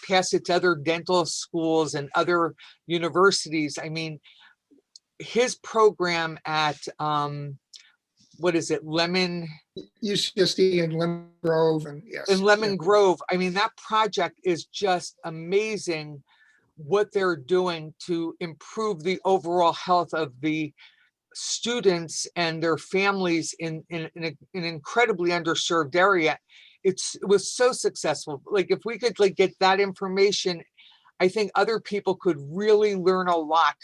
pass it to other dental schools and other universities, I mean, his program at what is it, UCSD and Lemon Grove, and yes. in Lemon Grove. I mean, that project is just amazing what they're doing to improve the overall health of the students and their families in an incredibly underserved area. It was so successful. Like if we could like get that information, I think other people could really learn a lot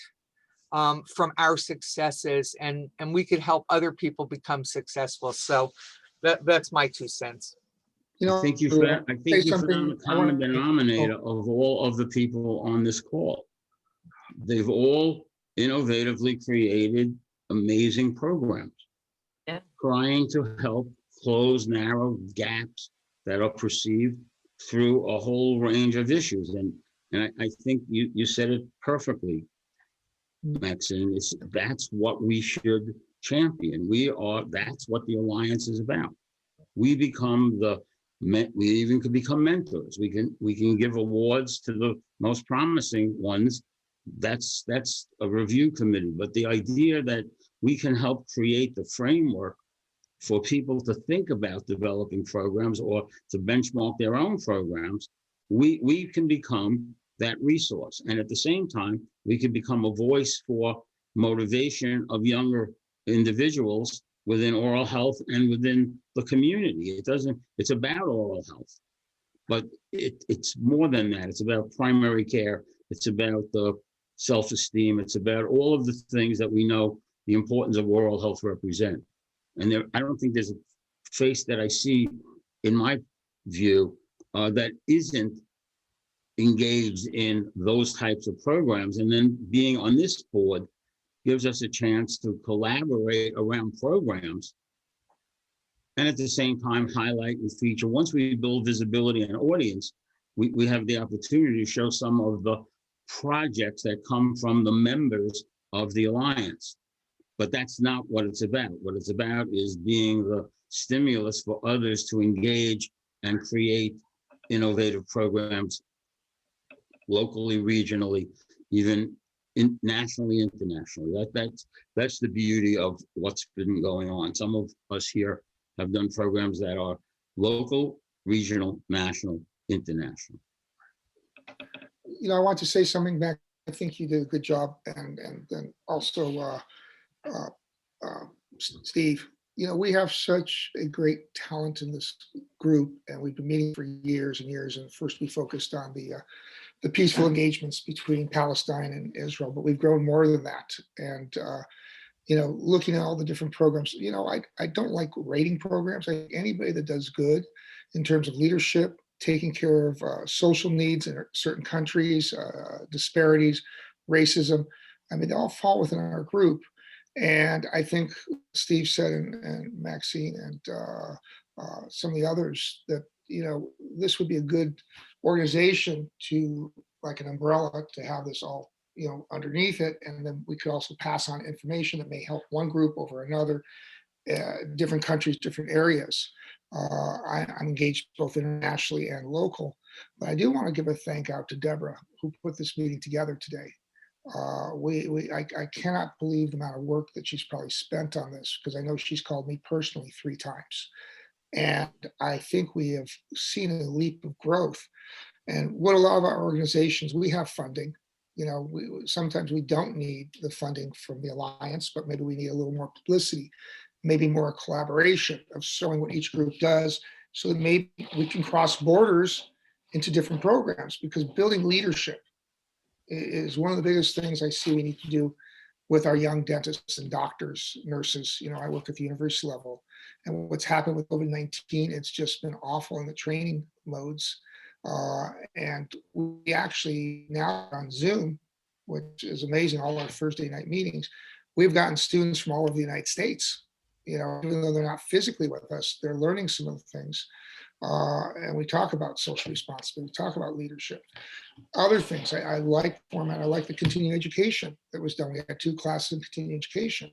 from our successes, and we could help other people become successful. So that's my 2 cents. I think you found the common denominator of all of the people on this call. They've all innovatively created amazing programs, trying to help close narrow gaps that are perceived through a whole range of issues. And I think you said it perfectly, Maxine. That's what we should champion. That's what the Alliance is about. We even could become mentors. We can give awards to the most promising ones. That's a review committee. But the idea that we can help create the framework for people to think about developing programs or to benchmark their own programs, we can become that resource. And at the same time, we can become a voice for motivation of younger individuals within oral health and within the community. It's about oral health, but it's more than that. It's about primary care. It's about the self-esteem. It's about all of the things that we know the importance of oral health represent. And I don't think there's a face that I see, in my view, that isn't engaged in those types of programs. And then being on this board gives us a chance to collaborate around programs and at the same time highlight and feature. Once we build visibility and audience, we have the opportunity to show some of the projects that come from the members of the Alliance. But that's not what it's about. What it's about is being the stimulus for others to engage and create innovative programs locally, regionally, even nationally, internationally. That's the beauty of what's been going on. Some of us here have done programs that are local, regional, national, international. You know, I want to say something back. I think you did a good job, and also Steve. You know, we have such a great talent in this group, and we've been meeting for years and years. And first, we focused on the peaceful engagements between Palestine and Israel, but we've grown more than that. And you know, looking at all the different programs, you know, I don't like rating programs. I think anybody that does good in terms of leadership, taking care of social needs in certain countries, disparities, racism, I mean, they all fall within our group. And I think Steve said, and Maxine and some of the others, that, you know, this would be a good organization to, like an umbrella, to have this all, you know, underneath it. And then we could also pass on information that may help one group over another, different countries, different areas. I'm engaged both internationally and local, but I do want to give a thank out to Deborah, who put this meeting together today. I cannot believe the amount of work that she's probably spent on this, because I know she's called me personally 3 times. And I think we have seen a leap of growth. And what a lot of our organizations, we have funding. You know, sometimes we don't need the funding from the Alliance, but maybe we need a little more publicity, maybe more collaboration of showing what each group does, so that maybe we can cross borders into different programs, because building leadership is one of the biggest things I see we need to do with our young dentists and doctors, nurses. You know, I work at the university level, and what's happened with COVID-19, it's just been awful in the training modes. And we actually now on Zoom, which is amazing, all our Thursday night meetings, we've gotten students from all over the United States. You know, even though they're not physically with us, they're learning some of the things. And we talk about social responsibility, we talk about leadership. Other things, I like format, I like the continuing education that was done. We had 2 classes in continuing education.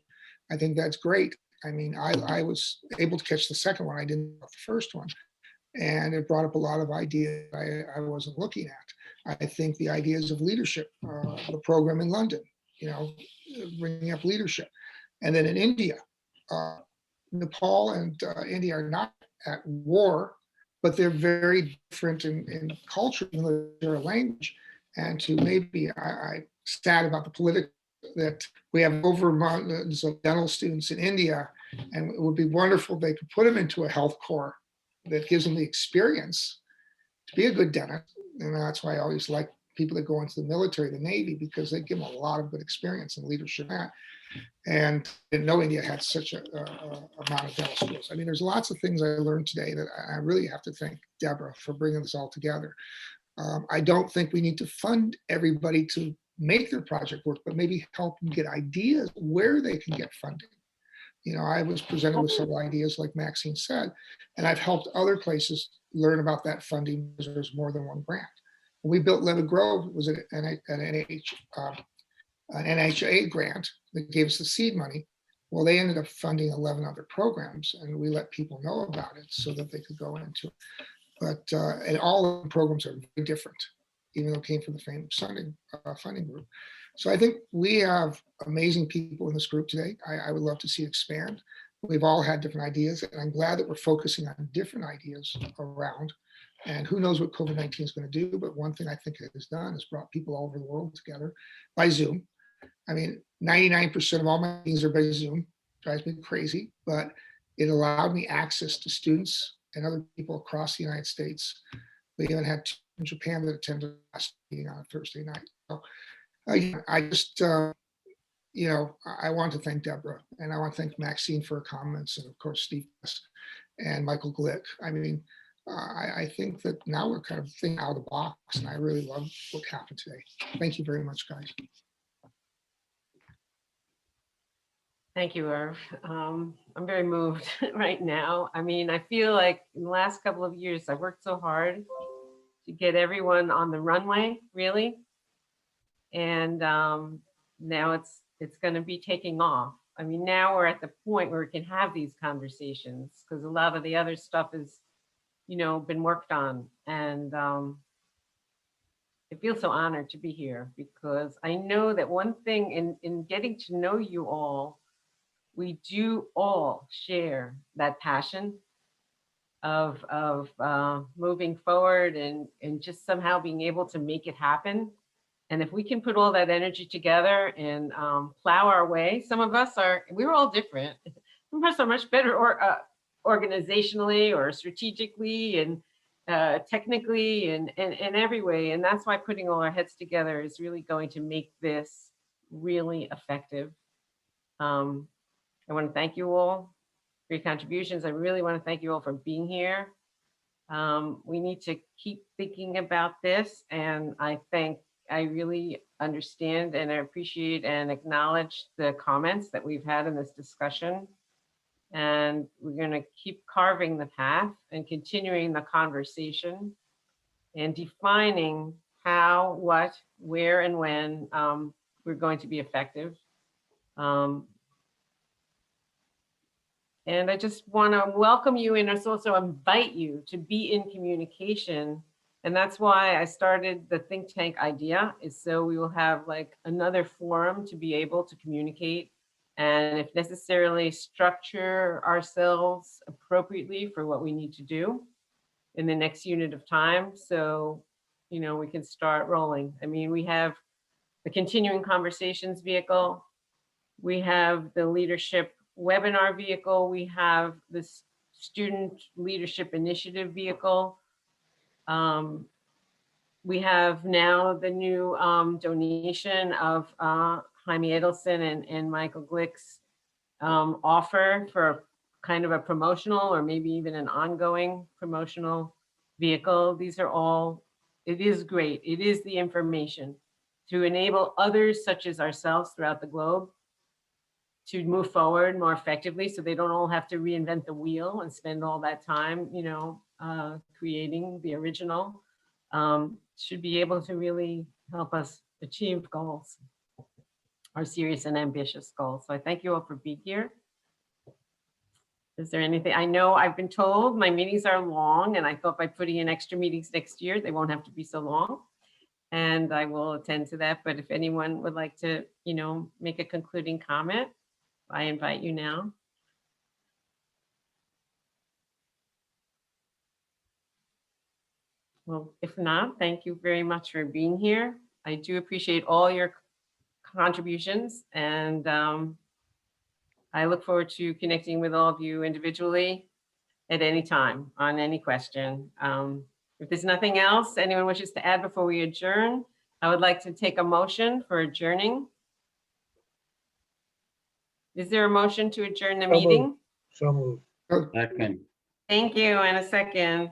I think that's great. I mean, I was able to catch the second one. I didn't the first one. And it brought up a lot of ideas I wasn't looking at. I think the ideas of leadership, the program in London, you know, bringing up leadership. And then in India, Nepal and India are not at war, but they're very different in culture and their language. And to maybe, I'm sad about the political that we have over abundance of dental students in India, and it would be wonderful if they could put them into a health corps that gives them the experience to be a good dentist. And that's why I always like people that go into the military, the Navy, because they give them a lot of good experience and leadership. And I didn't know India had such a amount of dental schools. I mean, there's lots of things I learned today that I really have to thank Deborah for bringing this all together. I don't think we need to fund everybody to make their project work, but maybe help them get ideas where they can get funding. You know, I was presented with several ideas, like Maxine said, and I've helped other places learn about that funding because there's more than one grant. When we built Levitt Grove, it was an NHA grant that gave us the seed money. Well, they ended up funding 11 other programs, and we let people know about it so that they could go into it. But and all of the programs are very different, even though it came from the same funding group. So I think we have amazing people in this group today. I would love to see it expand. We've all had different ideas, and I'm glad that we're focusing on different ideas around. And who knows what COVID-19 is going to do, but one thing I think it has done is brought people all over the world together by Zoom. I mean, 99% of all my meetings are by Zoom. Drives me crazy, but it allowed me access to students and other people across the United States. We even had two in Japan that attended the last meeting on a Thursday night. So I just, you know, I want to thank Deborah, and I want to thank Maxine for her comments, and of course, Steve and Michael Glick. I mean, I think that now we're kind of thinking out of the box, and I really love what happened today. Thank you very much, guys. Thank you, Irv. I'm very moved right now. I mean, I feel like in the last couple of years, I've worked so hard to get everyone on the runway, really. And now it's going to be taking off. I mean, now we're at the point where we can have these conversations because a lot of the other stuff is, you know, been worked on. And I feel so honored to be here because I know that one thing in getting to know you all, we do all share that passion of moving forward and just somehow being able to make it happen. And if we can put all that energy together and plow our way, some of us we're all different. Some of us are much better organizationally or strategically and technically and in every way. And that's why putting all our heads together is really going to make this really effective. I want to thank you all for your contributions. I really want to thank you all for being here. We need to keep thinking about this, and I really understand and I appreciate and acknowledge the comments that we've had in this discussion. And we're going to keep carving the path and continuing the conversation and defining how, what, where, and when we're going to be effective. And I just want to welcome you and also invite you to be in communication. And that's why I started the think tank idea, is so we will have like another forum to be able to communicate and if necessarily structure ourselves appropriately for what we need to do in the next unit of time. So, you know, we can start rolling. I mean, we have the continuing conversations vehicle. We have the leadership webinar vehicle. We have this student leadership initiative vehicle. We have now the new donation of Jaime Edelson and Michael Glick's offer for kind of a promotional or maybe even an ongoing promotional vehicle. These are all, it is great. It is the information to enable others such as ourselves throughout the globe to move forward more effectively so they don't all have to reinvent the wheel and spend all that time, you know, creating the original. Should be able to really help us achieve goals, our serious and ambitious goals. So I thank you all for being here. Is there anything? I know I've been told my meetings are long, and I thought by putting in extra meetings next year, they won't have to be so long. And I will attend to that. But if anyone would like to, make a concluding comment, I invite you now. Well, if not, thank you very much for being here. I do appreciate all your contributions, and I look forward to connecting with all of you individually at any time on any question. If there's nothing else anyone wishes to add before we adjourn, I would like to take a motion for adjourning. Is there a motion to adjourn the meeting? So moved. Second. Thank you, and a second.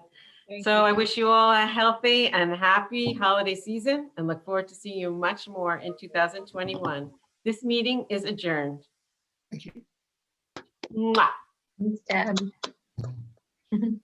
So I wish you all a healthy and happy holiday season and look forward to seeing you much more in 2021. This meeting is adjourned. Thank you. Mwah. Thanks, Deb.